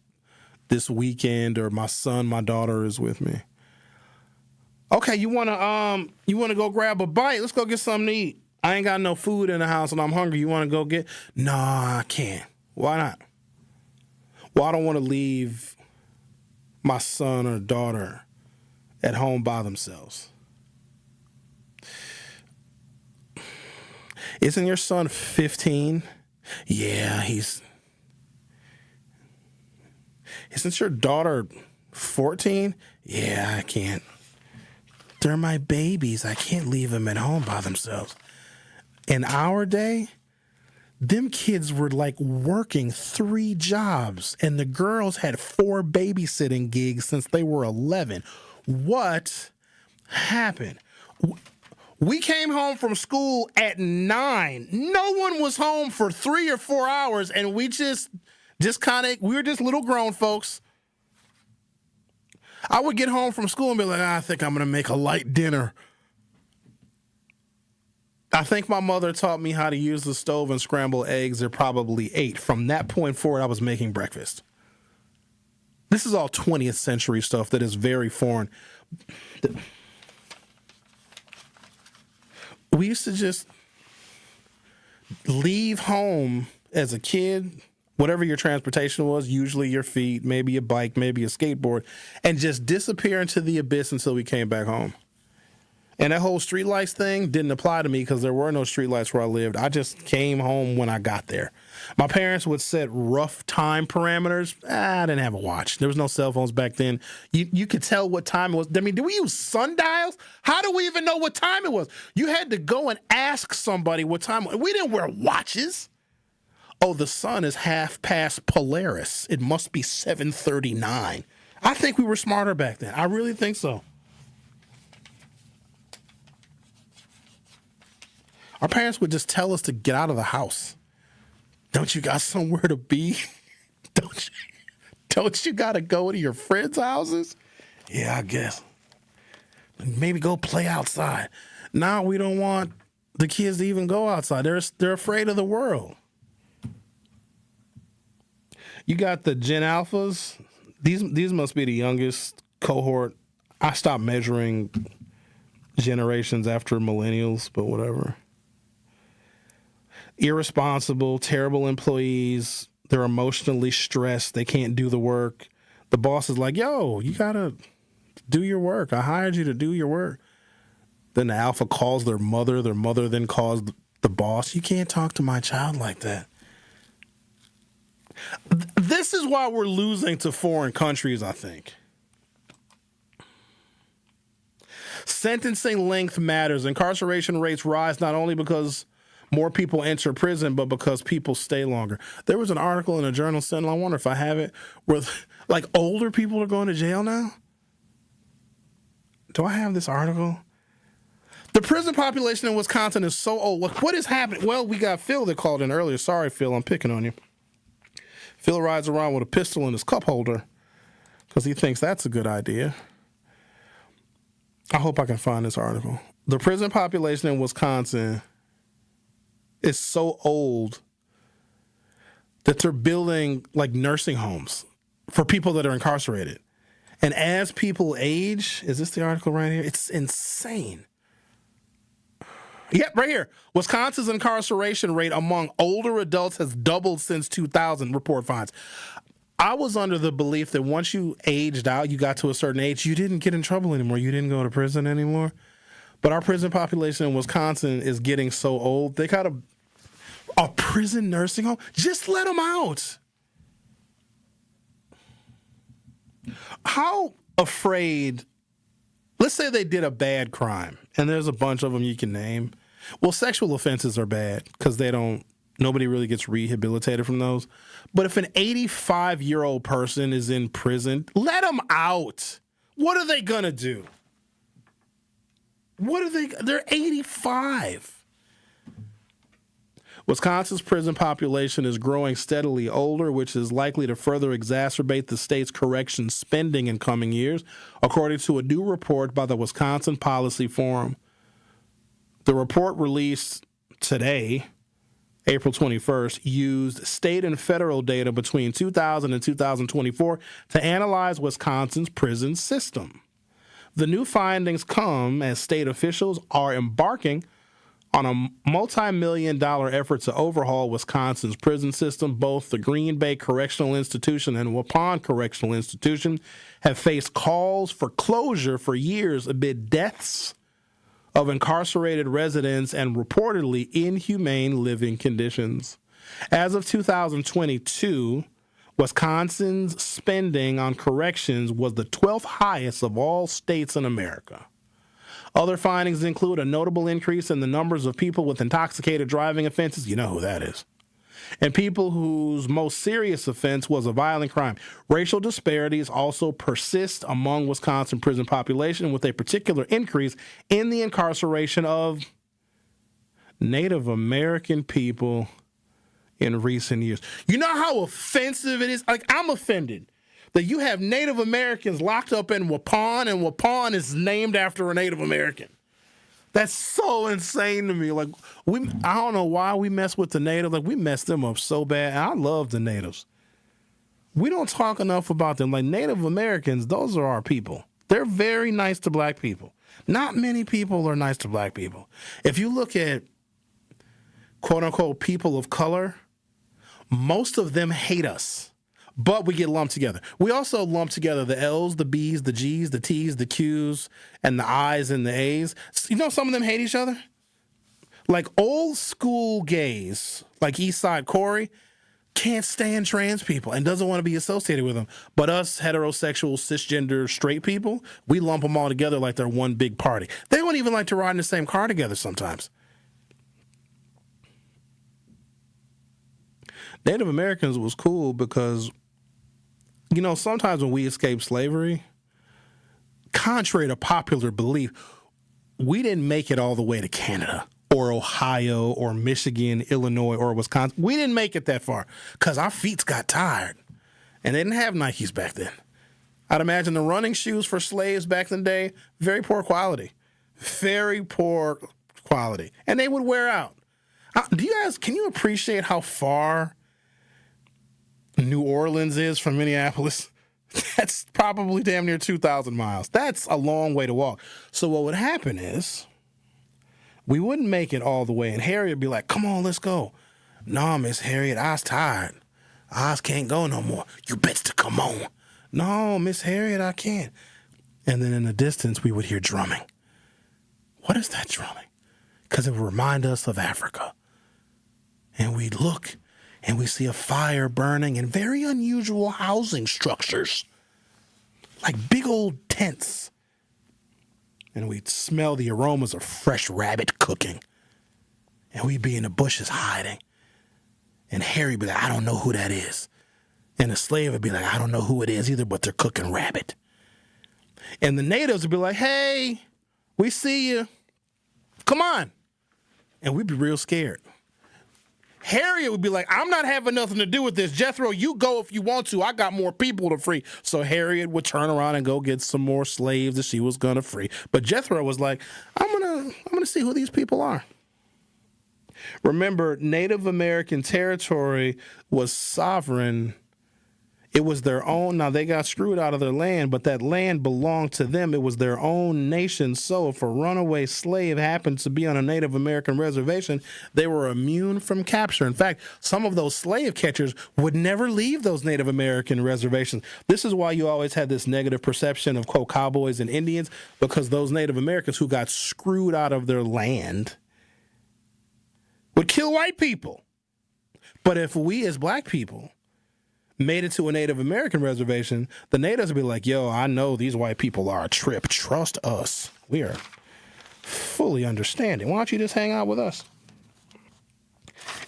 weekend, or my son, my daughter is with me. Okay, you wanna go grab a bite? Let's go get something to eat. I ain't got no food in the house and I'm hungry. You wanna go get? No, I can't. Why not? Well, I don't want to leave my son or daughter at home by themselves. Isn't your son 15? Yeah, Isn't your daughter 14? Yeah, I can't. They're my babies. I can't leave them at home by themselves. In our day, them kids were like working 3 jobs, and the girls had 4 babysitting gigs since they were 11. What happened? We came home from school at 9. No one was home for 3 or 4 hours, and we we were just little grown folks. I would get home from school and be like, I think I'm going to make a light dinner. I think my mother taught me how to use the stove and scramble eggs at probably 8. From that point forward, I was making breakfast. This is all 20th century stuff that is very foreign. We used to just leave home as a kid, whatever your transportation was, usually your feet, maybe a bike, maybe a skateboard, and just disappear into the abyss until we came back home. And that whole streetlights thing didn't apply to me because there were no streetlights where I lived. I just came home when I got there. My parents would set rough time parameters. I didn't have a watch. There was no cell phones back then. You could tell what time it was. I mean, do we use sundials? How do we even know what time it was? You had to go and ask somebody what time. We didn't wear watches. Oh, the sun is half past Polaris. It must be 7:39. I think we were smarter back then. I really think so. Our parents would just tell us to get out of the house. Don't you got somewhere to be? Don't you got to go to your friends' houses? Yeah, I guess. Maybe go play outside. Now we don't want the kids to even go outside. They're afraid of the world. You got the Gen Alphas. These must be the youngest cohort. I stopped measuring generations after millennials, but whatever. Irresponsible, terrible employees. They're emotionally stressed. They can't do the work. The boss is like, yo, you got to do your work. I hired you to do your work. Then the alpha calls their mother. Their mother then calls the boss. You can't talk to my child like that. This is why we're losing to foreign countries, I think. Sentencing length matters. Incarceration rates rise not only because more people enter prison, but because people stay longer. There was an article in a journal Sentinel, I wonder if I have it, where like older people are going to jail now. Do I have this article? The prison population in Wisconsin is so old. What is happening? Well, we got Phil that called in earlier. Sorry, Phil, I'm picking on you. Phil rides around with a pistol in his cup holder because he thinks that's a good idea. I hope I can find this article. The prison population in Wisconsin is so old that they're building like nursing homes for people that are incarcerated. And as people age, is this the article right here? It's insane. Yep, right here. Wisconsin's incarceration rate among older adults has doubled since 2000, report finds. I was under the belief that once you aged out, you got to a certain age, you didn't get in trouble anymore. You didn't go to prison anymore. But our prison population in Wisconsin is getting so old. They got a prison nursing home. Just let them out. How afraid, let's say they did a bad crime, and there's a bunch of them you can name. Well, sexual offenses are bad because nobody really gets rehabilitated from those. But if an 85-year-old person is in prison, let them out. What are they going to do? They're 85. Wisconsin's prison population is growing steadily older, which is likely to further exacerbate the state's correction spending in coming years, according to a new report by the Wisconsin Policy Forum. The report released today, April 21st, used state and federal data between 2000 and 2024 to analyze Wisconsin's prison system. The new findings come as state officials are embarking on a multi-million-dollar effort to overhaul Wisconsin's prison system. Both the Green Bay Correctional Institution and Waupun Correctional Institution have faced calls for closure for years amid deaths of incarcerated residents and reportedly inhumane living conditions. As of 2022, Wisconsin's spending on corrections was the 12th highest of all states in America. Other findings include a notable increase in the numbers of people with intoxicated driving offenses. You know who that is. And people whose most serious offense was a violent crime. Racial disparities also persist among Wisconsin prison population, with a particular increase in the incarceration of Native American people in recent years. You know how offensive it is? Like, I'm offended that you have Native Americans locked up in Waupun, and Waupun is named after a Native American. That's so insane to me. Like, I don't know why we mess with the natives. Like, we messed them up so bad. And I love the natives. We don't talk enough about them. Like, Native Americans, those are our people. They're very nice to black people. Not many people are nice to black people. If you look at quote unquote people of color, most of them hate us. But we get lumped together. We also lump together the L's, the B's, the G's, the T's, the Q's, and the I's and the A's. You know, some of them hate each other. Like old school gays, like Eastside Corey, can't stand trans people and doesn't want to be associated with them. But us heterosexual, cisgender, straight people, we lump them all together like they're one big party. They don't even like to ride in the same car together sometimes. Native Americans was cool because, you know, sometimes when we escape slavery, contrary to popular belief, we didn't make it all the way to Canada or Ohio or Michigan, Illinois, or Wisconsin. We didn't make it that far because our feet got tired. And they didn't have Nikes back then. I'd imagine the running shoes for slaves back in the day, very poor quality. Very poor quality. And they would wear out. Can you appreciate how far New Orleans is from Minneapolis? That's probably damn near 2,000 miles. That's a long way to walk. So what would happen is we wouldn't make it all the way, and Harriet would be like, come on, let's go. No, Miss Harriet, I's tired. I can't go no more. You bets to come on. No, Miss Harriet, I can't. And then in the distance, we would hear drumming. What is that drumming? Because it would remind us of Africa. And we'd look, and we see a fire burning in very unusual housing structures, like big old tents. And we'd smell the aromas of fresh rabbit cooking. And we'd be in the bushes hiding. And Harry would be like, I don't know who that is. And the slave would be like, I don't know who it is either, but they're cooking rabbit. And the natives would be like, hey, we see you. Come on. And we'd be real scared. Harriet would be like, I'm not having nothing to do with this. Jethro, you go if you want to. I got more people to free. So Harriet would turn around and go get some more slaves that she was going to free. But Jethro was like, I'm gonna see who these people are. Remember, Native American territory was sovereign. It was their own. Now, they got screwed out of their land, but that land belonged to them. It was their own nation. So if a runaway slave happened to be on a Native American reservation, they were immune from capture. In fact, some of those slave catchers would never leave those Native American reservations. This is why you always had this negative perception of, quote, cowboys and Indians, because those Native Americans who got screwed out of their land would kill white people. But if we as black people made it to a Native American reservation, the natives would be like, yo, I know these white people are a trip. Trust us. We are fully understanding. Why don't you just hang out with us?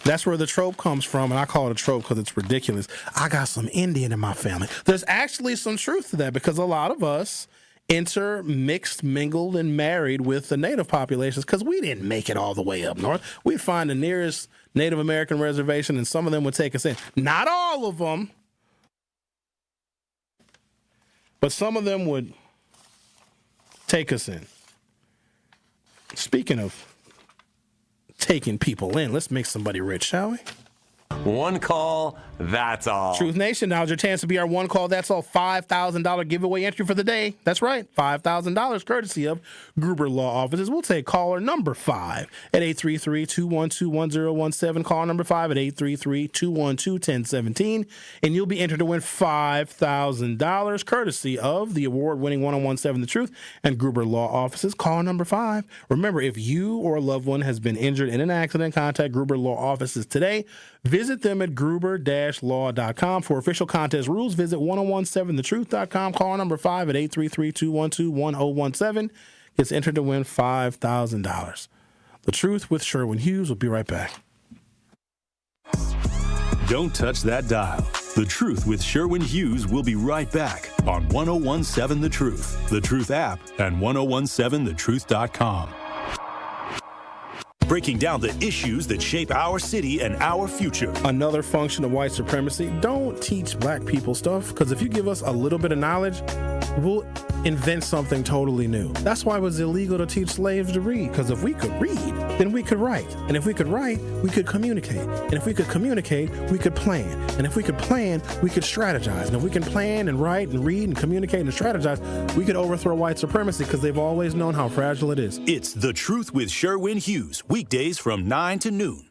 That's where the trope comes from, and I call it a trope because it's ridiculous. I got some Indian in my family. There's actually some truth to that because a lot of us intermixed, mingled, and married with the native populations because we didn't make it all the way up north. We'd find the nearest Native American reservation, and some of them would take us in. Not all of them, but some of them would take us in. Speaking of taking people in, let's make somebody rich, shall we? One call, that's all. Truth Nation, now's your chance to be our one call, that's all $5,000 giveaway entry for the day. That's right, $5,000 courtesy of Gruber Law Offices. We'll take caller number 5 at 833-212-1017. Call number 5 at 833-212-1017. And you'll be entered to win $5,000 courtesy of the award-winning 1017 The Truth and Gruber Law Offices. Call number 5. Remember, if you or a loved one has been injured in an accident, contact Gruber Law Offices today. Visit them at gruber-law.com. For official contest rules, visit 1017thetruth.com. Call number 5 at 833-212-1017. Gets entered to win $5,000. The Truth with Sherwin Hughes. We'll be right back. Don't touch that dial. The Truth with Sherwin Hughes will be right back on 1017 The Truth app, and 1017thetruth.com. Breaking down the issues that shape our city and our future. Another function of white supremacy, don't teach black people stuff, because if you give us a little bit of knowledge, we'll invent something totally new. That's why it was illegal to teach slaves to read, because if we could read, then we could write. And if we could write, we could communicate. And if we could communicate, we could plan. And if we could plan, we could strategize. And if we can plan and write and read and communicate and strategize, we could overthrow white supremacy, because they've always known how fragile it is. It's The Truth with Sherwin Hughes, weekdays from 9 to noon.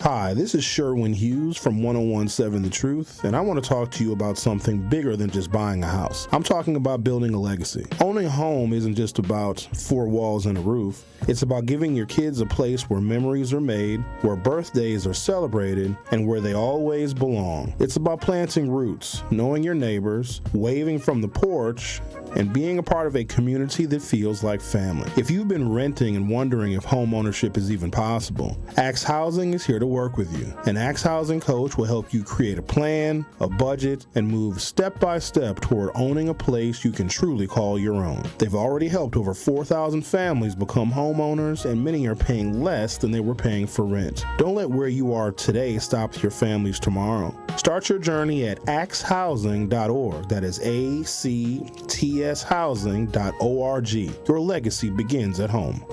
Hi, this is Sherwin Hughes from 1017 The Truth, and I want to talk to you about something bigger than just buying a house. I'm talking about building a legacy. Owning a home isn't just about 4 walls and a roof. It's about giving your kids a place where memories are made, where birthdays are celebrated, and where they always belong. It's about planting roots, knowing your neighbors, waving from the porch, and being a part of a community that feels like family. If you've been renting and wondering if home ownership is even possible, Axe Housing is here to work with you. An Axe Housing coach will help you create a plan, a budget, and move step by step toward owning a place you can truly call your own. They've already helped over 4,000 families become homeowners, and many are paying less than they were paying for rent. Don't let where you are today stop your families tomorrow. Start your journey at axehousing.org. That is ACTShousing.org. Your legacy begins at home.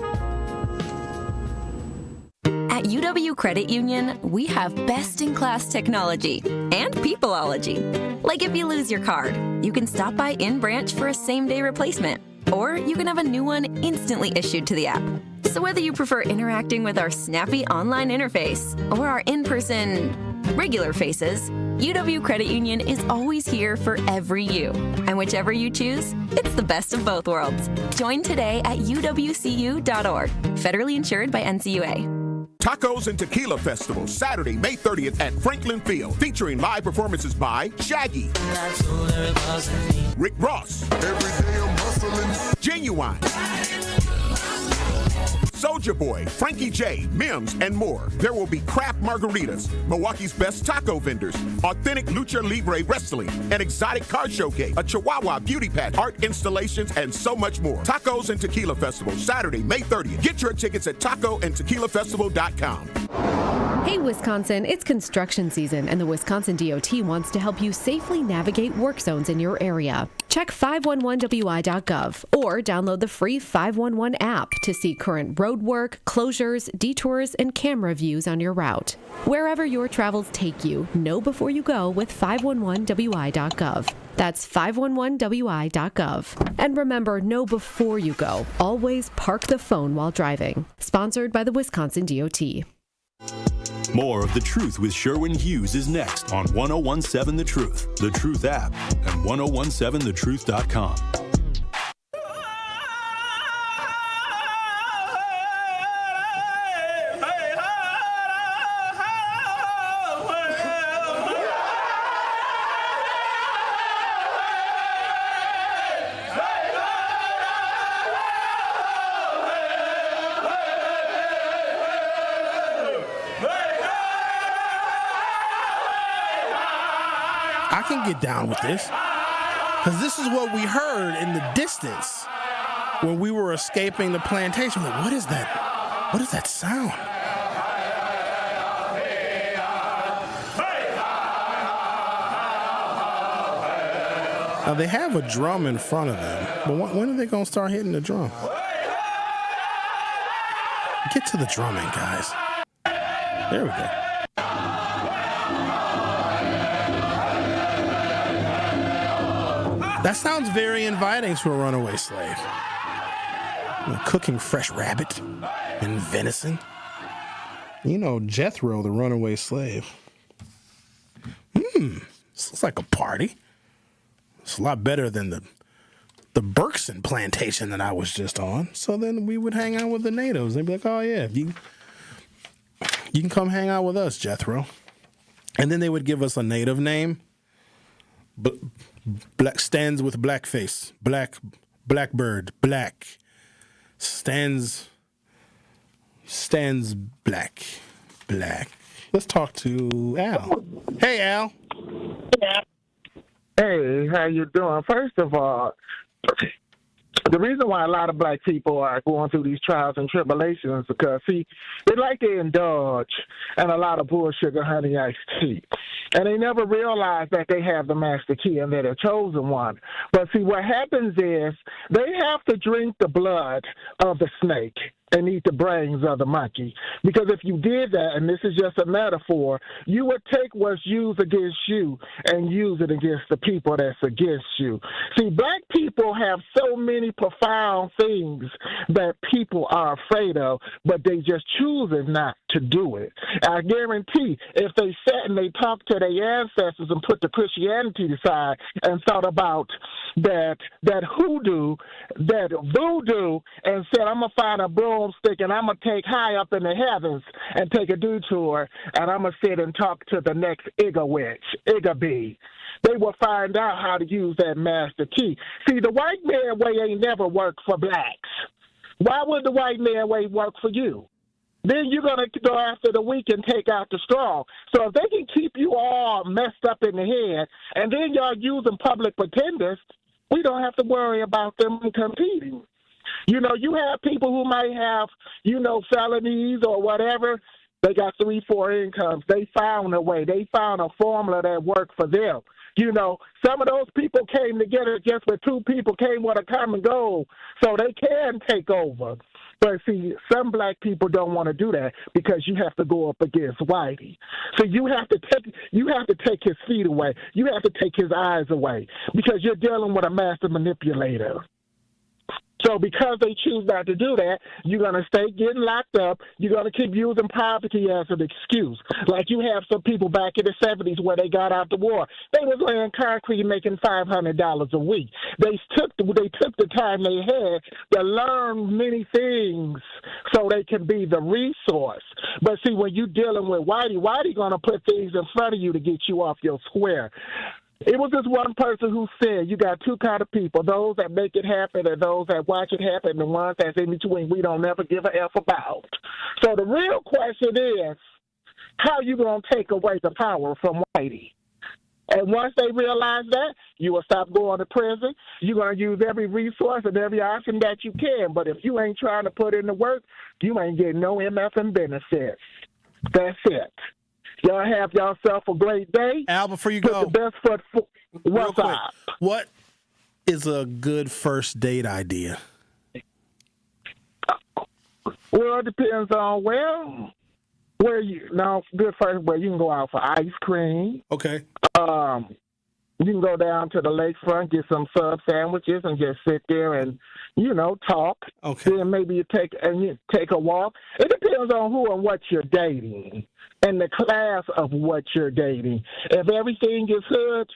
At UW Credit Union, we have best-in-class technology and peopleology. Like if you lose your card, you can stop by in-branch for a same-day replacement, or you can have a new one instantly issued to the app. So whether you prefer interacting with our snappy online interface or our in-person regular faces, UW Credit Union is always here for every you. And whichever you choose, it's the best of both worlds. Join today at uwcu.org. Federally insured by NCUA. Tacos and Tequila Festival, Saturday, May 30th at Franklin Field, featuring live performances by Shaggy, Rick Ross, Genuine, Soulja Boy, Frankie J, Mims, and more. There will be craft margaritas, Milwaukee's best taco vendors, authentic lucha libre wrestling, an exotic car showcase, a Chihuahua beauty pageant, art installations, and so much more. Tacos and Tequila Festival, Saturday, May 30th. Get your tickets at tacoandtequilafestival.com. Hey, Wisconsin, it's construction season, and the Wisconsin DOT wants to help you safely navigate work zones in your area. Check 511wi.gov or download the free 511 app to see current road work, closures, detours, and camera views on your route. Wherever your travels take you, know before you go with 511wi.gov. That's 511wi.gov. And remember, know before you go. Always park the phone while driving. Sponsored by the Wisconsin DOT. More of The Truth with Sherwin Hughes is next on 1017 The Truth, The Truth app, and 1017thetruth.com. I can get down with this, because this is what we heard in the distance when we were escaping the plantation. Like, what is that? What is that sound? Now, they have a drum in front of them, but when are they going to start hitting the drum? Get to the drumming, guys. There we go. That sounds very inviting to a runaway slave. Cooking fresh rabbit and venison. You know, Jethro, the runaway slave. This looks like a party. It's a lot better than the Berkson plantation that I was just on. So then we would hang out with the natives. They'd be like, oh, yeah, you can come hang out with us, Jethro. And then they would give us a native name. Black stands with blackface. Blackbird. Black. Stands black. Let's talk to Al. Hey, Al. Hey, how you doing? First of all, the reason why a lot of black people are going through these trials and tribulations is because, see, they like to indulge in a lot of bullshit honey iced tea. And they never realize that they have the master key and they're the chosen one. But see, what happens is they have to drink the blood of the snake and eat the brains of the monkey. Because if you did that, and this is just a metaphor, you would take what's used against you and use it against the people that's against you. See, black people have so many profound things that people are afraid of, but they just choosing not to do it. I guarantee if they sat and they talked to their ancestors and put the Christianity aside and thought about that hoodoo, that voodoo, and said, I'm going to find a broomstick and I'm going to take high up in the heavens and take a detour and I'm going to sit and talk to the next Igga witch, Igga bee. They will find out how to use that master key. See, the white man way ain't never worked for blacks. Why would the white man way work for you? Then you're going to go after the weak and take out the strong. So if they can keep you all messed up in the head and then y'all using public pretenders, we don't have to worry about them competing. You know, you have people who might have, felonies or whatever. They got 3-4 incomes. They found a way. They found a formula that worked for them. Some of those people came together just with two people came with a common goal, so they can take over. But see, some black people don't want to do that because you have to go up against Whitey. So you have to take his feet away. You have to take his eyes away because you're dealing with a master manipulator. So because they choose not to do that, you're going to stay getting locked up. You're going to keep using poverty as an excuse. Like you have some people back in the 70s where they got out the war. They was laying concrete making $500 a week. They took the time they had to learn many things so they can be the resource. But see, when you're dealing with Whitey going to put things in front of you to get you off your square. It was this one person who said you got two kind of people, those that make it happen and those that watch it happen, and the ones that's in between we don't never give a F about. So the real question is, how you going to take away the power from Whitey? And once they realize that, you will stop going to prison. You're going to use every resource and every option that you can. But if you ain't trying to put in the work, you ain't getting no MF and benefits. That's it. Y'all have yourself a great day. Al, before you go, the best foot real quick, what is a good first date idea? Well, it depends on where you good first where you can go out for ice cream. Okay. You can go down to the lakefront, get some sub sandwiches, and just sit there and talk. Okay. Then maybe you take a walk. It depends on who and what you're dating and the class of what you're dating. If everything is hood,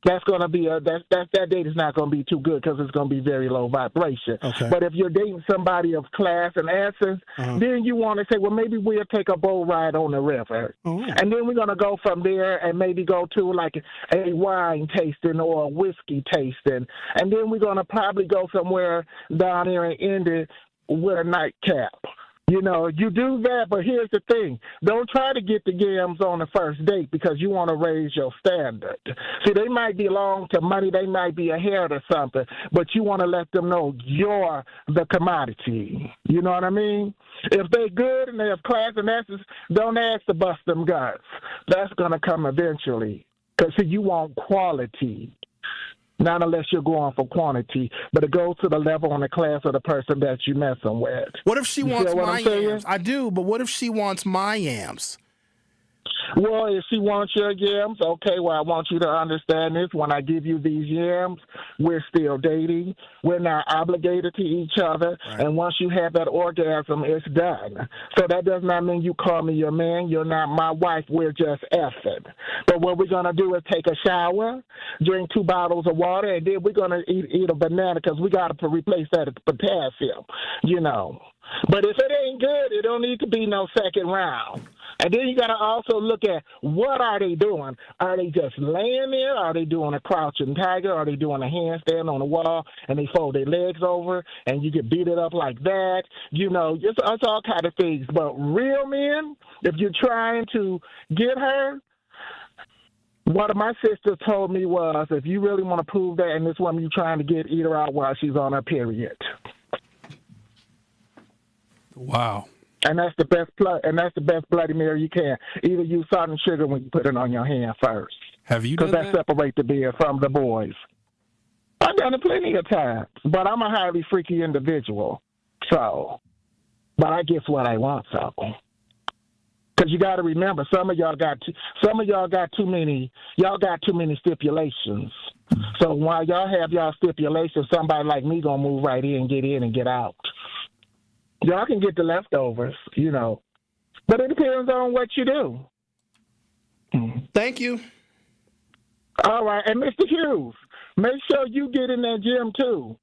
that's going to be that date is not going to be too good because it's going to be very low vibration. Okay. But if you're dating somebody of class and essence, then you want to say, well, maybe we'll take a boat ride on the river. Oh. And then we're going to go from there and maybe go to like a wine tasting or a whiskey tasting. And then we're going to probably go somewhere down here in Indy with a nightcap. You do that, but here's the thing. Don't try to get the yams on the first date because you want to raise your standard. See, they might belong to money. They might be ahead or something, but you want to let them know you're the commodity. You know what I mean? If they're good and they have class and essence, don't ask to bust them guts. That's going to come eventually because, see, you want quality. Not unless you're going for quantity, but it goes to the level and the class of the person that you're messing with. What if she wants my yams? I do, but what if she wants my yams? Well, if she wants your yams, okay, well, I want you to understand this. When I give you these yams, we're still dating. We're not obligated to each other. Right. And once you have that orgasm, it's done. So that does not mean you call me your man. You're not my wife. We're just effing. But what we're going to do is take a shower, drink 2 bottles of water, and then we're going to eat a banana because we got to replace that with potassium, you know. But if it ain't good, it don't need to be no second round. And then you got to also look at what are they doing. Are they just laying there? Are they doing a crouching tiger? Are they doing a handstand on the wall and they fold their legs over and you get beat it up like that? You know, it's all kind of things. But real men, if you're trying to get her, what my sister told me was, if you really want to prove that and this woman you're trying to get, eat her out while she's on her period. Wow. And that's the best Bloody Mary you can. Either use salt and sugar when you put it on your hand first. Have you done that? Because that separates the beer from the boys. I've done it plenty of times, but I'm a highly freaky individual. So, but I guess what I want, so. Because you got to remember, some of y'all got too many stipulations. So while y'all have y'all stipulations, somebody like me gonna move right in, get in, and get out. Y'all can get the leftovers, you know. But it depends on what you do. Thank you. All right. And Mr. Hughes, make sure you get in that gym, too.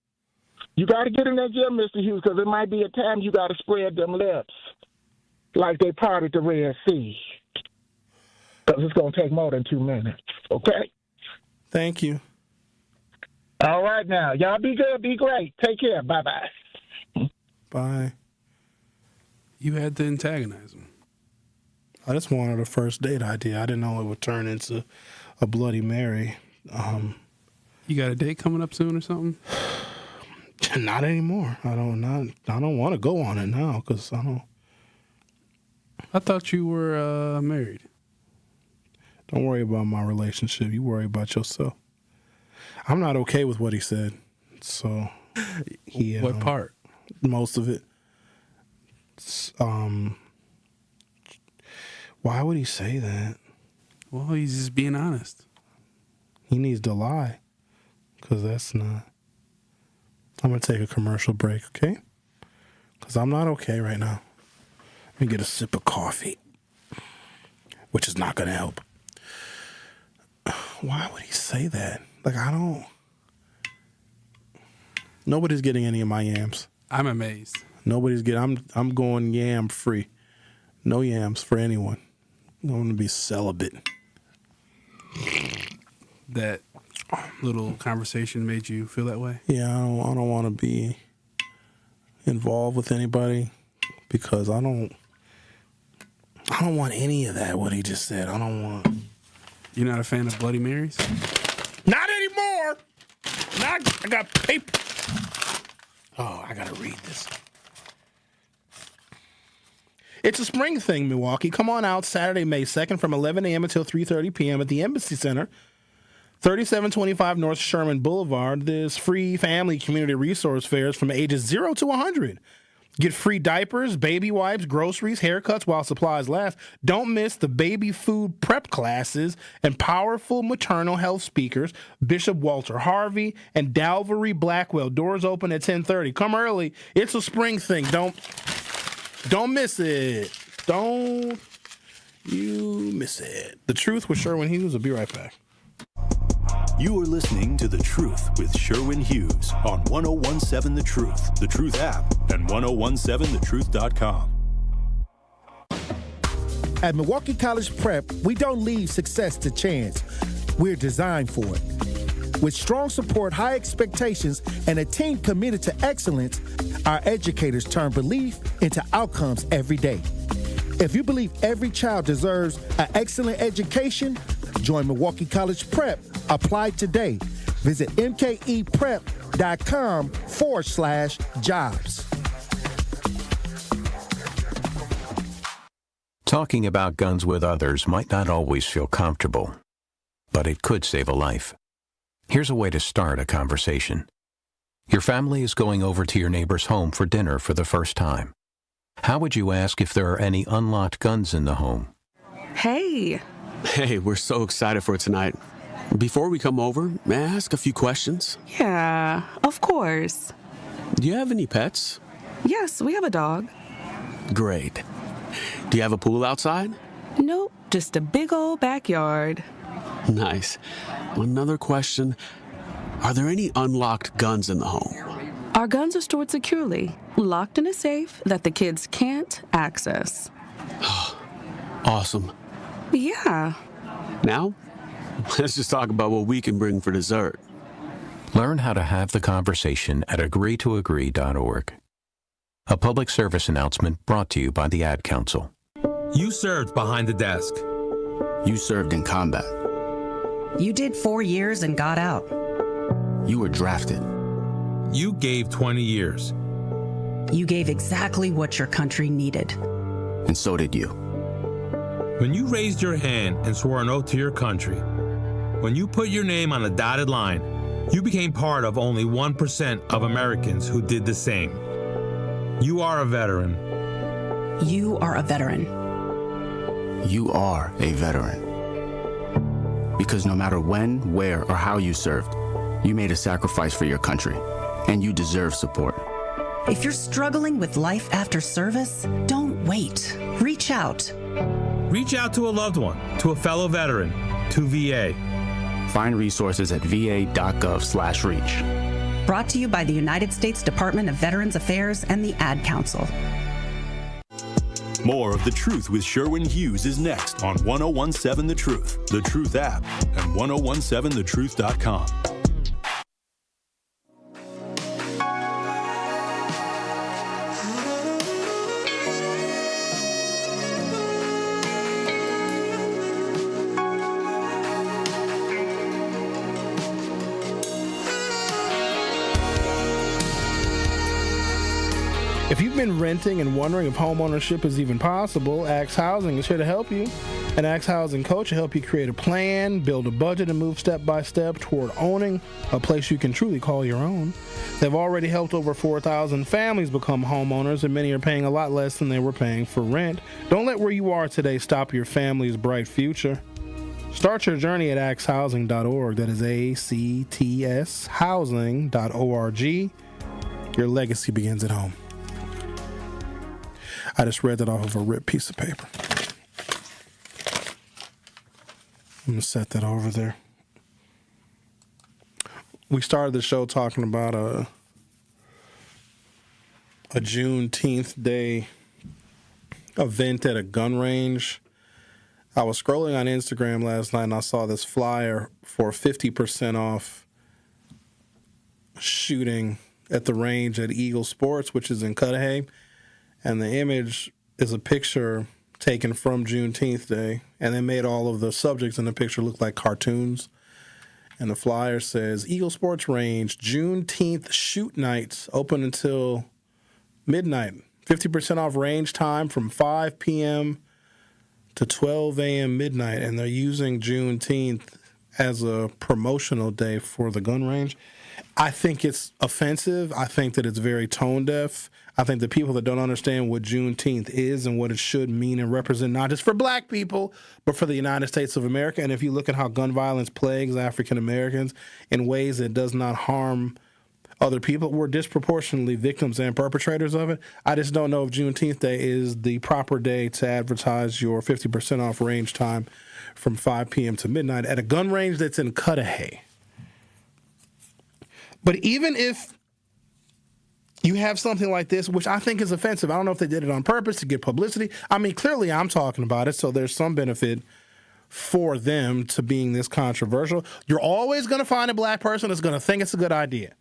You got to get in that gym, Mr. Hughes, because it might be a time you got to spread them lips like they parted the Red Sea. Because it's going to take more than 2 minutes. Okay? Thank you. All right, now. Y'all be good. Be great. Take care. Bye-bye. Bye. You had to antagonize him. I just wanted a first date idea. I didn't know it would turn into a Bloody Mary. You got a date coming up soon or something? Not anymore. I don't want to go on it now because I don't. I thought you were married. Don't worry about my relationship. You worry about yourself. I'm not okay with what he said. So what part? Most of it. Why would he say that? Well, he's just being honest. He needs to lie, because that's not. I'm going to take a commercial break, okay? Because I'm not okay right now. Let me get a sip of coffee, which is not going to help. Why would he say that? Like, nobody's getting any of my yams. I'm amazed. Nobody's getting. I'm going yam free. No yams for anyone. I'm going to be celibate. That little conversation made you feel that way? Yeah, I don't want to be involved with anybody because I don't want any of that. What he just said. I don't want. You're not a fan of Bloody Marys? Not anymore. I got paper. Oh, I gotta read this. It's a spring thing, Milwaukee. Come on out Saturday, May 2nd from 11 a.m. until 3:30 p.m. at the Embassy Center, 3725 North Sherman Boulevard. There's free family community resource fairs from ages 0 to 100. Get free diapers, baby wipes, groceries, haircuts while supplies last. Don't miss the baby food prep classes and powerful maternal health speakers, Bishop Walter Harvey and Dalvery Blackwell. Doors open at 10:30. Come early. It's a spring thing. Don't miss it. Don't you miss it. The Truth with Sherwin Hughes. Will be right back. You are listening to The Truth with Sherwin Hughes on 1017 The Truth, The Truth app, and 1017thetruth.com. At Milwaukee College Prep, we don't leave success to chance. We're designed for it. With strong support, high expectations, and a team committed to excellence, our educators turn belief into outcomes every day. If you believe every child deserves an excellent education, join Milwaukee College Prep. Apply today. Visit mkeprep.com/jobs. Talking about guns with others might not always feel comfortable, but it could save a life. Here's a way to start a conversation. Your family is going over to your neighbor's home for dinner for the first time. How would you ask if there are any unlocked guns in the home? Hey. Hey, we're so excited for tonight. Before we come over, may I ask a few questions? Yeah, of course. Do you have any pets? Yes, we have a dog. Great. Do you have a pool outside? Nope, just a big old backyard. Nice. Another question. Are there any unlocked guns in the home? Our guns are stored securely, locked in a safe that the kids can't access. Awesome. Yeah. Now, let's just talk about what we can bring for dessert. Learn how to have the conversation at agreetoagree.org. A public service announcement brought to you by the Ad Council. You served behind the desk. You served in combat. You did 4 years and got out. You were drafted. You gave 20 years. You gave exactly what your country needed. And so did you. When you raised your hand and swore an oath to your country, when you put your name on a dotted line, you became part of only 1% of Americans who did the same. You are a veteran. You are a veteran. You are a veteran. Because no matter when, where, or how you served, you made a sacrifice for your country, and you deserve support. If you're struggling with life after service, don't wait. Reach out. Reach out to a loved one, to a fellow veteran, to VA. Find resources at va.gov/reach. Brought to you by the United States Department of Veterans Affairs and the Ad Council. More of The Truth with Sherwin Hughes is next on 1017 The Truth, The Truth app, and 1017thetruth.com. If you've been renting and wondering if homeownership is even possible, Axe Housing is here to help you. An Axe Housing coach will help you create a plan, build a budget, and move step by step toward owning a place you can truly call your own. They've already helped over 4,000 families become homeowners, and many are paying a lot less than they were paying for rent. Don't let where you are today stop your family's bright future. Start your journey at axhousing.org. That is ACTS housing.org. Your legacy begins at home. I just read that off of a ripped piece of paper. I'm going to set that over there. We started the show talking about a Juneteenth Day event at a gun range. I was scrolling on Instagram last night and I saw this flyer for 50% off shooting at the range at Eagle Sports, which is in Cudahy. And the image is a picture taken from Juneteenth Day, and they made all of the subjects in the picture look like cartoons. And the flyer says, Eagle Sports Range, Juneteenth shoot nights open until midnight. 50% off range time from 5 p.m. to 12 a.m. midnight. And they're using Juneteenth as a promotional day for the gun range. I think it's offensive. I think that it's very tone deaf. I think the people that don't understand what Juneteenth is and what it should mean and represent, not just for black people, but for the United States of America. And if you look at how gun violence plagues African Americans in ways that does not harm other people, we're disproportionately victims and perpetrators of it. I just don't know if Juneteenth Day is the proper day to advertise your 50% off range time from 5 p.m. to midnight at a gun range that's in Cudahy. But even if you have something like this, which I think is offensive, I don't know if they did it on purpose to get publicity. I mean, clearly I'm talking about it, so there's some benefit for them to being this controversial. You're always going to find a black person that's going to think it's a good idea.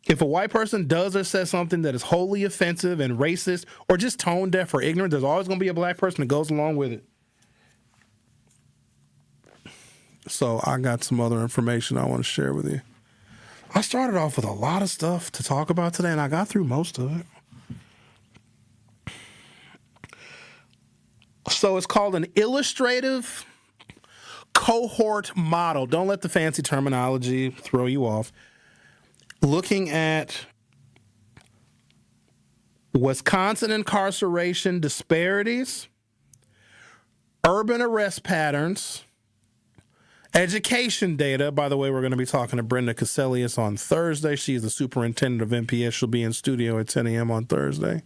If a white person does or says something that is wholly offensive and racist or just tone deaf or ignorant, there's always going to be a black person that goes along with it. So I got some other information I want to share with you. I started off with a lot of stuff to talk about today, and I got through most of it. So it's called an illustrative cohort model. Don't let the fancy terminology throw you off. Looking at Wisconsin incarceration disparities, urban arrest patterns, education data. By the way, we're going to be talking to Brenda Caselius on Thursday. She's the superintendent of MPS. She'll be in studio at 10 a.m. on Thursday.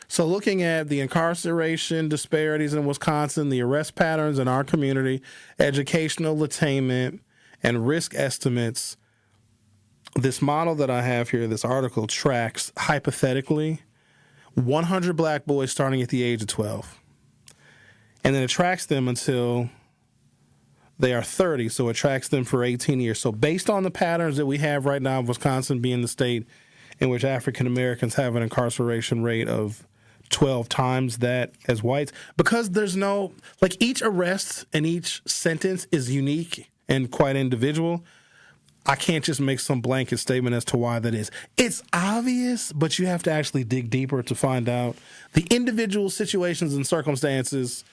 So looking at the incarceration disparities in Wisconsin, the arrest patterns in our community, educational attainment, and risk estimates, this model that I have here, this article tracks, hypothetically, 100 black boys starting at the age of 12. And then it tracks them until they are 30, so it tracks them for 18 years. So based on the patterns that we have right now, Wisconsin being the state in which African Americans have an incarceration rate of 12 times that as whites, because there's no, like, each arrest and each sentence is unique and quite individual. I can't just make some blanket statement as to why that is. It's obvious, but you have to actually dig deeper to find out the individual situations and circumstances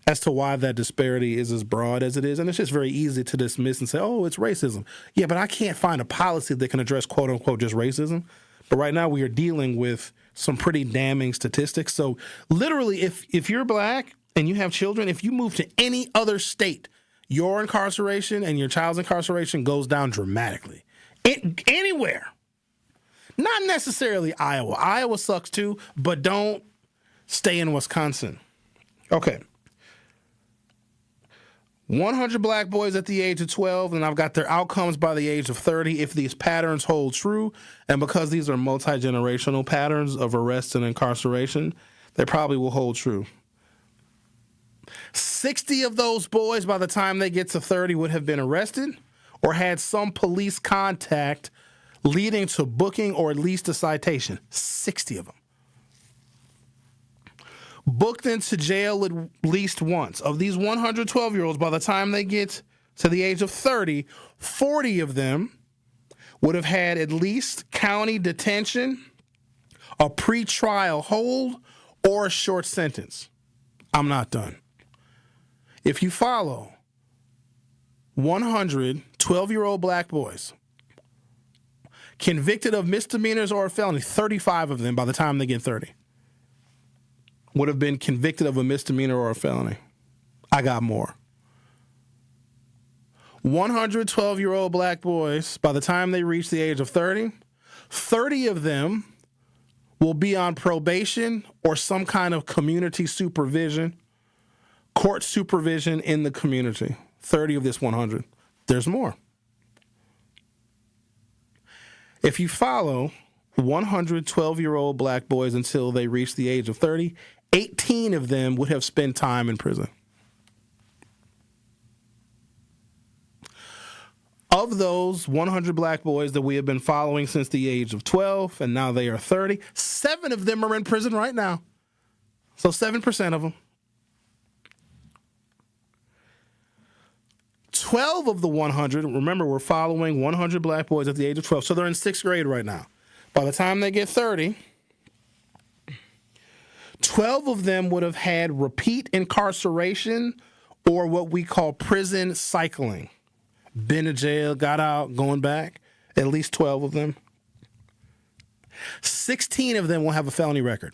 as to why that disparity is as broad as it is. And it's just very easy to dismiss and say, oh, it's racism. Yeah, but I can't find a policy that can address, quote unquote, just racism. But right now we are dealing with some pretty damning statistics. So literally, if you're black and you have children, if you move to any other state, your incarceration and your child's incarceration goes down dramatically. Anywhere. Not necessarily Iowa. Iowa sucks too, but don't stay in Wisconsin. Okay. 100 black boys at the age of 12, and I've got their outcomes by the age of 30 if these patterns hold true. And because these are multi-generational patterns of arrest and incarceration, they probably will hold true. 60 of those boys, by the time they get to 30, would have been arrested or had some police contact leading to booking or at least a citation. 60 of them. Booked into jail at least once. Of these 112-year-olds, by the time they get to the age of 30, 40 of them would have had at least county detention, a pretrial hold, or a short sentence. I'm not done. If you follow 100 12-year-old black boys convicted of misdemeanors or a felony, 35 of them by the time they get 30 would have been convicted of a misdemeanor or a felony. I got more. 100 12-year-old black boys, by the time they reach the age of 30, 30 of them will be on probation or some kind of community supervision, court supervision in the community. 30 of this 100. There's more. If you follow 100 12-year-old black boys until they reach the age of 30, 18 of them would have spent time in prison. Of those 100 black boys that we have been following since the age of 12, and now they are 30, 7 of them are in prison right now. So 7% of them. 12 of the 100, remember, we're following 100 black boys at the age of 12, so they're in 6th grade right now. By the time they get 30, 12 of them would have had repeat incarceration or what we call prison cycling. Been to jail, got out, going back. At least 12 of them. 16 of them will have a felony record.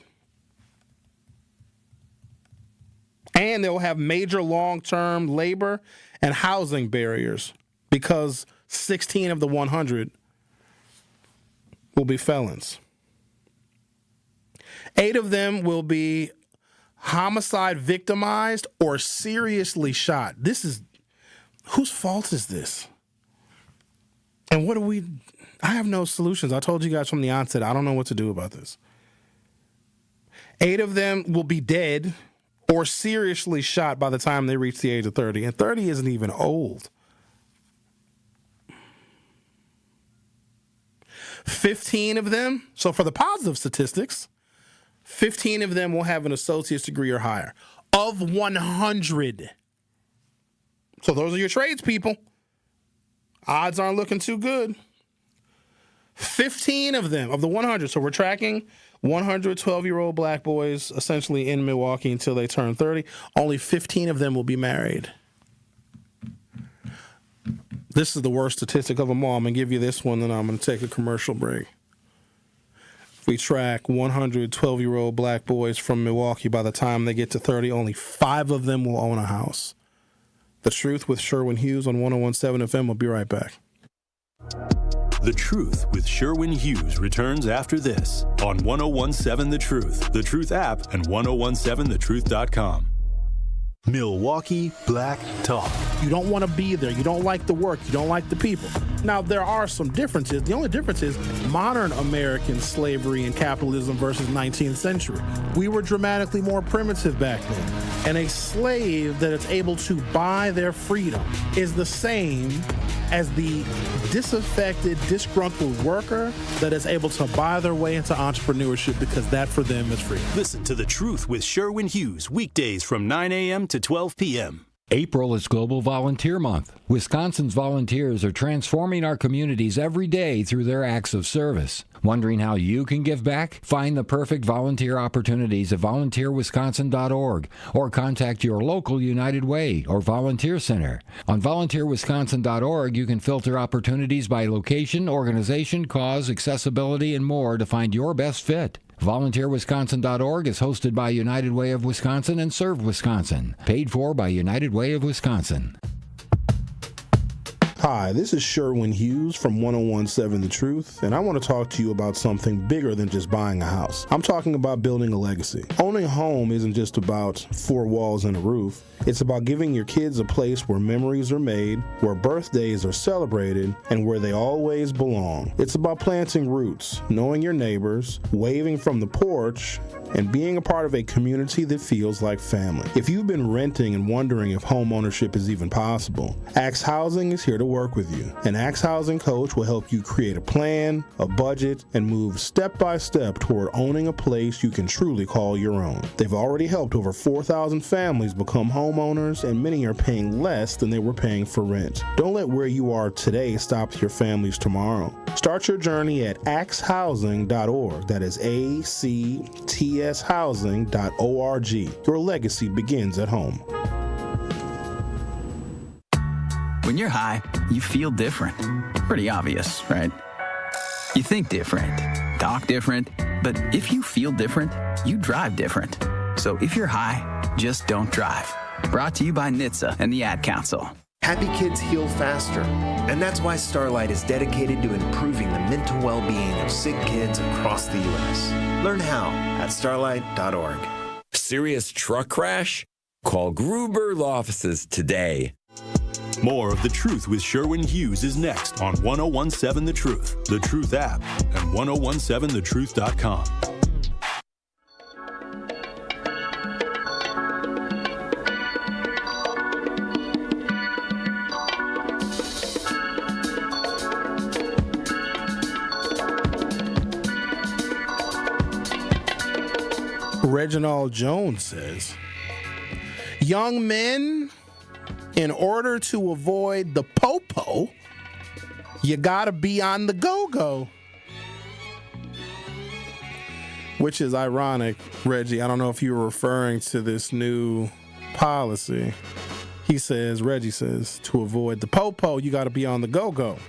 And they'll have major long-term labor and housing barriers because 16 of the 100 will be felons. 8 of them will be homicide victimized or seriously shot. Whose fault is this? And I have no solutions. I told you guys from the onset, I don't know what to do about this. 8 of them will be dead or seriously shot by the time they reach the age of 30. And 30 isn't even old. 15 of them, so for the positive statistics, 15 of them will have an associate's degree or higher. Of 100. So those are your tradespeople. Odds aren't looking too good. 15 of them, of the 100, so we're tracking 100 12-year-old black boys essentially in Milwaukee until they turn 30. Only 15 of them will be married. This is the worst statistic of them all. I'm going to give you this one, then I'm going to take a commercial break. We track 100 12-year-old black boys from Milwaukee. By the time they get to 30, only 5 of them will own a house. The Truth with Sherwin Hughes on 101.7 FM. We'll be right back. The Truth with Sherwin Hughes returns after this on 101.7 The Truth app, and 1017thetruth.com. Milwaukee Black Talk. You don't want to be there. You don't like the work. You don't like the people. Now, there are some differences. The only difference is modern American slavery and capitalism versus 19th century. We were dramatically more primitive back then. And a slave that is able to buy their freedom is the same as the disaffected, disgruntled worker that is able to buy their way into entrepreneurship, because that for them is freedom. Listen to The Truth with Sherwin Hughes weekdays from 9 a.m. to 12 p.m. April is Global Volunteer Month. Wisconsin's volunteers are transforming our communities every day through their acts of service. Wondering how you can give back? Find the perfect volunteer opportunities at volunteerwisconsin.org or contact your local United Way or volunteer center. On volunteerwisconsin.org, you can filter opportunities by location, organization, cause, accessibility, and more to find your best fit. VolunteerWisconsin.org is hosted by United Way of Wisconsin and Serve Wisconsin. Paid for by United Way of Wisconsin. Hi, this is Sherwin Hughes from 101.7 The Truth, and I want to talk to you about something bigger than just buying a house. I'm talking about building a legacy. Owning a home isn't just about 4 walls and a roof. It's about giving your kids a place where memories are made, where birthdays are celebrated, and where they always belong. It's about planting roots, knowing your neighbors, waving from the porch, and being a part of a community that feels like family. If you've been renting and wondering if home ownership is even possible, Axe Housing is here to work with you. An Axe Housing coach will help you create a plan, a budget, and move step by step toward owning a place you can truly call your own. They've already helped over 4,000 families become homeowners, and many are paying less than they were paying for rent. Don't let where you are today stop your families tomorrow. Start your journey at axehousing.org. That is ACTShousing.org. Your legacy begins at home. When you're high, you feel different. Pretty obvious, right? You think different, talk different, but if you feel different, you drive different. So if you're high, just don't drive. Brought to you by NHTSA and the Ad Council. Happy kids heal faster, and that's why Starlight is dedicated to improving the mental well-being of sick kids across the U.S. Learn how at starlight.org. Serious truck crash? Call Gruber Law Offices today. More of The Truth with Sherwin Hughes is next on 1017 The Truth, The Truth app, and 1017thetruth.com. Reginald Jones says, young men, in order to avoid the popo, you gotta be on the go-go. Which is ironic, Reggie. I don't know if you were referring to this new policy. Reggie says, to avoid the popo, you gotta be on the go-go.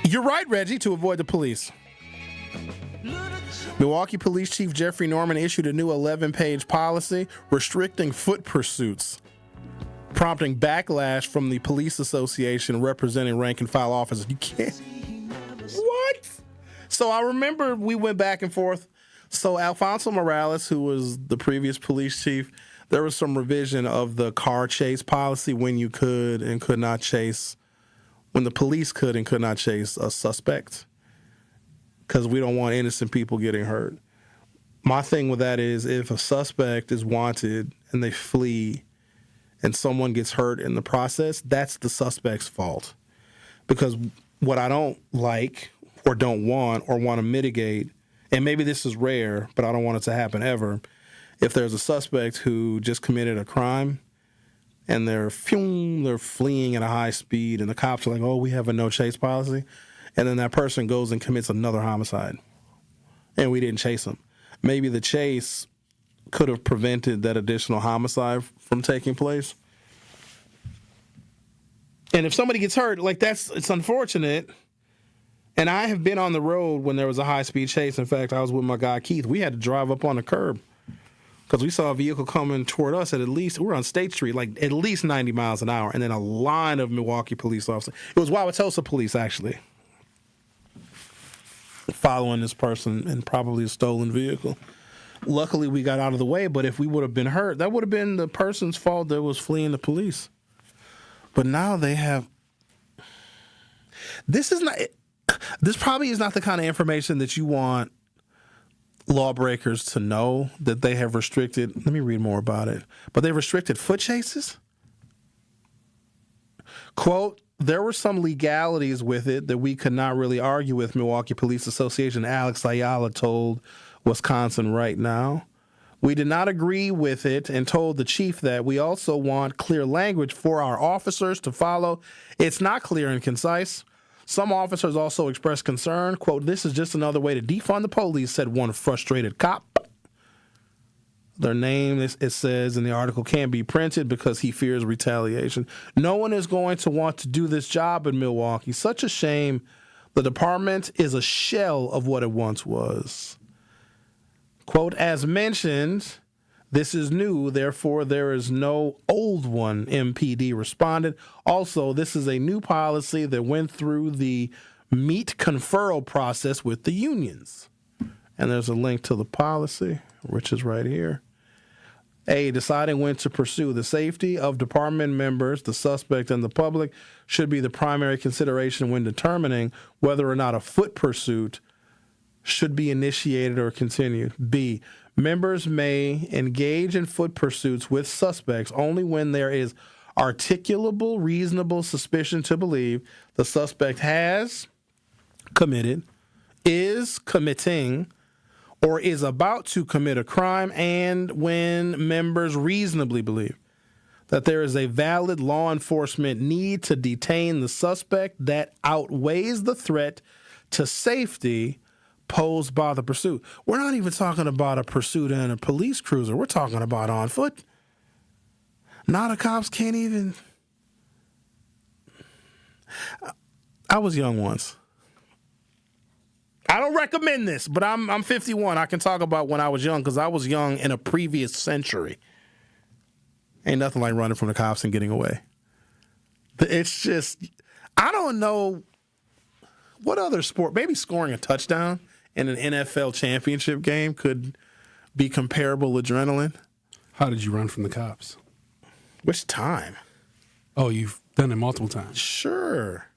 You're right, Reggie, to avoid the police. Milwaukee Police Chief Jeffrey Norman issued a new 11-page policy restricting foot pursuits, prompting backlash from the police association representing rank-and-file officers. You can't. What? So I remember we went back and forth. So Alfonso Morales, who was the previous police chief, there was some revision of the car chase policy, when you could and could not chase, when the police could and could not chase a suspect, because we don't want innocent people getting hurt. My thing with that is, if a suspect is wanted and they flee and someone gets hurt in the process, that's the suspect's fault. Because what I don't like or don't want or want to mitigate, and maybe this is rare, but I don't want it to happen ever, if there's a suspect who just committed a crime and they're fleeing at a high speed and the cops are like, oh, we have a no chase policy, and then that person goes and commits another homicide and we didn't chase them. Maybe the chase could have prevented that additional homicide from taking place. And if somebody gets hurt, like, it's unfortunate, And I have been on the road when there was a high-speed chase. In fact, I was with my guy Keith. We had to drive up on the curb because we saw a vehicle coming toward us at least, we were on State Street, like at least 90 miles an hour, and then a line of Milwaukee police officers. It was Wauwatosa police, actually, following this person in probably a stolen vehicle. Luckily, we got out of the way, but if we would have been hurt, that would have been the person's fault that was fleeing the police. But now they have... This probably is not the kind of information that you want lawbreakers to know, that they have restricted. Let me read more about it. But they've restricted foot chases. Quote, there were some legalities with it that we could not really argue with, Milwaukee Police Association Alex Ayala told Wisconsin Right Now. We did not agree with it and told the chief that we also want clear language for our officers to follow. It's not clear and concise. Some officers also expressed concern. Quote, this is just another way to defund the police, said one frustrated cop. Their name, it says in the article, can't be printed because he fears retaliation. No one is going to want to do this job in Milwaukee. Such a shame. The department is a shell of what it once was. Quote, as mentioned, this is new, therefore there is no old one, MPD responded. Also, this is a new policy that went through the meet conferral process with the unions. And there's a link to the policy, which is right here. A, deciding when to pursue the safety of department members, the suspect, and the public should be the primary consideration when determining whether or not a foot pursuit should be initiated or continued. B, members may engage in foot pursuits with suspects only when there is articulable, reasonable suspicion to believe the suspect has committed, is committing, or is about to commit a crime, and when members reasonably believe that there is a valid law enforcement need to detain the suspect that outweighs the threat to safety posed by the pursuit. We're not even talking about a pursuit in a police cruiser. We're talking about on foot. Now the cops can't even... I was young once. I don't recommend this, but I'm 51. I can talk about when I was young because I was young in a previous century. Ain't nothing like running from the cops and getting away. It's just, I don't know what other sport, maybe scoring a touchdown in an NFL championship game could be comparable adrenaline. How did you run from the cops? Which time? Oh, you've done it multiple times. Sure.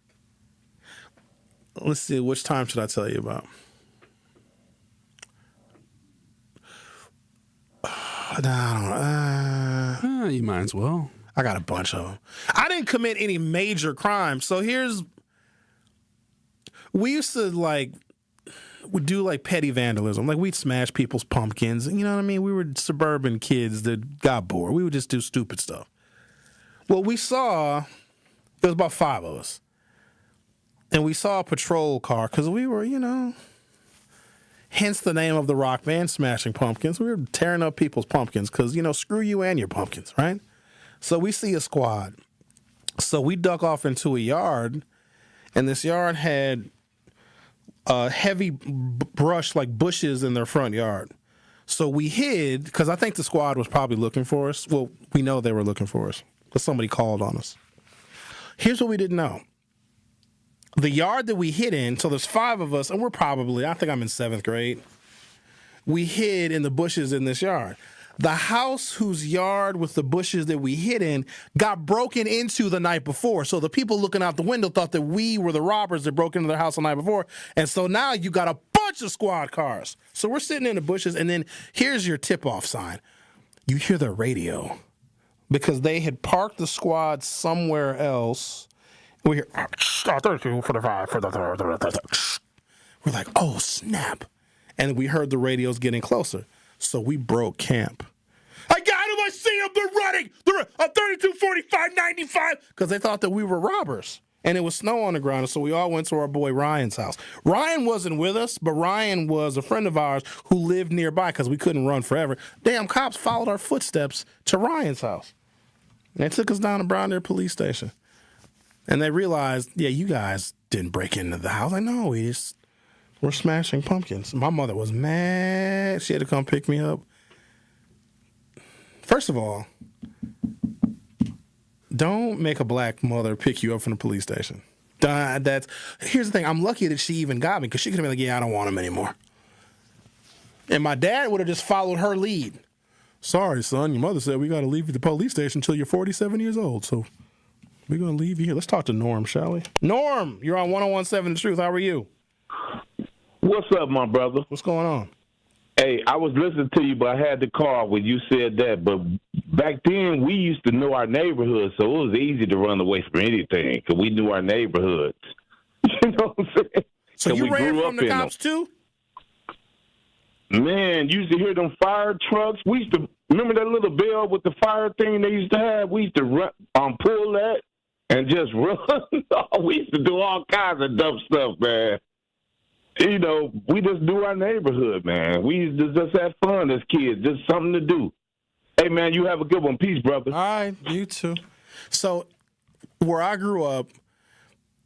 Let's see, which time should I tell you about? I don't know. You might as well. I got a bunch of them. I didn't commit any major crimes. So we used to would do petty vandalism. Like we'd smash people's pumpkins. You know what I mean? We were suburban kids that got bored. We would just do stupid stuff. Well, it was about 5 of us. And we saw a patrol car because we were, hence the name of the rock band, Smashing Pumpkins. We were tearing up people's pumpkins because, screw you and your pumpkins, right? So we see a squad. So we duck off into a yard, and this yard had heavy brush, like bushes in their front yard. So we hid because I think the squad was probably looking for us. Well, we know they were looking for us because somebody called on us. Here's what we didn't know. The yard that we hid in, so there's 5 of us, and I think I'm in 7th grade. We hid in the bushes in this yard. The house whose yard with the bushes that we hid in got broken into the night before. So the people looking out the window thought that we were the robbers that broke into their house the night before. And so now you got a bunch of squad cars. So we're sitting in the bushes, and then here's your tip-off sign. You hear the radio because they had parked the squad somewhere else. We hear 32 for the 5 for the. We're like, oh snap! And we heard the radios getting closer, so we broke camp. I got him! I see him! They're running! They're 32, 45, 95! Because they thought that we were robbers, and it was snow on the ground. So we all went to our boy Ryan's house. Ryan wasn't with us, but Ryan was a friend of ours who lived nearby because we couldn't run forever. Damn cops followed our footsteps to Ryan's house. And they took us down to Brown Deer Police Station. And they realized, yeah, you guys didn't break into the house. I know, we're smashing pumpkins. My mother was mad. She had to come pick me up. First of all, don't make a black mother pick you up from the police station. Here's the thing. I'm lucky that she even got me, because she could have been like, yeah, I don't want him anymore. And my dad would have just followed her lead. Sorry, son, your mother said we got to leave you at the police station until you're 47 years old, so we're going to leave you here. Let's talk to Norm, shall we? Norm, you're on 101.7 The Truth. How are you? What's up, my brother? What's going on? Hey, I was listening to you, but I had to call when you said that. But back then, we used to know our neighborhood, so it was easy to run away from anything because we knew our neighborhoods. You know what I'm saying? So you ran from the cops too? Man, you used to hear them fire trucks. We used to remember that little bell with the fire thing they used to have. We used to run, pull that and just run. We used to do all kinds of dumb stuff, man. You know, we just knew our neighborhood, man. We used to just have fun as kids, just something to do. Hey, man, you have a good one. Peace, brother. All right, you too. So where I grew up,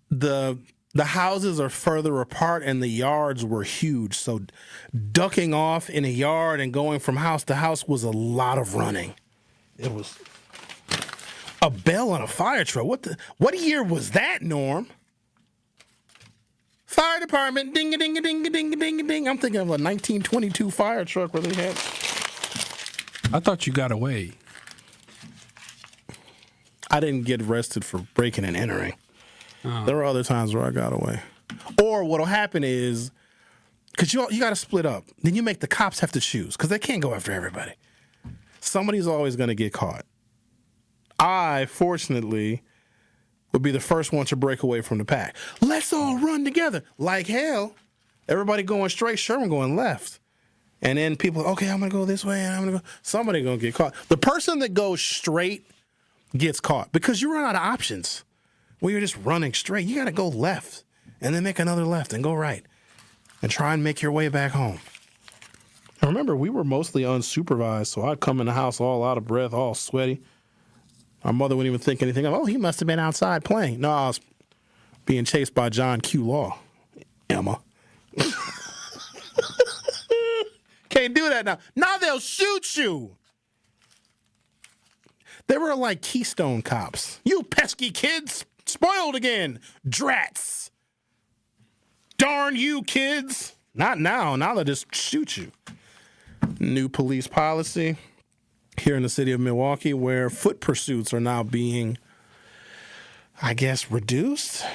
the houses are further apart and the yards were huge. So ducking off in a yard and going from house to house was a lot of running. It was a bell on a fire truck. What year was that, Norm? Fire department, ding-a-ding-a-ding-a-ding-a-ding-a-ding. I'm thinking of a 1922 fire truck where they had... I thought you got away. I didn't get arrested for breaking and entering. Oh. There were other times where I got away. Or what'll happen is, because you got to split up. Then you make the cops have to choose, because they can't go after everybody. Somebody's always going to get caught. I, fortunately, would be the first one to break away from the pack. Let's all run together. Like hell. Everybody going straight, Sherwin going left. And then people, okay, I'm going to go this way, and I'm going to go. Somebody going to get caught. The person that goes straight gets caught, because you run out of options. When you're just running straight, you got to go left, and then make another left, and go right, and try and make your way back home. And remember, we were mostly unsupervised, so I'd come in the house all out of breath, all sweaty. My mother wouldn't even think anything of, oh, he must have been outside playing. No, I was being chased by John Q. Law, Emma. Can't do that now. Now they'll shoot you. They were like Keystone cops. You pesky kids, spoiled again. Drats. Darn you, kids. Not now. Now they'll just shoot you. New police policy here in the city of Milwaukee, where foot pursuits are now being, I guess, reduced.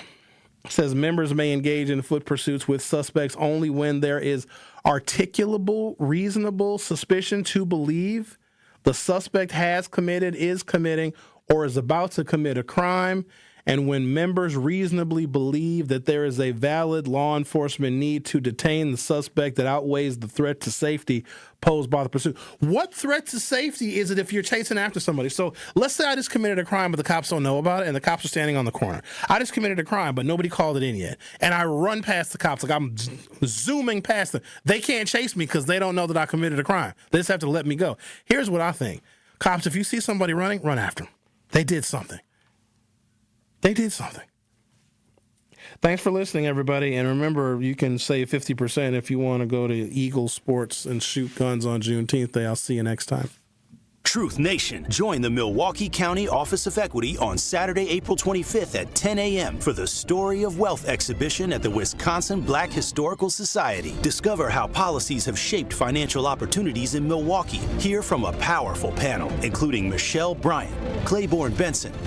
It says members may engage in foot pursuits with suspects only when there is articulable, reasonable suspicion to believe the suspect has committed, is committing, or is about to commit a crime, and when members reasonably believe that there is a valid law enforcement need to detain the suspect that outweighs the threat to safety posed by the pursuit. What threat to safety is it if you're chasing after somebody? So let's say I just committed a crime, but the cops don't know about it, and the cops are standing on the corner. I just committed a crime, but nobody called it in yet. And I run past the cops, like I'm zooming past them. They can't chase me because they don't know that I committed a crime. They just have to let me go. Here's what I think. Cops, if you see somebody running, run after them. They did something. They did something. Thanks for listening, everybody. And remember, you can save 50% if you want to go to Eagle Sports and shoot guns on Juneteenth Day. I'll see you next time. Truth Nation. Join the Milwaukee County Office of Equity on Saturday, April 25th at 10 a.m. for the Story of Wealth exhibition at the Wisconsin Black Historical Society. Discover how policies have shaped financial opportunities in Milwaukee. Hear from a powerful panel, including Michelle Bryant, Claiborne Benson,